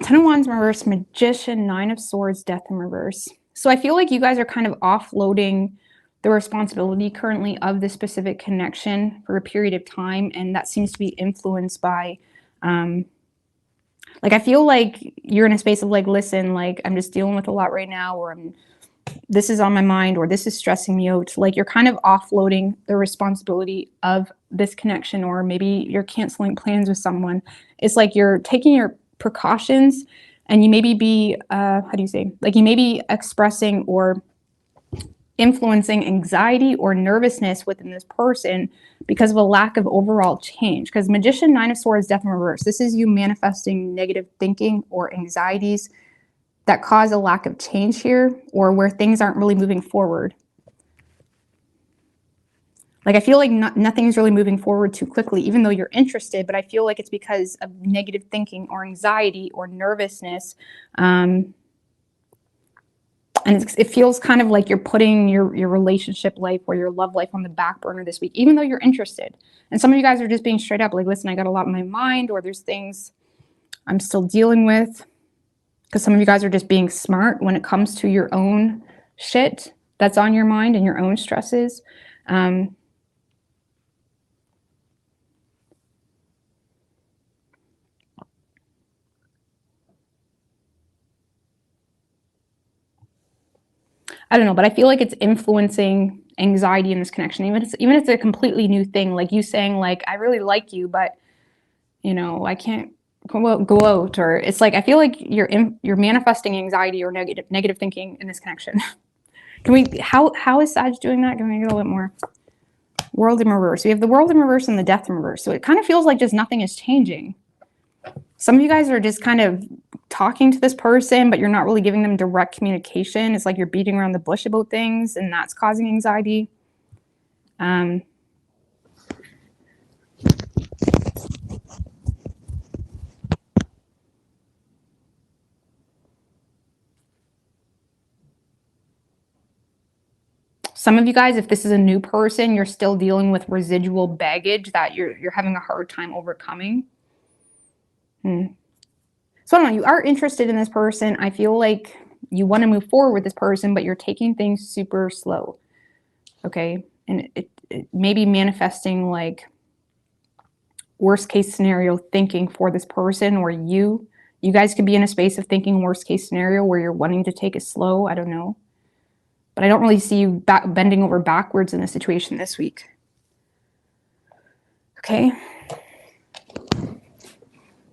10 of Wands in reverse, Magician, 9 of Swords, Death in reverse. So I feel like you guys are kind of offloading the responsibility currently of this specific connection for a period of time. And that seems to be influenced by, like, I feel like you're in a space of like, listen, like, I'm just dealing with a lot right now, or this is on my mind, or this is stressing me out. Like, you're kind of offloading the responsibility of this connection, or maybe you're canceling plans with someone. It's like you're taking your precautions, and you maybe be how do you say, like, you may be expressing or influencing anxiety or nervousness within this person because of a lack of overall change. Because Magician, 9 of Swords, Death in reverse, this is you manifesting negative thinking or anxieties that cause a lack of change here, or where things aren't really moving forward. Like, I feel like nothing's really moving forward too quickly, even though you're interested, but I feel like it's because of negative thinking or anxiety or nervousness. And it feels kind of like you're putting your relationship life or your love life on the back burner this week, even though you're interested. And some of you guys are just being straight up like, listen, I got a lot in my mind, or there's things I'm still dealing with. Because some of you guys are just being smart when it comes to your own shit that's on your mind and your own stresses. I don't know, but I feel like it's influencing anxiety in this connection. Even if it's a completely new thing, like you saying like, I really like you, but you know, I can't go out, or it's like, I feel like you're manifesting anxiety or negative thinking in this connection. Can we, how is Sag doing that? Can we get a little bit more? World in reverse. We have the World in reverse and the Death in reverse. So it kind of feels like just nothing is changing. Some of you guys are just kind of talking to this person, but you're not really giving them direct communication. It's like you're beating around the bush about things, and that's causing anxiety. Some of you guys, if this is a new person, you're still dealing with residual baggage that you're having a hard time overcoming. So I don't know, you are interested in this person. I feel like you want to move forward with this person, but you're taking things super slow. Okay. And it may be manifesting like worst case scenario thinking for this person, or you guys could be in a space of thinking worst case scenario where you're wanting to take it slow. I don't know. But I don't really see you bending over backwards in this situation this week. Okay.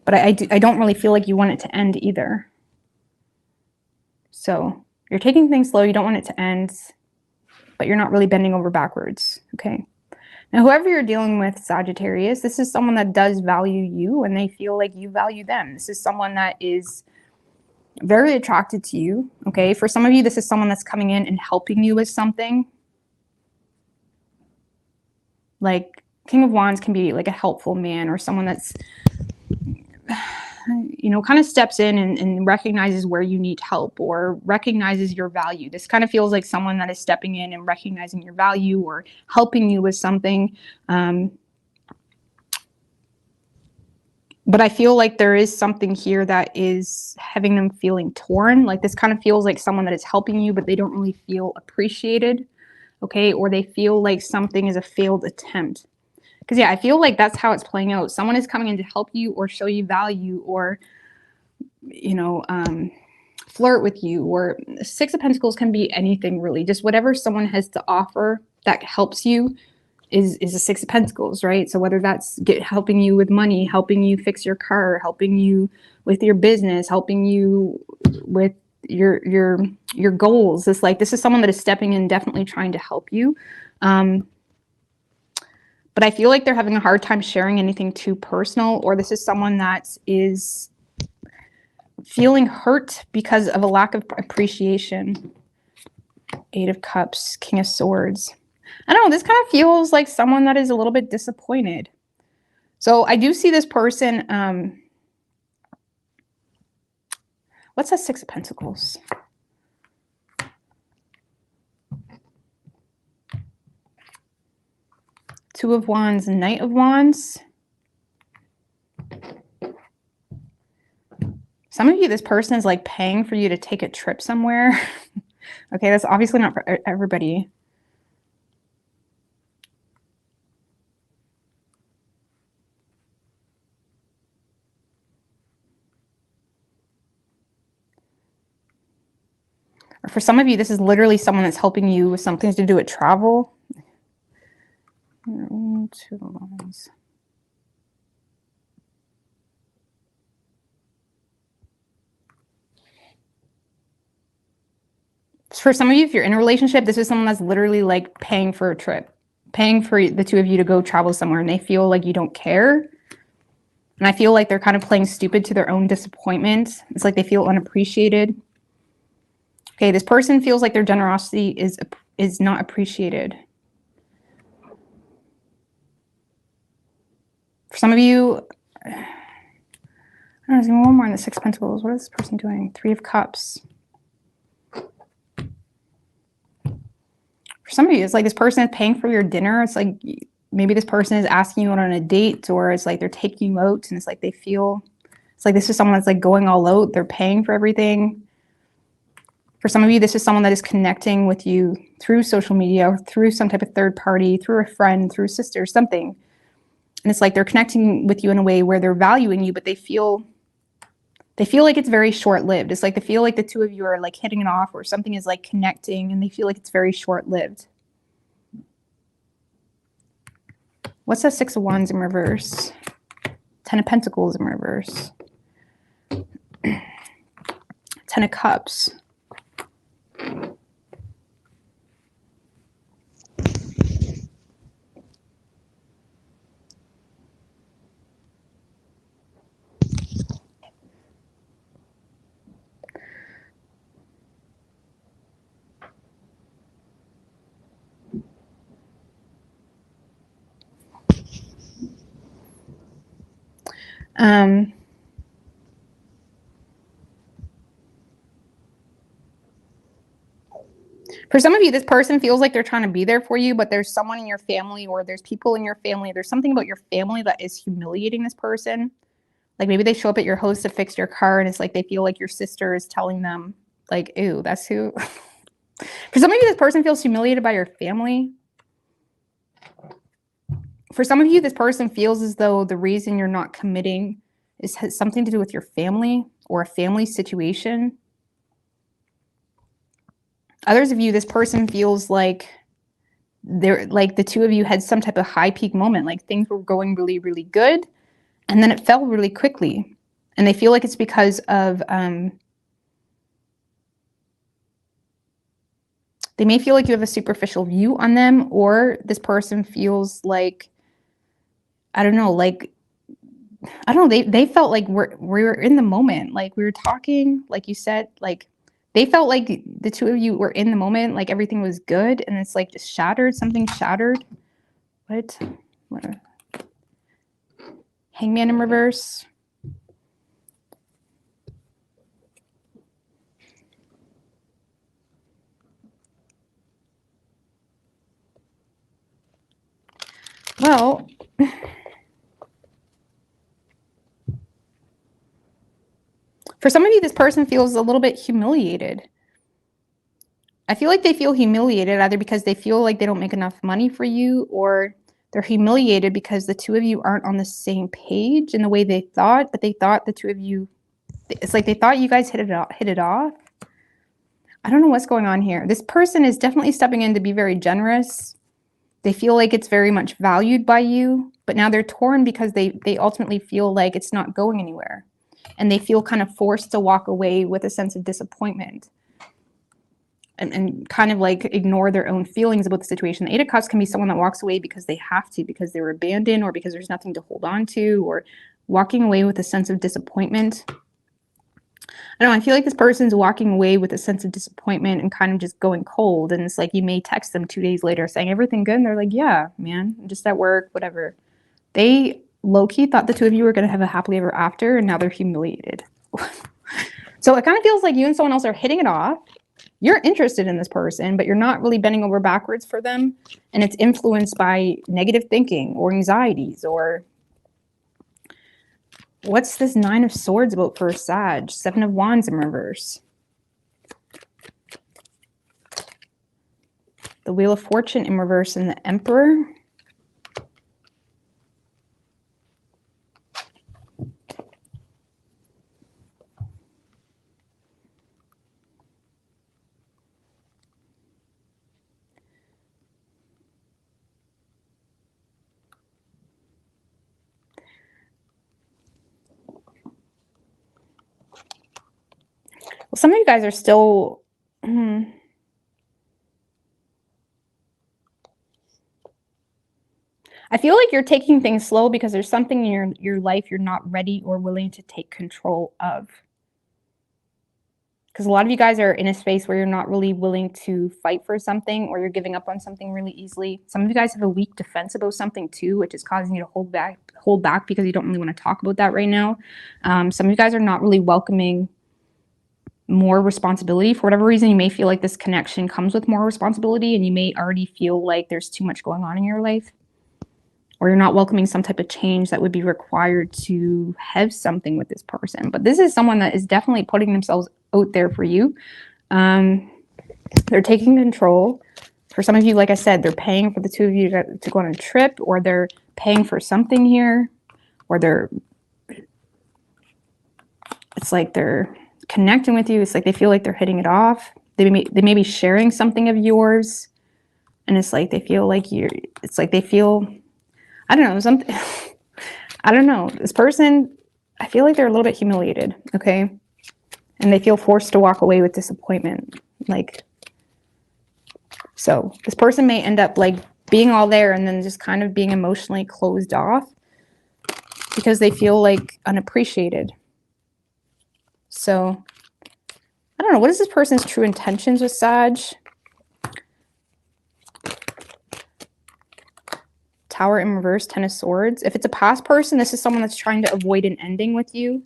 But I don't really feel like you want it to end either. So you're taking things slow. You don't want it to end, but you're not really bending over backwards. Okay. Now, whoever you're dealing with, Sagittarius, this is someone that does value you and they feel like you value them. This is someone that is very attracted to you. Okay. For some of you, this is someone that's coming in and helping you with something. Like King of Wands can be like a helpful man, or someone that's, you know, kind of steps in and recognizes where you need help or recognizes your value. This kind of feels like someone that is stepping in and recognizing your value or helping you with something. But I feel like there is something here that is having them feeling torn. Like this kind of feels like someone that is helping you, but they don't really feel appreciated. Okay. Or they feel like something is a failed attempt. Because yeah, I feel like that's how it's playing out. Someone is coming in to help you or show you value or, you know, flirt with you. Or Six of Pentacles can be anything really. Just whatever someone has to offer that helps you is a Six of Pentacles, right? So whether that's helping you with money, helping you fix your car, helping you with your business, helping you with your goals. It's like this is someone that is stepping in, definitely trying to help you. But I feel like they're having a hard time sharing anything too personal, or this is someone that is feeling hurt because of a lack of appreciation. Eight of Cups, King of Swords. I don't know, this kind of feels like someone that is a little bit disappointed. So I do see this person, what's that Six of Pentacles? Two of Wands, Knight of Wands. Some of you, this person is like paying for you to take a trip somewhere. Okay, that's obviously not for everybody. Or for some of you, this is literally someone that's helping you with something to do with travel. Two of Wands. For some of you, if you're in a relationship, this is someone that's literally like paying for a trip, paying for the two of you to go travel somewhere, and they feel like you don't care. And I feel like they're kind of playing stupid to their own disappointment. It's like they feel unappreciated. Okay, this person feels like their generosity is not appreciated. For some of you, I don't know, there's one more in the Six of Pentacles. What is this person doing? Three of Cups. For some of you, it's like this person is paying for your dinner. It's like maybe this person is asking you out on a date, or it's like they're taking you out, and it's like they feel, it's like this is someone that's like going all out. They're paying for everything. For some of you, this is someone that is connecting with you through social media or through some type of third party, through a friend, through a sister, something. And it's like they're connecting with you in a way where they're valuing you, but they feel like it's very short-lived. It's like they feel like the two of you are like hitting it off, or something is like connecting, and they feel like it's very short-lived. What's that Six of Wands in reverse? Ten of Pentacles in reverse. Ten of Cups. For some of you, this person feels like they're trying to be there for you, but there's someone in your family, or there's people in your family. There's something about your family that is humiliating this person. Like maybe they show up at your house to fix your car, and it's like they feel like your sister is telling them, like, ew, that's who. For some of you, this person feels humiliated by your family. For some of you, this person feels as though the reason you're not committing has something to do with your family or a family situation. Others of you, this person feels like the two of you had some type of high peak moment, like things were going really, really good, and then it fell really quickly. And they feel like it's because of, they may feel like you have a superficial view on them, or this person feels like, I don't know, they felt like we were in the moment, like we were talking, like you said, like they felt like the two of you were in the moment, like everything was good, and it's like just shattered, something shattered. What? Hangman in reverse. Well, for some of you, this person feels a little bit humiliated. I feel like they feel humiliated either because they feel like they don't make enough money for you, or they're humiliated because the two of you aren't on the same page in the way they thought, but they thought the two of you, it's like they thought you guys hit it off. I don't know what's going on here. This person is definitely stepping in to be very generous. They feel like it's very much valued by you, but now they're torn because they ultimately feel like it's not going anywhere. And they feel kind of forced to walk away with a sense of disappointment. And kind of like ignore their own feelings about the situation. The Eight of Cups can be someone that walks away because they have to, because they were abandoned, or because there's nothing to hold on to, or walking away with a sense of disappointment. I don't know, I feel like this person's walking away with a sense of disappointment and kind of just going cold. And it's like you may text them 2 days later saying, everything good? And they're like, yeah, man, I'm just at work, whatever. They low-key thought the two of you were going to have a happily ever after, and now they're humiliated. So it kind of feels like you and someone else are hitting it off. You're interested in this person, but you're not really bending over backwards for them. And it's influenced by negative thinking or anxieties, or what's this Nine of Swords about for a Sag? Seven of Wands in reverse. The Wheel of Fortune in reverse and the Emperor. Well, some of you guys are still... I feel like you're taking things slow because there's something in your life you're not ready or willing to take control of. Because a lot of you guys are in a space where you're not really willing to fight for something, or you're giving up on something really easily. Some of you guys have a weak defense about something too, which is causing you to hold back because you don't really want to talk about that right now. Some of you guys are not really welcoming more responsibility. For whatever reason, you may feel like this connection comes with more responsibility, and you may already feel like there's too much going on in your life, or you're not welcoming some type of change that would be required to have something with this person. But this is someone that is definitely putting themselves out there for you. They're taking control. For some of you, like I said, they're paying for the two of you to go on a trip, or they're paying for something here, or it's like they're connecting with you. It's like they feel like they're hitting it off. They may be sharing something of yours, and it's like they feel like it's like they feel, I don't know, something. I don't know. This person, I feel like they're a little bit humiliated, okay? And they feel forced to walk away with disappointment. Like, so this person may end up like being all there and then just kind of being emotionally closed off because they feel like unappreciated. So I don't know. What is this person's true intentions with Sag? Tower in reverse, Ten of Swords. If it's a past person, this is someone that's trying to avoid an ending with you.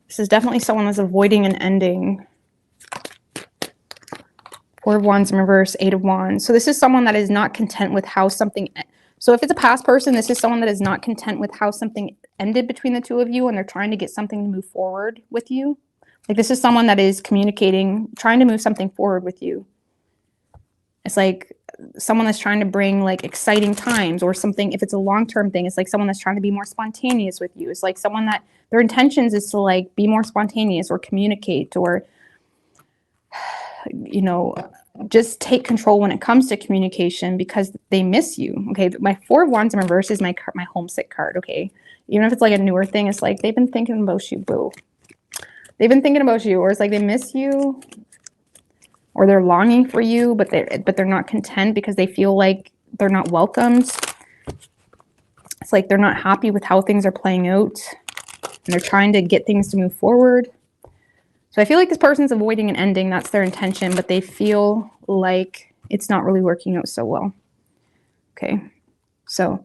This is definitely someone that's avoiding an ending. Four of Wands in reverse, Eight of Wands. So this is someone that is not content with how something... So if it's a past person, this is someone that is not content with how something ended between the two of you, and they're trying to get something to move forward with you. Like, this is someone that is communicating, trying to move something forward with you. It's like someone that's trying to bring like exciting times or something. If it's a long-term thing, it's like someone that's trying to be more spontaneous with you. It's like someone that their intentions is to like be more spontaneous or communicate or, you know, just take control when it comes to communication because they miss you. Okay, my Four of Wands in reverse is my homesick card. Okay, even if it's like a newer thing, it's like they've been thinking about you, boo. They've been thinking about you, or it's like they miss you, or they're longing for you, but they're not content because they feel like they're not welcomed. It's like they're not happy with how things are playing out, and they're trying to get things to move forward. So I feel like this person's avoiding an ending. That's their intention, but they feel like it's not really working out so well. Okay, so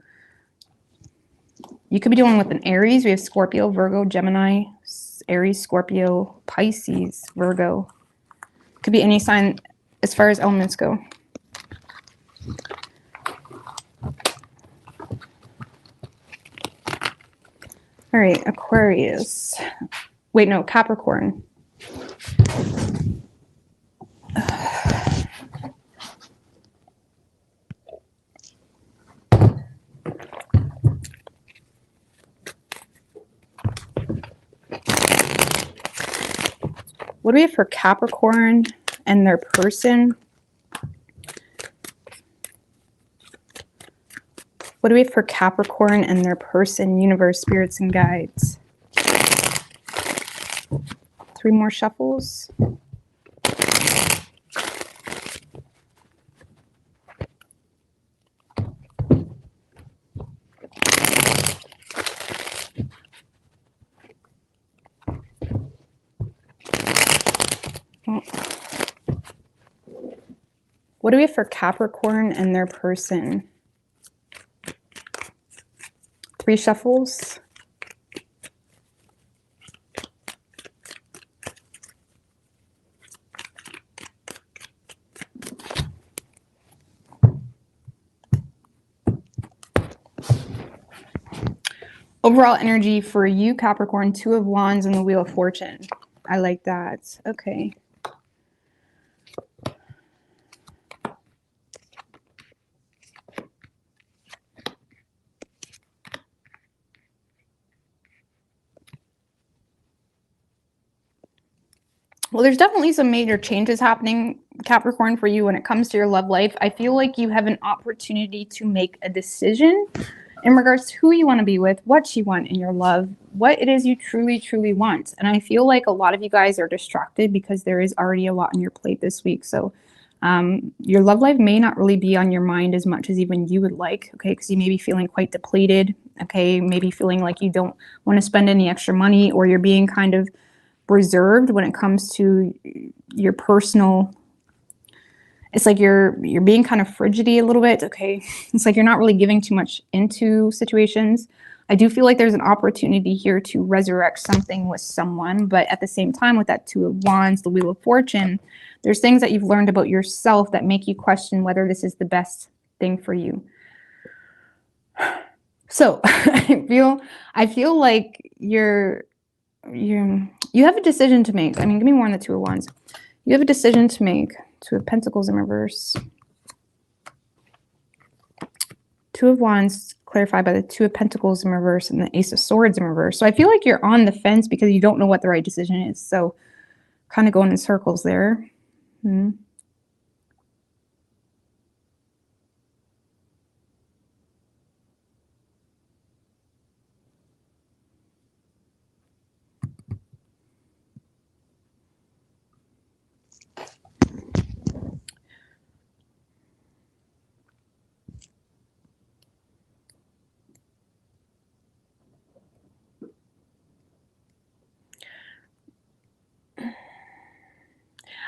you could be dealing with an Aries. We have Scorpio, Virgo, Gemini, Aries, Scorpio, Pisces, Virgo. Could be any sign as far as elements go. All right, Aquarius. Wait, no, Capricorn. What do we have for Capricorn and their person? What do we have for Capricorn and their person, universe, spirits, and guides? 3 more shuffles. What do we have for Capricorn and their person? 3 shuffles. Overall energy for you, Capricorn, 2 of Wands and the Wheel of Fortune. I like that. Okay. Well, there's definitely some major changes happening, Capricorn, for you when it comes to your love life. I feel like you have an opportunity to make a decision in regards to who you want to be with, what you want in your love, what it is you truly, truly want. And I feel like a lot of you guys are distracted because there is already a lot on your plate this week. So your love life may not really be on your mind as much as even you would like, okay? Because you may be feeling quite depleted, okay? Maybe feeling like you don't want to spend any extra money, or you're being kind of reserved when it comes to your personal. It's like you're being kind of frigidy a little bit, okay? It's like you're not really giving too much into situations. I do feel like there's an opportunity here to resurrect something with someone, but at the same time, with that 2 of Wands, the Wheel of Fortune, there's things that you've learned about yourself that make you question whether this is the best thing for you. So I feel like you have a decision to make. I mean, give me more on the 2 of Wands. You have a decision to make. 2 of Pentacles in reverse. 2 of Wands clarified by the 2 of Pentacles in reverse and the Ace of Swords in reverse. So I feel like you're on the fence because you don't know what the right decision is. So kind of going in circles there.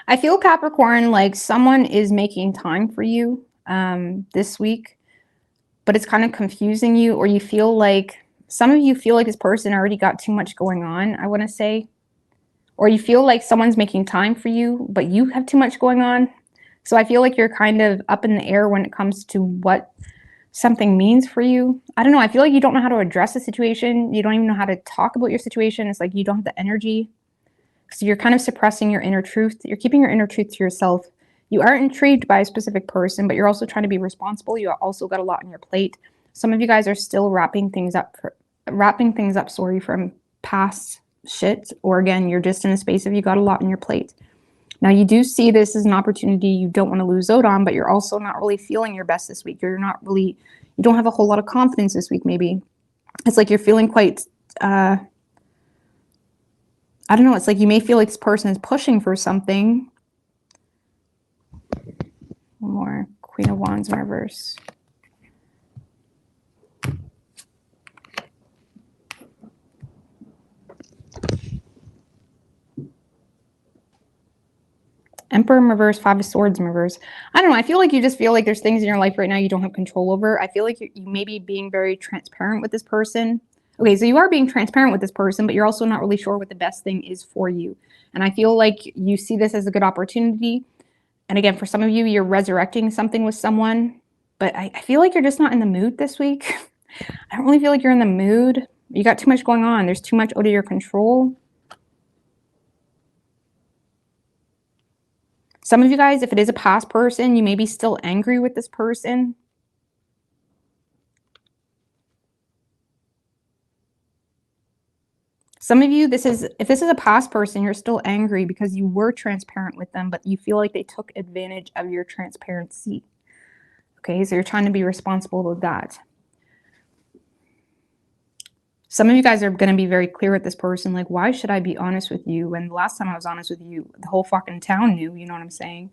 I feel, Capricorn, like someone is making time for you this week, but it's kind of confusing you, or you feel like, some of you feel like this person already got too much going on, I want to say. Or you feel like someone's making time for you, but you have too much going on. So I feel like you're kind of up in the air when it comes to what something means for you. I don't know. I feel like you don't know how to address the situation. You don't even know how to talk about your situation. It's like you don't have the energy. So you're kind of suppressing your inner truth. You're keeping your inner truth to yourself. You are intrigued by a specific person, but you're also trying to be responsible. You also got a lot on your plate. Some of you guys are still wrapping things up, sorry, from past shit. Or again, you're just in a space of you got a lot on your plate. Now, you do see this as an opportunity you don't want to lose out on, but you're also not really feeling your best this week. You don't have a whole lot of confidence this week, maybe. It's like you're feeling quite, I don't know, it's like you may feel like this person is pushing for something. One more. Queen of Wands in reverse. Emperor in reverse, Five of Swords in reverse. I don't know. I feel like you just feel like there's things in your life right now you don't have control over. I feel like you may be being very transparent with this person. Okay, so you are being transparent with this person, but you're also not really sure what the best thing is for you. And I feel like you see this as a good opportunity. And again, for some of you, you're resurrecting something with someone. But I feel like you're just not in the mood this week. I don't really feel like you're in the mood. You got too much going on. There's too much out of your control. Some of you guys, if it is a past person, you may be still angry with this person. Some of you, if this is a past person, you're still angry because you were transparent with them, but you feel like they took advantage of your transparency. Okay, so you're trying to be responsible with that. Some of you guys are going to be very clear with this person, like, why should I be honest with you when the last time I was honest with you, the whole fucking town knew, you know what I'm saying?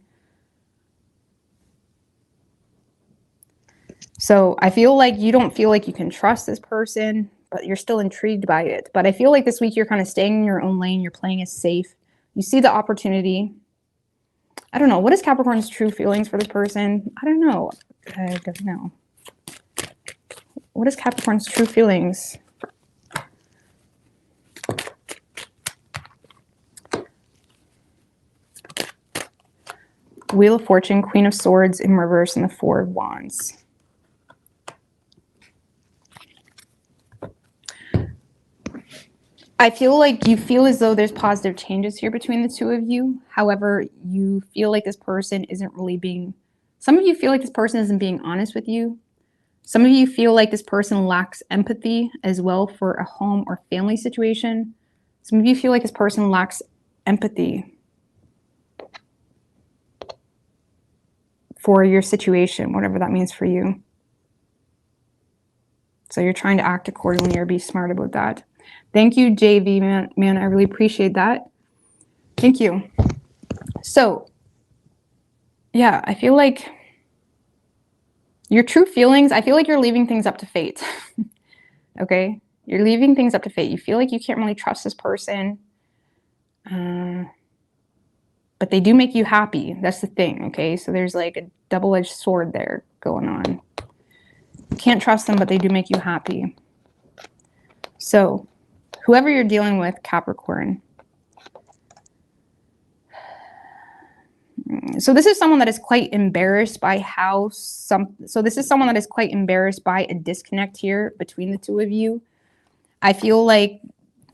So I feel like you don't feel like you can trust this person, but you're still intrigued by it. But I feel like this week you're kind of staying in your own lane. You're playing it safe. You see the opportunity. I don't know. What is Capricorn's true feelings for this person? I don't know. I don't know. What is Capricorn's true feelings? Wheel of Fortune, Queen of Swords in reverse, and the Four of Wands. I feel like you feel as though there's positive changes here between the two of you. However, you feel like this person isn't really being... Some of you feel like this person isn't being honest with you. Some of you feel like this person lacks empathy as well for a home or family situation. Some of you feel like this person lacks empathy for your situation, whatever that means for you. So you're trying to act accordingly or be smart about that. Thank you, JV, man. I really appreciate that. Thank you. So, yeah, I feel like your true feelings, I feel like you're leaving things up to fate. Okay? You're leaving things up to fate. You feel like you can't really trust this person. But they do make you happy. That's the thing, okay? So there's like a double-edged sword there going on. You can't trust them, but they do make you happy. So whoever you're dealing with, Capricorn. So this is someone that is quite embarrassed by this is someone that is quite embarrassed by a disconnect here between the two of you. I feel like,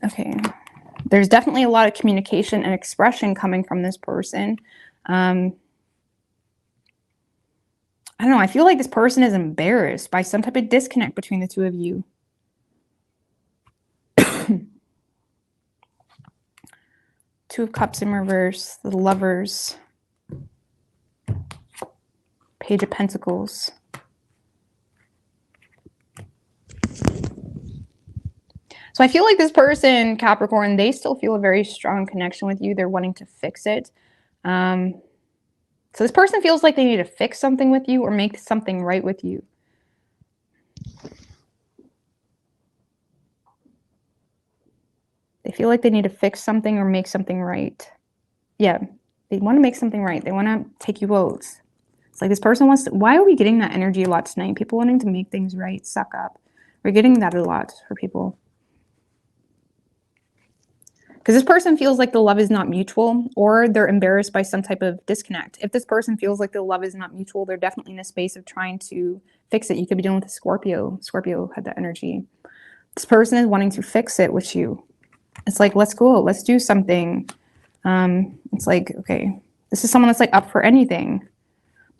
okay, there's definitely a lot of communication and expression coming from this person. I don't know. I feel like this person is embarrassed by some type of disconnect between the two of you. Two of Cups in reverse, the Lovers, Page of Pentacles. So I feel like this person, Capricorn, they still feel a very strong connection with you. They're wanting to fix it. So this person feels like they need to fix something with you or make something right with you. They feel like they need to fix something or make something right. Yeah. They want to make something right. They want to take you out. It's like this person wants to, why are we getting that energy a lot tonight? People wanting to make things right, suck up. We're getting that a lot for people. Because this person feels like the love is not mutual, or they're embarrassed by some type of disconnect. If this person feels like the love is not mutual, they're definitely in a space of trying to fix it. You could be dealing with a Scorpio. Scorpio had that energy. This person is wanting to fix it with you. It's like, let's go, let's do something. It's like, okay, this is someone that's like up for anything.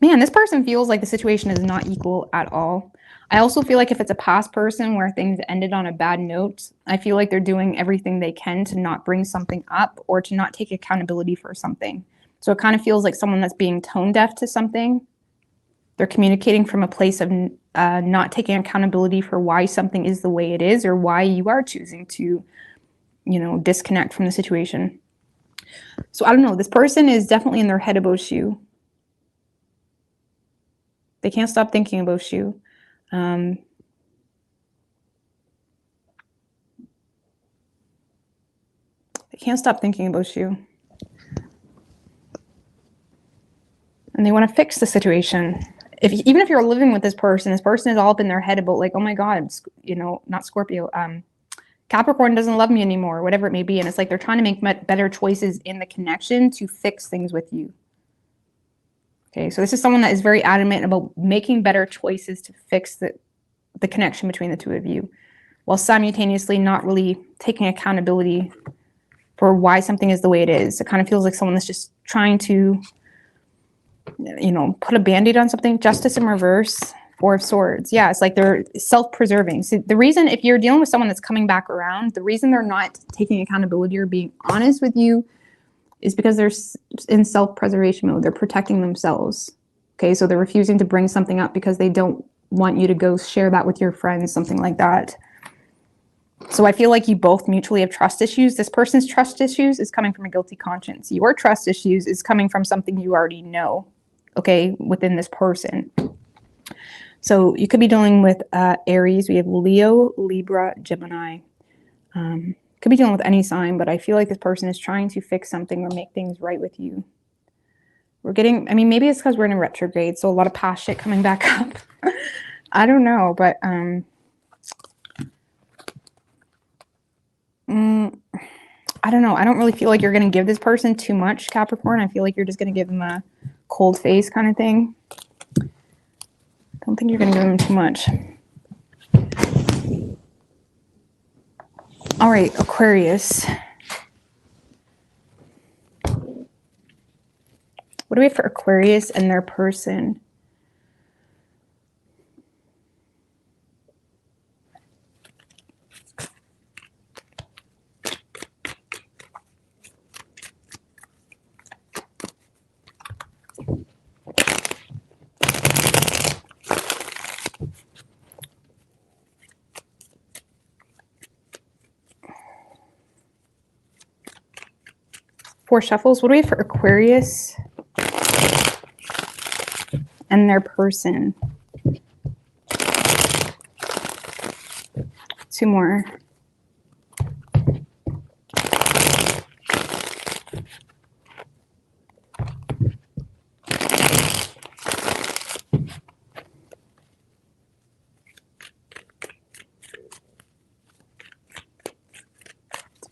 Man, this person feels like the situation is not equal at all. I also feel like if it's a past person where things ended on a bad note, I feel like they're doing everything they can to not bring something up or to not take accountability for something. So it kind of feels like someone that's being tone deaf to something. They're communicating from a place of not taking accountability for why something is the way it is, or why you are choosing to, you know, disconnect from the situation. So I don't know. This person is definitely in their head about you. They can't stop thinking about you. They can't stop thinking about you. And they want to fix the situation. Even if you're living with this person is all up in their head about like, oh my God, you know, not Scorpio, Capricorn doesn't love me anymore, whatever it may be. And it's like they're trying to make better choices in the connection to fix things with you. Okay, so this is someone that is very adamant about making better choices to fix the connection between the two of you, while simultaneously not really taking accountability for why something is the way it is. It kind of feels like someone that's just trying to, you know, put a Band-Aid on something. Justice in reverse, Four of Swords. Yeah, it's like they're self-preserving. So the reason, if you're dealing with someone that's coming back around, the reason they're not taking accountability or being honest with you is because they're in self-preservation mode. They're protecting themselves. Okay, so they're refusing to bring something up because they don't want you to go share that with your friends, something like that. So I feel like you both mutually have trust issues. This person's trust issues is coming from a guilty conscience. Your trust issues is coming from something you already know, okay, within this person. So you could be dealing with Aries. We have Leo, Libra, Gemini. Could be dealing with any sign, but I feel like this person is trying to fix something or make things right with you. We're getting, I mean, maybe it's because we're in a retrograde, so a lot of past shit coming back up. I don't know, but I don't know. I don't really feel like you're going to give this person too much, Capricorn. I feel like you're just going to give them a cold face kind of thing. I don't think you're going to give them too much. All right, Aquarius. What do we have for Aquarius and their person? Four shuffles. What do we have for Aquarius and their person? Two more.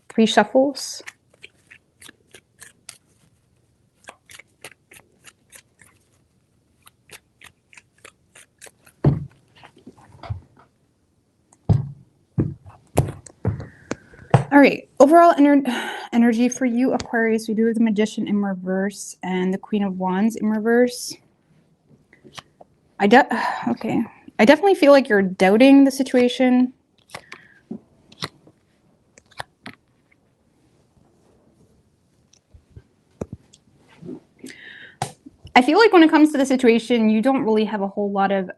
Three shuffles. All right, overall energy for you, Aquarius. We do have the Magician in reverse and the Queen of Wands in reverse. Okay. I definitely feel like you're doubting the situation. I feel like when it comes to the situation, you don't really have a whole lot of,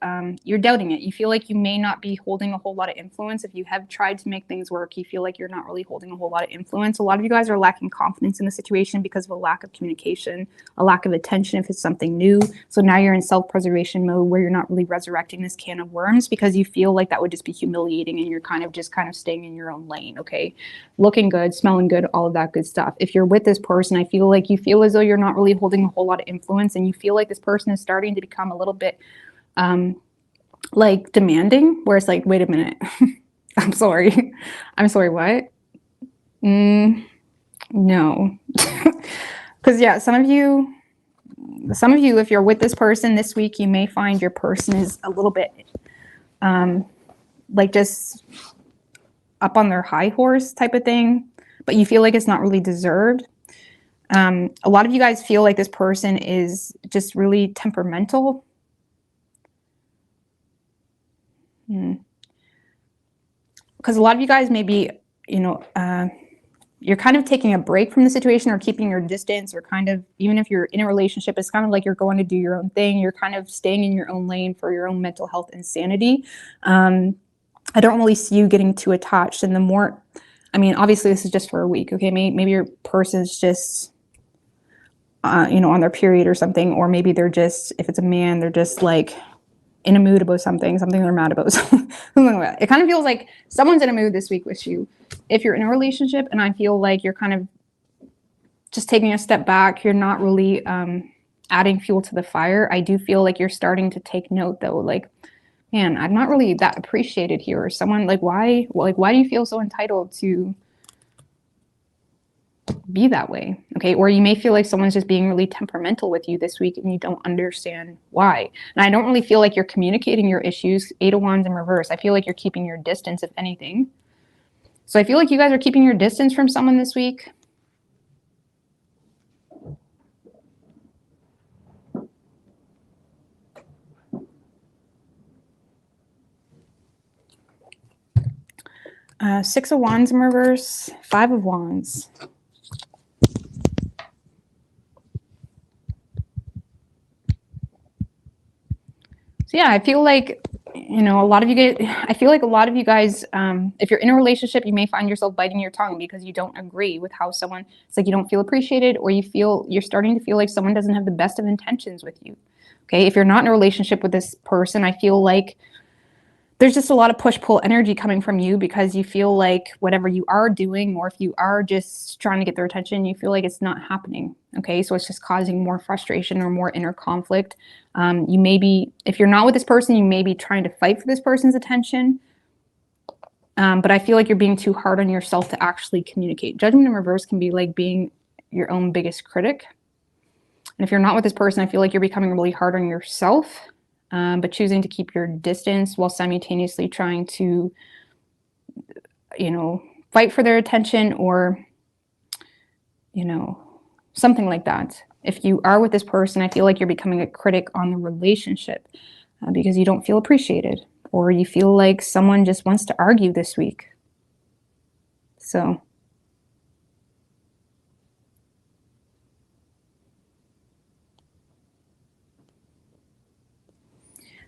you're doubting it. You feel like you may not be holding a whole lot of influence. If you have tried to make things work, you feel like you're not really holding a whole lot of influence. A lot of you guys are lacking confidence in the situation because of a lack of communication, a lack of attention if it's something new. So now you're in self-preservation mode where you're not really resurrecting this can of worms because you feel like that would just be humiliating and you're kind of staying in your own lane, okay? Looking good, smelling good, all of that good stuff. If you're with this person, I feel like you feel as though you're not really holding a whole lot of influence and you feel like this person is starting to become a little bit like demanding, where it's like, wait a minute, I'm sorry, what? No. Because yeah, some of you, if you're with this person this week, you may find your person is a little bit like just up on their high horse type of thing, but you feel like it's not really deserved. A lot of you guys feel like this person is just really temperamental. Because a lot of you guys may be, you know, you're kind of taking a break from the situation or keeping your distance, or kind of, even if you're in a relationship, it's kind of like you're going to do your own thing. You're kind of staying in your own lane for your own mental health and sanity. I don't really see you getting too attached. And the more, I mean, obviously this is just for a week, okay? Maybe your person's just, you know, on their period or something, or maybe they're just, if it's a man, they're just like in a mood about something they're mad about. Something like that. It kind of feels like someone's in a mood this week with you if you're in a relationship, and I feel like you're kind of just taking a step back. You're not really adding fuel to the fire. I do feel like you're starting to take note though, like, man, I'm not really that appreciated here. Or someone like, why do you feel so entitled to be that way? Okay. Or you may feel like someone's just being really temperamental with you this week and you don't understand why. And I don't really feel like you're communicating your issues. 8 of Wands in reverse. I feel like you're keeping your distance, if anything. So I feel like you guys are keeping your distance from someone this week. Six of Wands in reverse, 5 of Wands. So yeah, I feel like, you know, a lot of you guys, if you're in a relationship, you may find yourself biting your tongue because you don't agree with how someone, it's like you don't feel appreciated, or you're starting to feel like someone doesn't have the best of intentions with you. Okay. If you're not in a relationship with this person, I feel like there's just a lot of push-pull energy coming from you because you feel like whatever you are doing, or if you are just trying to get their attention, you feel like it's not happening. Okay, so it's just causing more frustration or more inner conflict. You may be, if you're not with this person, you may be trying to fight for this person's attention. But I feel like you're being too hard on yourself to actually communicate. Judgment in reverse can be like being your own biggest critic. And if you're not with this person, I feel like you're becoming really hard on yourself. But choosing to keep your distance while simultaneously trying to, you know, fight for their attention, or, you know, something like that. If you are with this person, I feel like you're becoming a critic on the relationship because you don't feel appreciated, or you feel like someone just wants to argue this week. So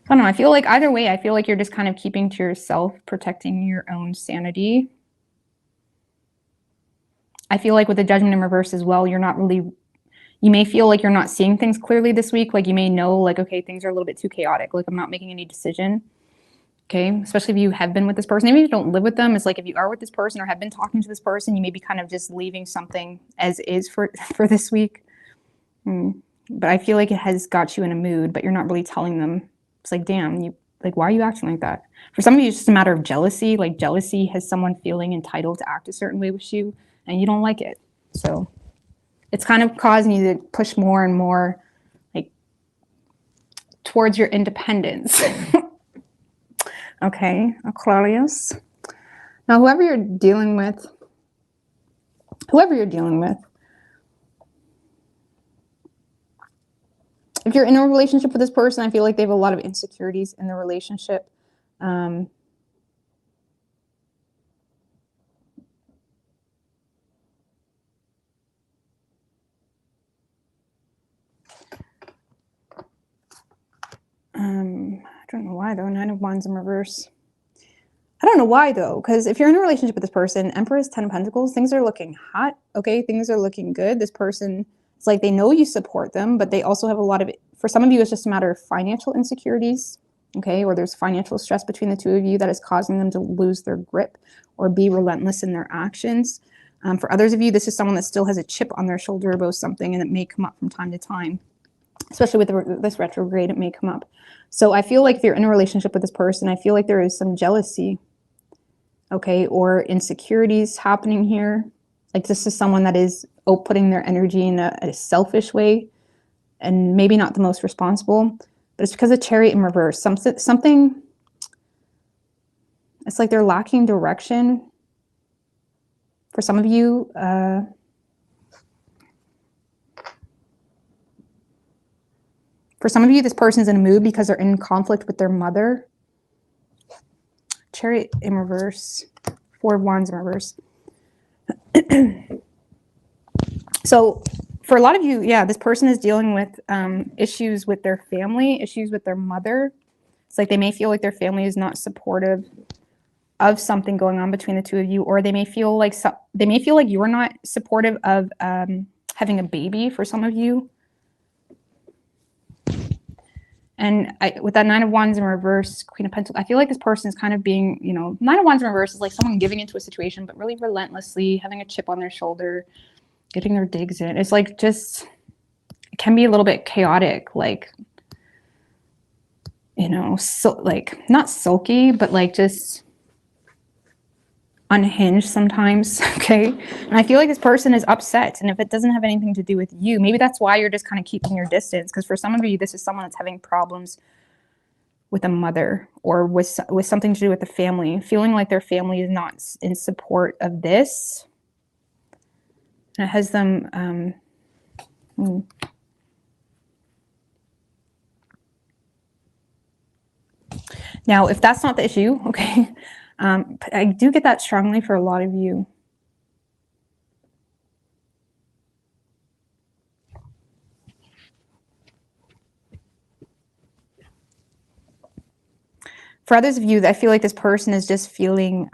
I don't know. I feel like either way, I feel like you're just kind of keeping to yourself, protecting your own sanity. I feel like with the Judgment in reverse as well, you're not really, you may feel like you're not seeing things clearly this week. Like you may know, like, okay, things are a little bit too chaotic. Like I'm not making any decision. Okay. Especially if you have been with this person. Maybe you don't live with them. It's like if you are with this person or have been talking to this person, you may be kind of just leaving something as is for this week. But I feel like it has got you in a mood, but you're not really telling them. It's like, damn, you, like, why are you acting like that? For some of you, it's just a matter of jealousy. Like jealousy has someone feeling entitled to act a certain way with you, and you don't like it. So it's kind of causing you to push more and more like towards your independence. Okay, Aquarius. Now, whoever you're dealing with, if you're in a relationship with this person, I feel like they have a lot of insecurities in the relationship. don't know why though. 9 of Wands in reverse. I don't know why though, because if you're in a relationship with this person, Empress, 10 of Pentacles, things are looking hot. Okay, things are looking good. This person, it's like they know you support them, but they also have a lot of, for some of you, it's just a matter of financial insecurities. Okay, or there's financial stress between the two of you that is causing them to lose their grip or be relentless in their actions. For others of you, this is someone that still has a chip on their shoulder about something, and it may come up from time to time, especially with this retrograde, it may come up. So I feel like if you're in a relationship with this person, I feel like there is some jealousy, okay, or insecurities happening here. Like this is someone that is putting their energy in a selfish way and maybe not the most responsible. But it's because of Chariot in reverse. Something, it's like they're lacking direction. For some of you, this person is in a mood because they're in conflict with their mother. Chariot in reverse, 4 of Wands in reverse. So for a lot of you, yeah, this person is dealing with issues with their family, issues with their mother. It's like they may feel like their family is not supportive of something going on between the two of you, or they may feel like you are not supportive of having a baby for some of you. And with that 9 of Wands in reverse, Queen of Pentacles, I feel like this person is kind of being, 9 of Wands in reverse is like someone giving into a situation, but really relentlessly having a chip on their shoulder, getting their digs in. It's like just, it can be a little bit chaotic, like, so like not sulky, but like just unhinged sometimes. Okay. And I feel like this person is upset. And if it doesn't have anything to do with you, maybe that's why you're just kind of keeping your distance. Because for some of you, this is someone that's having problems with a mother or with something to do with the family, feeling like their family is not in support of this. And it has them, Now, if that's not the issue, okay, I do get that strongly for a lot of you. For others of you, I feel like this person is just feeling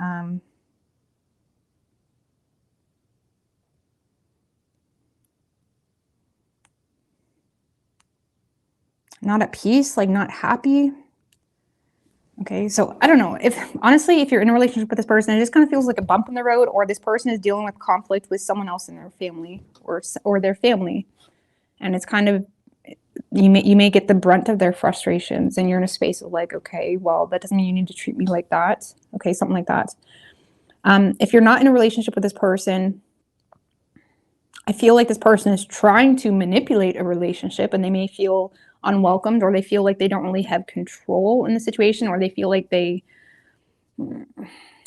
not at peace, like not happy. Okay, so I don't know. Honestly, if you're in a relationship with this person, it just kind of feels like a bump in the road, or this person is dealing with conflict with someone else in their family or their family. And it's kind of, you may get the brunt of their frustrations, and you're in a space of like, okay, well, that doesn't mean you need to treat me like that. Okay, something like that. If you're not in a relationship with this person, I feel like this person is trying to manipulate a relationship, and they may feel unwelcomed, or they feel like they don't really have control in the situation, or they feel like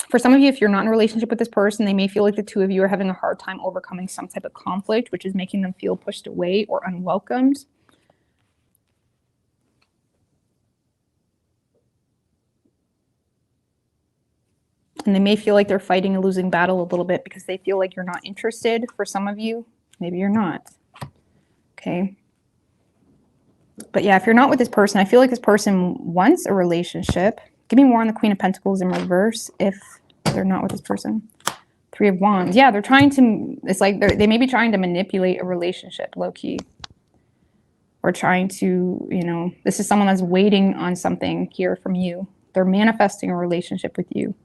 for some of you, if you're not in a relationship with this person, they may feel like the two of you are having a hard time overcoming some type of conflict, which is making them feel pushed away or unwelcomed. And they may feel like they're fighting a losing battle a little bit because they feel like you're not interested. For some of you, maybe you're not. Okay. But yeah, if you're not with this person, I feel like this person wants a relationship. Give me more on the Queen of Pentacles in reverse if they're not with this person. 3 of Wands. Yeah, they're trying to, it's like they may be trying to manipulate a relationship, low-key. Or trying to, this is someone that's waiting on something here from you. They're manifesting a relationship with you.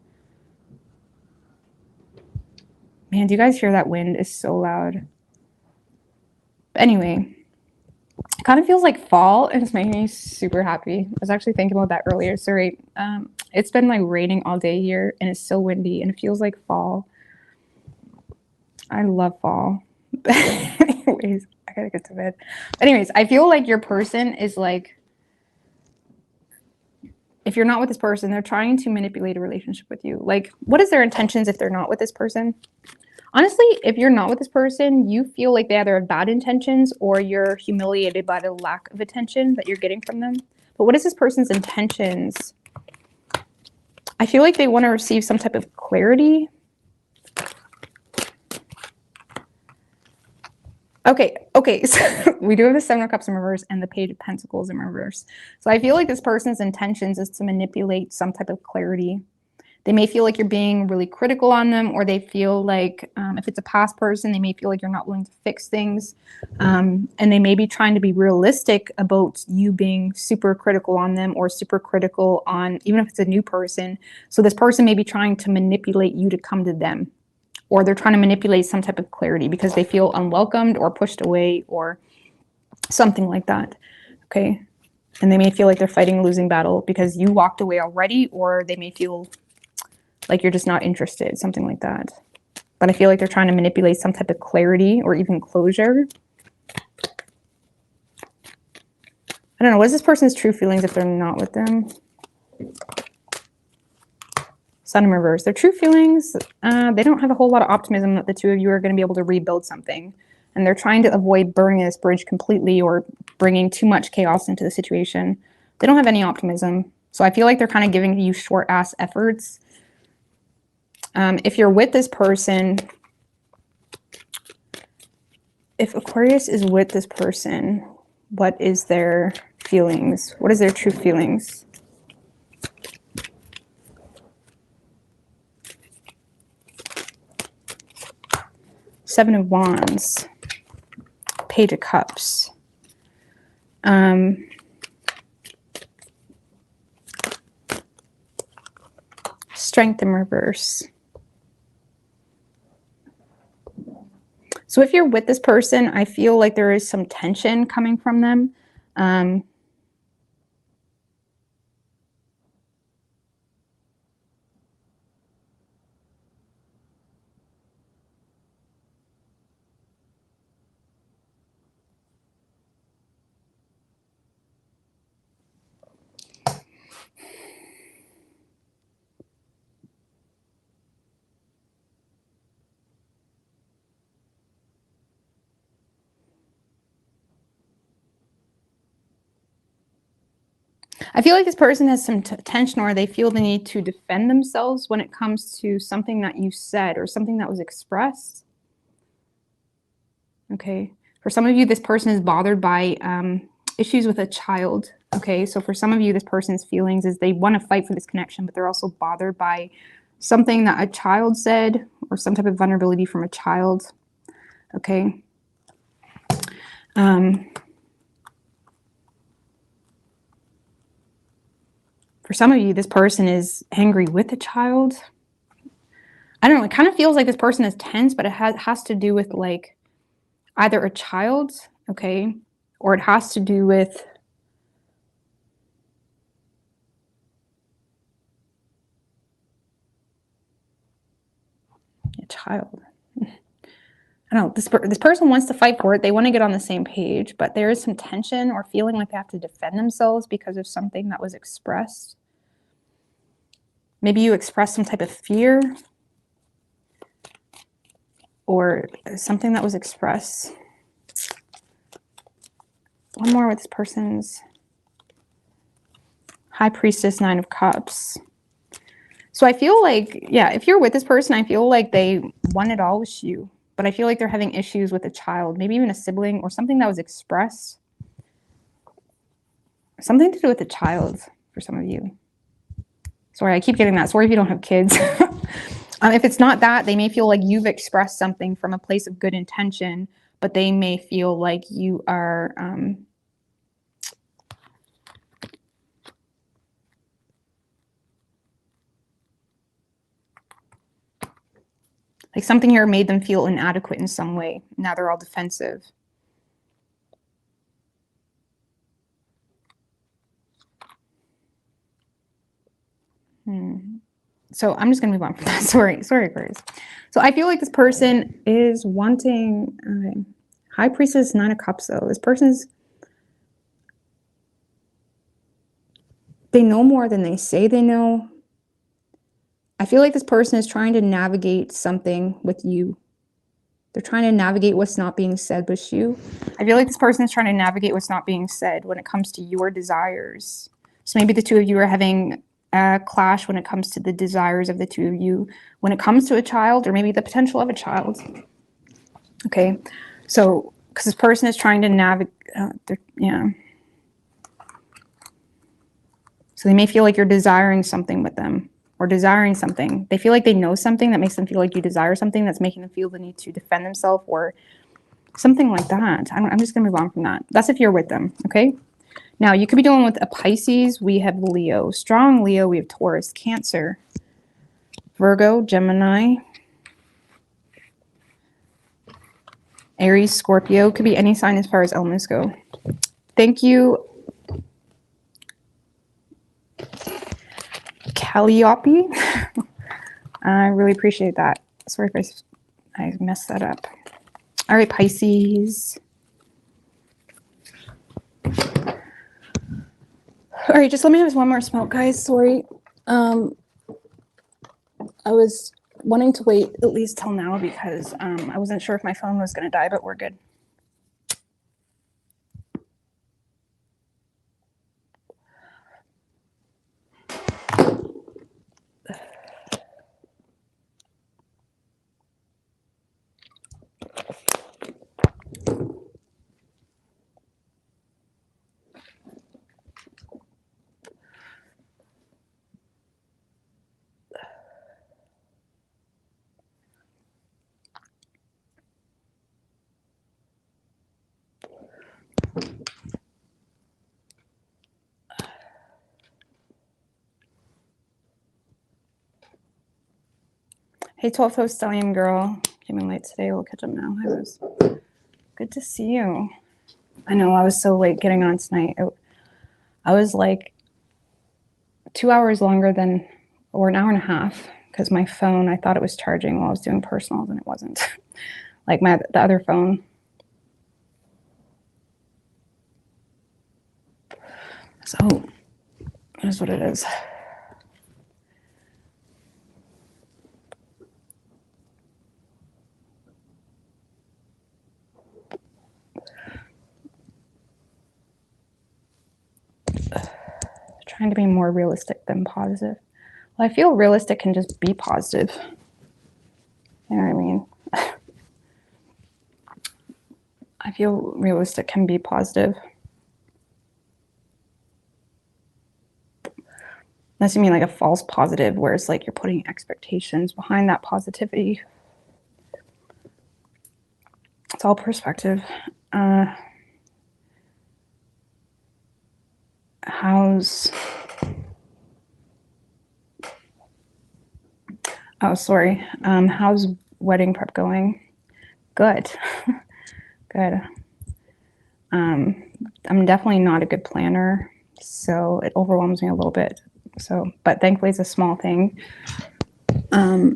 Man, do you guys hear that wind? It's so loud. But anyway, it kind of feels like fall, and it's making me super happy. I was actually thinking about that earlier. Sorry. It's been like raining all day here, and it's so windy, and it feels like fall. I love fall. Anyways, I gotta get to bed. Anyways, I feel like your person is like, if you're not with this person, they're trying to manipulate a relationship with you. Like, what is their intentions if they're not with this person? Honestly, if you're not with this person, you feel like they either have bad intentions or you're humiliated by the lack of attention that you're getting from them. But what is this person's intentions? I feel like they want to receive some type of clarity. Okay, so we do have the Seven of Cups in reverse and the Page of Pentacles in reverse. So I feel like this person's intentions is to manipulate some type of clarity. They may feel like you're being really critical on them, or they feel like, if it's a past person, they may feel like you're not willing to fix things. And they may be trying to be realistic about you being super critical on them, or super critical on, even if it's a new person. So this person may be trying to manipulate you to come to them, or they're trying to manipulate some type of clarity because they feel unwelcomed or pushed away or something like that. Okay. And they may feel like they're fighting a losing battle because you walked away already, or they may feel like you're just not interested, something like that. But I feel like they're trying to manipulate some type of clarity or even closure. I don't know. What is this person's true feelings if they're not with them? Sun in reverse. Their true feelings, they don't have a whole lot of optimism that the two of you are going to be able to rebuild something. And they're trying to avoid burning this bridge completely or bringing too much chaos into the situation. They don't have any optimism. So I feel like they're kind of giving you short-ass efforts. If you're with this person, if Aquarius is with this person, what is their feelings? What is their true feelings? Seven of Wands, Page of Cups. Strength in reverse. So if you're with this person, I feel like there is some tension coming from them. I feel like this person has some tension, or they feel the need to defend themselves when it comes to something that you said or something that was expressed. Okay. For some of you, this person is bothered by issues with a child. Okay. So for some of you, this person's feelings is they want to fight for this connection, but they're also bothered by something that a child said or some type of vulnerability from a child. Okay. For some of you, this person is angry with a child. I don't know. It kind of feels like this person is tense, but it has to do with like either a child, okay, or it has to do with a child. I don't know. This person wants to fight for it. They want to get on the same page, but there is some tension or feeling like they have to defend themselves because of something that was expressed. Maybe you expressed some type of fear or something that was expressed. One more with this person's High Priestess, Nine of Cups. So I feel like, yeah, if you're with this person, I feel like they want it all with you. But I feel like they're having issues with a child, maybe even a sibling or something that was expressed. Something to do with a child for some of you. Sorry, I keep getting that. Sorry if you don't have kids. If it's not that, they may feel like you've expressed something from a place of good intention, but they may feel like you are like something here made them feel inadequate in some way. Now they're all defensive. So I'm just going to move on from that. Sorry, Aquarius. So I feel like this person is wanting High Priestess, Nine of Cups, though. This person's, they know more than they say they know. I feel like this person is trying to navigate something with you. They're trying to navigate what's not being said with you. I feel like this person is trying to navigate what's not being said when it comes to your desires. So maybe the two of you are having a clash when it comes to the desires of the two of you, when it comes to a child, or maybe the potential of a child. Okay, so because this person is trying to navigate, yeah. So they may feel like you're desiring something with them, or desiring something. They feel like they know something that makes them feel like you desire something, that's making them feel the need to defend themselves or something like that. I'm just going to move on from that. That's if you're with them, okay? Now, you could be dealing with a Pisces. We have Leo. Strong Leo. We have Taurus, Cancer, Virgo, Gemini, Aries, Scorpio. Could be any sign as far as elements go. Thank you, Calliope. I really appreciate that. Sorry if I messed that up. All right, Pisces. All right, just let me have one more smoke, guys. Sorry. I was wanting to wait at least till now because I wasn't sure if my phone was going to die, but we're good. Hey, 12th host Stallion girl. Came in late today. We'll catch up now. Hi, Rose. Good to see you. I know I was so late getting on tonight. I was like 2 hours longer than, or an hour and a half, because my phone, I thought it was charging while I was doing personals and it wasn't. Like the other phone. So that's what it is. Trying to be more realistic than positive. Well, I feel realistic can just be positive. You know what I mean? I feel realistic can be positive. Unless you mean like a false positive, where it's like you're putting expectations behind that positivity. It's all perspective. How's wedding prep going? Good. Good. I'm definitely not a good planner, so it overwhelms me a little bit. So, but thankfully it's a small thing. Because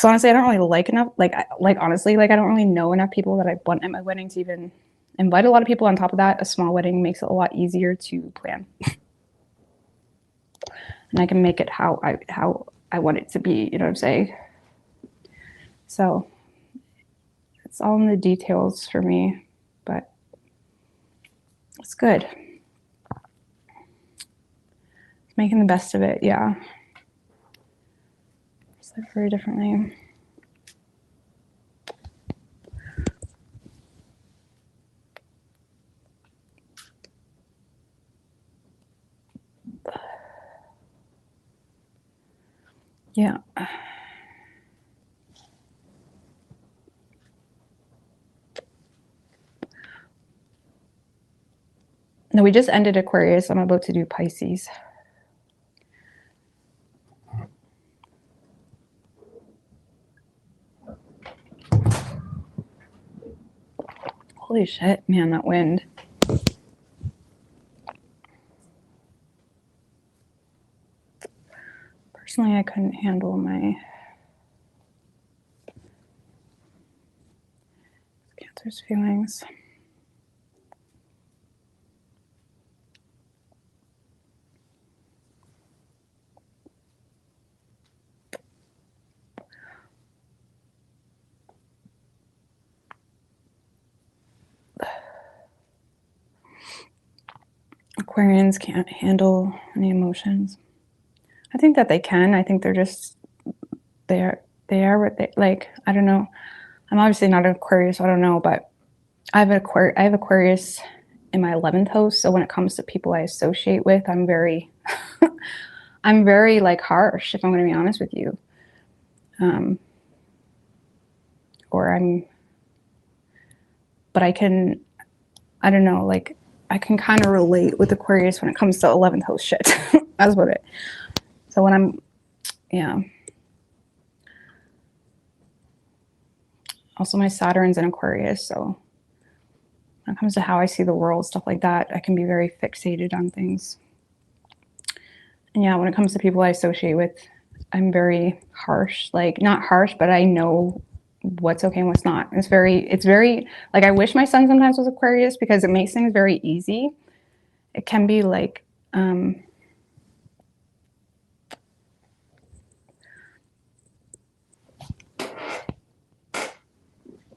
honestly, I don't really like enough, honestly, I don't really know enough people that I want at my wedding to even invite a lot of people. On top of that, a small wedding makes it a lot easier to plan. And I can make it how I want it to be, you know what I'm saying? So it's all in the details for me, but it's good. Making the best of it, yeah. Just live very differently. Yeah. No, we just ended Aquarius. I'm about to do Pisces. Holy shit, man, that wind. Personally, I couldn't handle my Cancer's feelings. Aquarians can't handle any emotions. I think that they can. I think they're just, they are what they, like, I don't know. I'm obviously not an Aquarius, so I don't know, but I have Aquarius in my 11th house. So when it comes to people I associate with, I'm very, I'm very like harsh, if I'm going to be honest with you. But I don't know, like I can kind of relate with Aquarius when it comes to 11th house shit. That's what it. So when yeah. Also my Saturn's in Aquarius. So when it comes to how I see the world, stuff like that, I can be very fixated on things. And yeah, when it comes to people I associate with, I'm very harsh, like not harsh, but I know what's okay and what's not. It's very like, I wish my son sometimes was Aquarius because it makes things very easy. It can be like,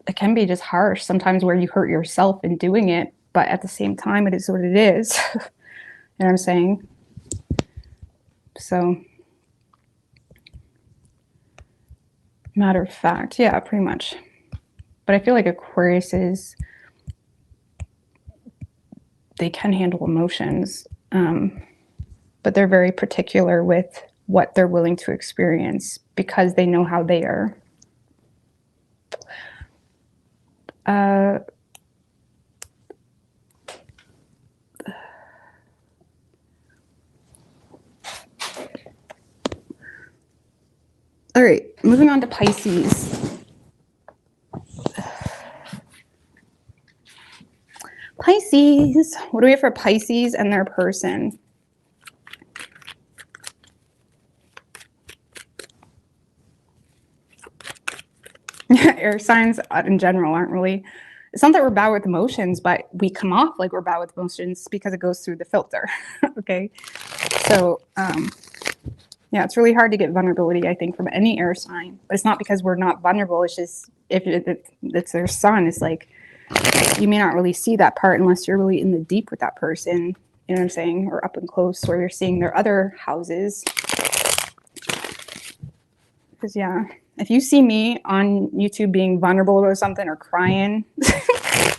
it can be just harsh sometimes where you hurt yourself in doing it, but at the same time, it is what it is. You know what I'm saying? So, matter of fact, yeah, pretty much. But I feel like Aquariuses, they can handle emotions, but they're very particular with what they're willing to experience because they know how they are. All right, moving on to Pisces. Pisces, what do we have for Pisces and their person? Air signs in general aren't really, it's not that we're bad with emotions, but we come off like we're bad with emotions because it goes through the filter. Okay. So, yeah, it's really hard to get vulnerability, I think, from any air sign, but it's not because we're not vulnerable. It's just, if it's their sun, it's like, you may not really see that part unless you're really in the deep with that person, you know what I'm saying? Or up and close where you're seeing their other houses. Because yeah, if you see me on YouTube being vulnerable about something or crying,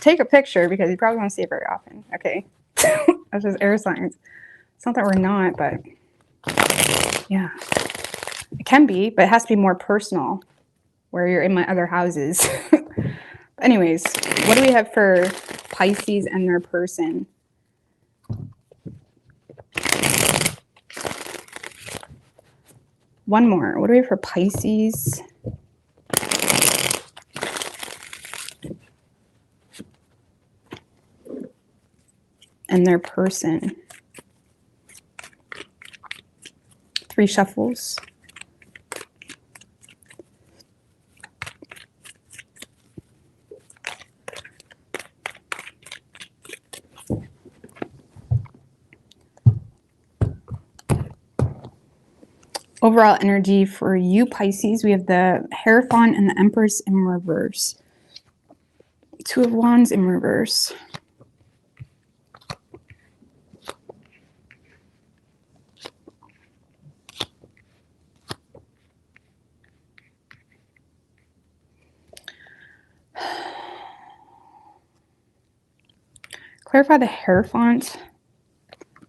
take a picture because you probably won't see it very often. Okay. That's just air signs. It's not that we're not, but yeah, it can be, but it has to be more personal where you're in my other houses. Anyways, what do we have for Pisces and their person? One more. What do we have for Pisces? And their person. 3 shuffles. Overall energy for you, Pisces, we have the Hierophant and the Empress in reverse. 2 of Wands in reverse. Clarify the Hierophant.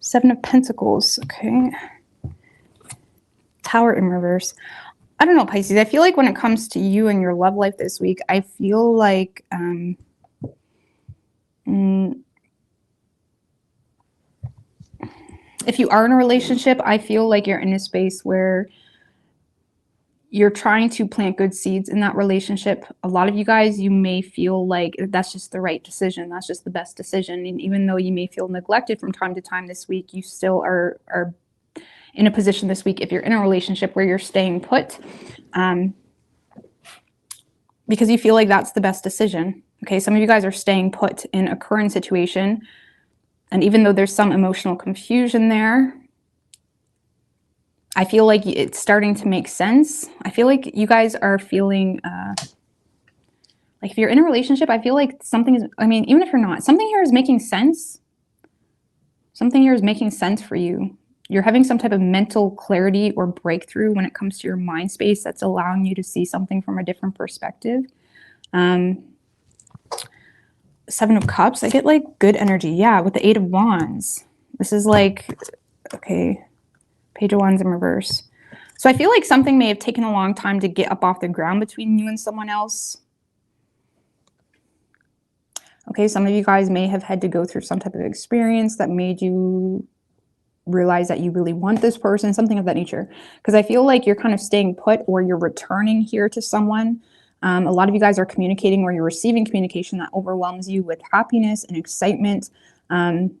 7 of Pentacles. Okay. Tower in reverse. I don't know, Pisces. I feel like when it comes to you and your love life this week, I feel like if you are in a relationship, I feel like you're in a space where you're trying to plant good seeds in that relationship. A lot of you guys, you may feel like that's just the right decision. That's just the best decision. And even though you may feel neglected from time to time this week, you still are in a position this week, if you're in a relationship, where you're staying put because you feel like that's the best decision. Okay, some of you guys are staying put in a current situation. And even though there's some emotional confusion there, I feel like it's starting to make sense. I feel like you guys are feeling like if you're in a relationship, I feel like something is, I mean, even if you're not, something here is making sense. Something here is making sense for you. You're having some type of mental clarity or breakthrough when it comes to your mind space that's allowing you to see something from a different perspective. Seven of Cups. I get like good energy. Yeah, with the Eight of Wands. This is like, okay, Page of Wands in reverse. So I feel like something may have taken a long time to get up off the ground between you and someone else. Okay, some of you guys may have had to go through some type of experience that made you realize that you really want this person, something of that nature. Because I feel like you're kind of staying put, or you're returning here to someone. A lot of you guys are communicating, or you're receiving communication that overwhelms you with happiness and excitement. And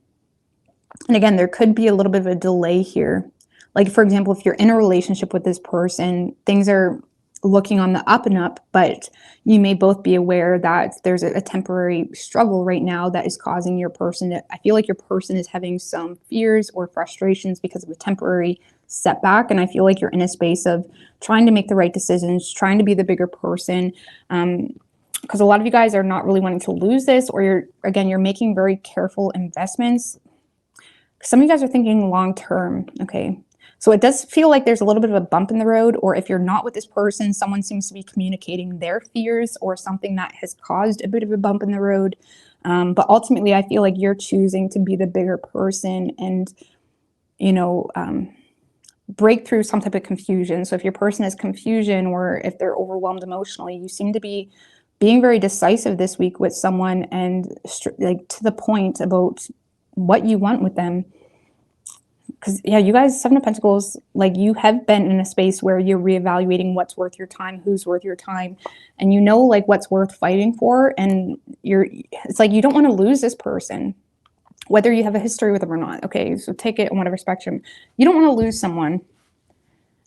again, there could be a little bit of a delay here. Like, for example, if you're in a relationship with this person, things are looking on the up and up, but you may both be aware that there's a temporary struggle right now that is causing your person to, I feel like your person is having some fears or frustrations because of a temporary setback. And I feel like you're in a space of trying to make the right decisions, trying to be the bigger person. Because a lot of you guys are not really wanting to lose this, or you're making very careful investments. Some of you guys are thinking long term. Okay. So it does feel like there's a little bit of a bump in the road, or if you're not with this person, someone seems to be communicating their fears or something that has caused a bit of a bump in the road. But ultimately, I feel like you're choosing to be the bigger person and, break through some type of confusion. So if your person has confusion, or if they're overwhelmed emotionally, you seem to be being very decisive this week with someone, and like to the point about what you want with them. Because yeah, you guys, Seven of Pentacles, like you have been in a space where you're reevaluating what's worth your time, who's worth your time, and like what's worth fighting for. And it's like you don't want to lose this person, whether you have a history with them or not. Okay, so take it on whatever spectrum. You don't want to lose someone.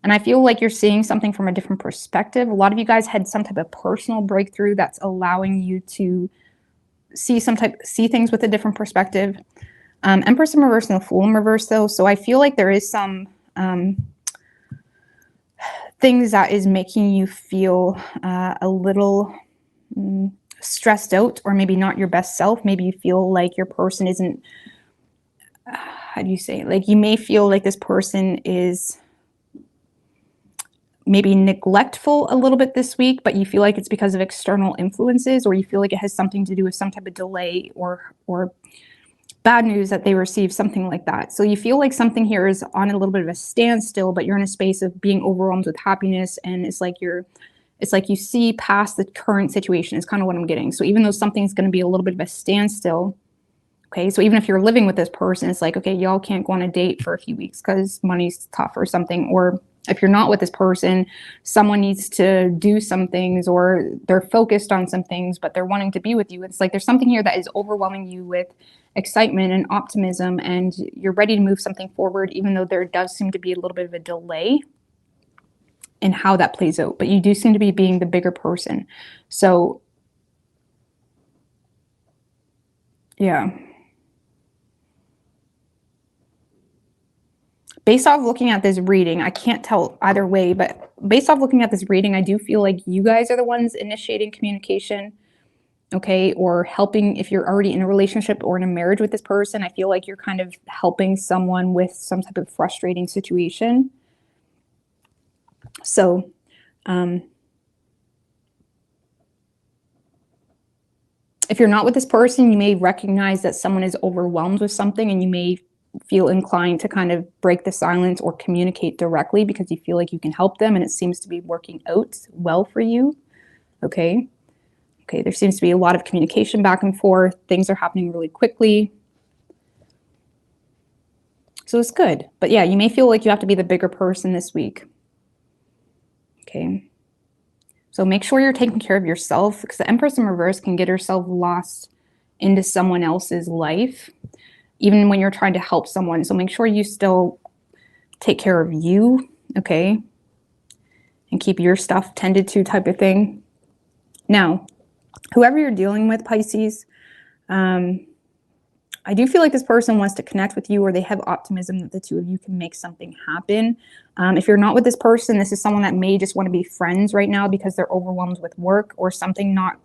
And I feel like you're seeing something from a different perspective. A lot of you guys had some type of personal breakthrough that's allowing you to see things with a different perspective. Empress in reverse and the Fool in reverse, though. So I feel like there is some things that is making you feel a little stressed out, or maybe not your best self. Maybe you feel like your person isn't, how do you say, like you may feel like this person is maybe neglectful a little bit this week, but you feel like it's because of external influences, or you feel like it has something to do with some type of delay or bad news that they receive, something like that. So you feel like something here is on a little bit of a standstill, but you're in a space of being overwhelmed with happiness, and it's like you see past the current situation is kind of what I'm getting. So even though something's going to be a little bit of a standstill, okay, so even if you're living with this person, it's like, okay, y'all can't go on a date for a few weeks because money's tough or something. Or if you're not with this person, someone needs to do some things, or they're focused on some things, but they're wanting to be with you. It's like there's something here that is overwhelming you with excitement and optimism, and you're ready to move something forward, even though there does seem to be a little bit of a delay in how that plays out. But you do seem to be being the bigger person. So yeah. Based off looking at this reading, I can't tell either way, but based off looking at this reading, I do feel like you guys are the ones initiating communication, okay, or helping. If you're already in a relationship or in a marriage with this person, I feel like you're kind of helping someone with some type of frustrating situation. So, if you're not with this person, you may recognize that someone is overwhelmed with something, and you may feel inclined to kind of break the silence or communicate directly because you feel like you can help them, and it seems to be working out well for you. Okay, there seems to be a lot of communication back and forth. Things are happening really quickly, so it's good. But yeah, you may feel like you have to be the bigger person this week. Okay, so make sure you're taking care of yourself, because the Empress in reverse can get herself lost into someone else's life, even when you're trying to help someone. So make sure you still take care of you, okay? And keep your stuff tended to, type of thing. Now, whoever you're dealing with, Pisces, I do feel like this person wants to connect with you, or they have optimism that the two of you can make something happen. If you're not with this person, this is someone that may just want to be friends right now because they're overwhelmed with work or something not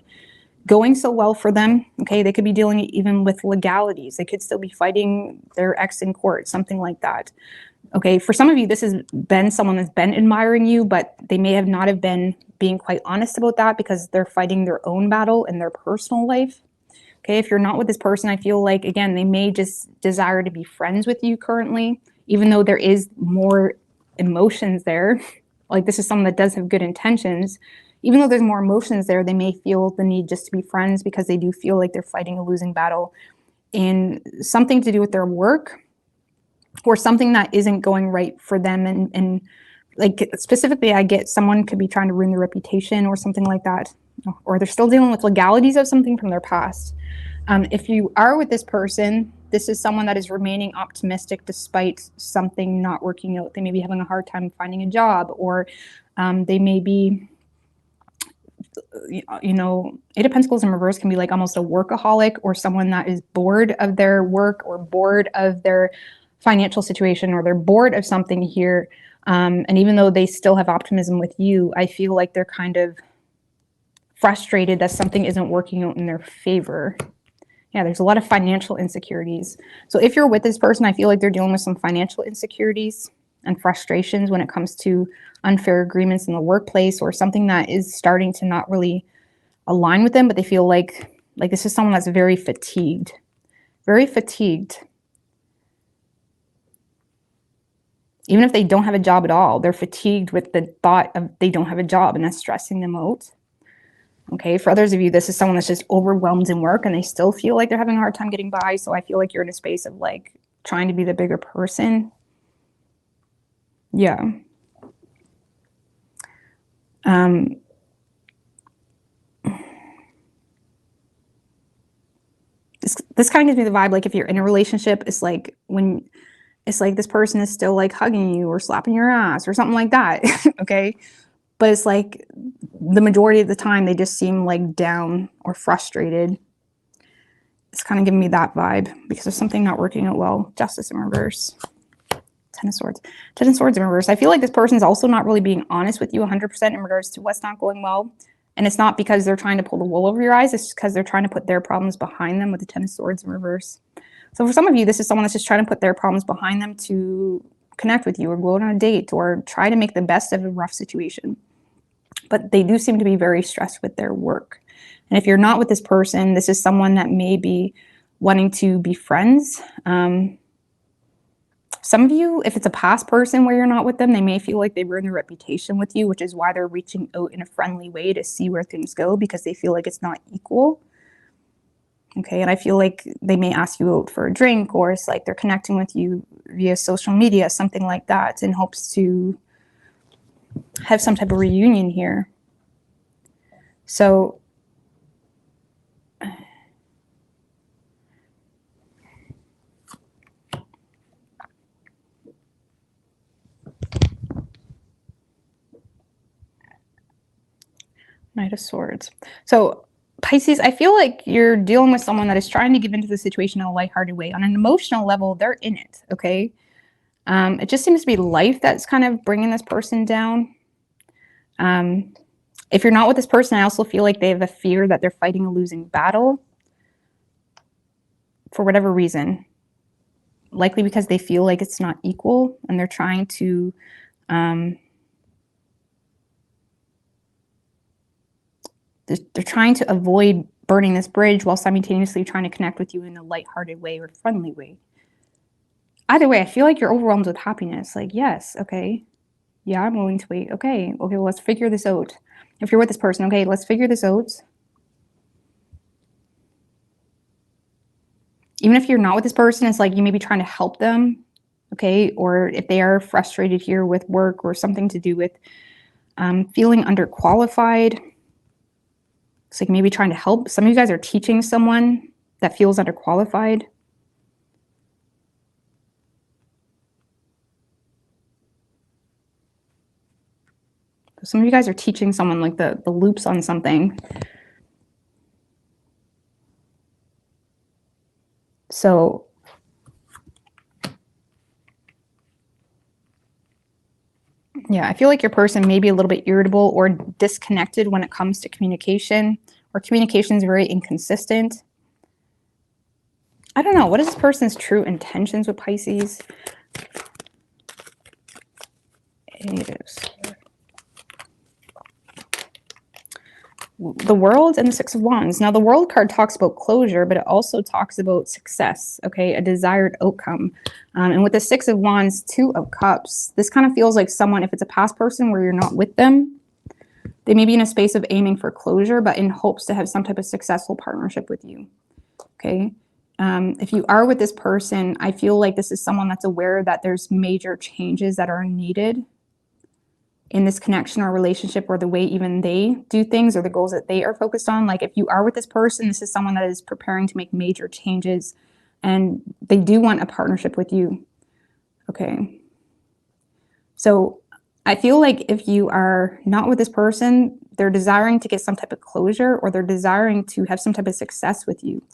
going so well for them. Okay, they could be dealing even with legalities. They could still be fighting their ex in court, something like that. Okay, for some of you, this has been someone that's been admiring you, but they may have not have been being quite honest about that because they're fighting their own battle in their personal life. Okay, if you're not with this person, I feel like, again, they may just desire to be friends with you currently, even though there is more emotions there. Like, this is someone that does have good intentions. Even though there's more emotions there, they may feel the need just to be friends because they do feel like they're fighting a losing battle in something to do with their work or something that isn't going right for them. And like, specifically, I get someone could be trying to ruin their reputation or something like that, or they're still dealing with legalities of something from their past. If you are with this person, this is someone that is remaining optimistic despite something not working out. They may be having a hard time finding a job, or they may be, you know, Eight of Pentacles in reverse can be like almost a workaholic, or someone that is bored of their work or bored of their financial situation, or they're bored of something here. And even though they still have optimism with you, I feel like they're kind of frustrated that something isn't working out in their favor. Yeah, there's a lot of financial insecurities. So if you're with this person, I feel like they're dealing with some financial insecurities and frustrations when it comes to unfair agreements in the workplace, or something that is starting to not really align with them, but they feel like this is someone that's very fatigued. Very fatigued. Even if they don't have a job at all, they're fatigued with the thought of they don't have a job, and that's stressing them out. Okay, for others of you, this is someone that's just overwhelmed in work and they still feel like they're having a hard time getting by. So I feel like you're in a space of like trying to be the bigger person. Yeah. This kind of gives me the vibe, like if you're in a relationship, it's like when it's like this person is still like hugging you or slapping your ass or something like that. Okay. But it's like the majority of the time they just seem like down or frustrated. It's kind of giving me that vibe because there's something not working out well. Justice in reverse. Ten of Swords. Ten of Swords in reverse. I feel like this person's also not really being honest with you 100% in regards to what's not going well. And it's not because they're trying to pull the wool over your eyes. It's because they're trying to put their problems behind them with the Ten of Swords in reverse. So for some of you, this is someone that's just trying to put their problems behind them to connect with you or go on a date or try to make the best of a rough situation. But they do seem to be very stressed with their work. And if you're not with this person, this is someone that may be wanting to be friends. Some of you, if it's a past person where you're not with them, they may feel like they ruined their reputation with you, which is why they're reaching out in a friendly way to see where things go, because they feel like it's not equal. Okay, and I feel like they may ask you out for a drink, or it's like they're connecting with you via social media, something like that, in hopes to have some type of reunion here. So Knight of Swords. So Pisces, I feel like you're dealing with someone that is trying to give into the situation in a lighthearted way. On an emotional level, they're in it, okay? It just seems to be life that's kind of bringing this person down. If you're not with this person, I also feel like they have a fear that they're fighting a losing battle for whatever reason. Likely because they feel like it's not equal and they're trying to they're trying to avoid burning this bridge while simultaneously trying to connect with you in a lighthearted way or friendly way. Either way, I feel like you're overwhelmed with happiness. Like, yes, okay. Yeah, I'm willing to wait. Okay, well, let's figure this out. If you're with this person, okay, let's figure this out. Even if you're not with this person, it's like you may be trying to help them, okay? Or if they are frustrated here with work or something to do with feeling underqualified, it's like maybe trying to help. Some of you guys are teaching someone that feels underqualified. Some of you guys are teaching someone like the loops on something. So yeah, I feel like your person may be a little bit irritable or disconnected when it comes to communication, or communication is very inconsistent. I don't know. What is this person's true intentions with Pisces? It is. the World and the Six of Wands. Now, the World card talks about closure, but it also talks about success, okay, a desired outcome. And with the Six of Wands, Two of Cups, this kind of feels like someone, if it's a past person where you're not with them, they may be in a space of aiming for closure, but in hopes to have some type of successful partnership with you, okay? If you are with this person, I feel like this is someone that's aware that there's major changes that are needed in this connection or relationship, or the way even they do things or the goals that they are focused on. Like if you are with this person, this is someone that is preparing to make major changes and they do want a partnership with you. Okay. So I feel like if you are not with this person, they're desiring to get some type of closure, or they're desiring to have some type of success with you,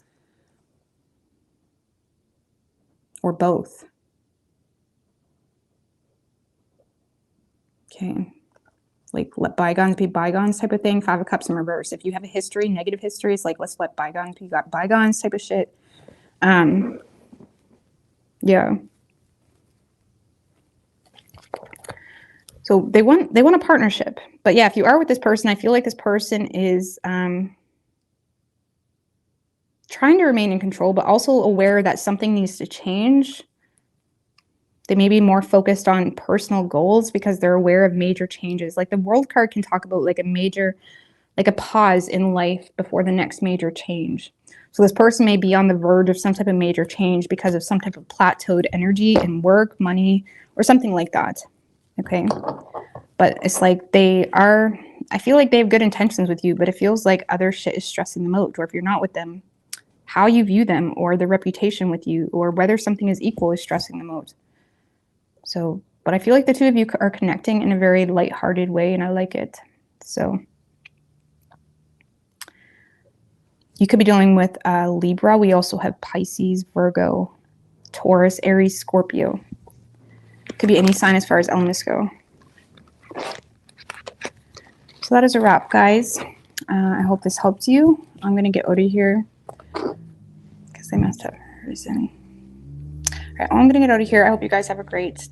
or both. Okay. Like let bygones be bygones type of thing. Five of Cups in reverse. If you have a history, negative history, it's like let's let bygones be bygones type of shit. Yeah. So they want a partnership. But yeah, if you are with this person, I feel like this person is trying to remain in control, but also aware that something needs to change. They may be more focused on personal goals because they're aware of major changes. Like the World card can talk about like a major, like a pause in life before the next major change. So this person may be on the verge of some type of major change because of some type of plateaued energy in work, money, or something like that. Okay. But it's like I feel like they have good intentions with you, but it feels like other shit is stressing them out. Or if you're not with them, how you view them or their reputation with you, or whether something is equal is stressing them out. So, but I feel like the two of you are connecting in a very lighthearted way, and I like it. So you could be dealing with Libra. We also have Pisces, Virgo, Taurus, Aries, Scorpio. Could be any sign as far as elements go. So that is a wrap, guys. I hope this helped you. I'm going to get out of here because I messed up. All right, I'm going to get out of here. I hope you guys have a great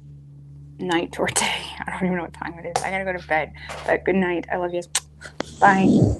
night or day. I don't even know what time it is. I got to go to bed. But good night. I love you. Bye.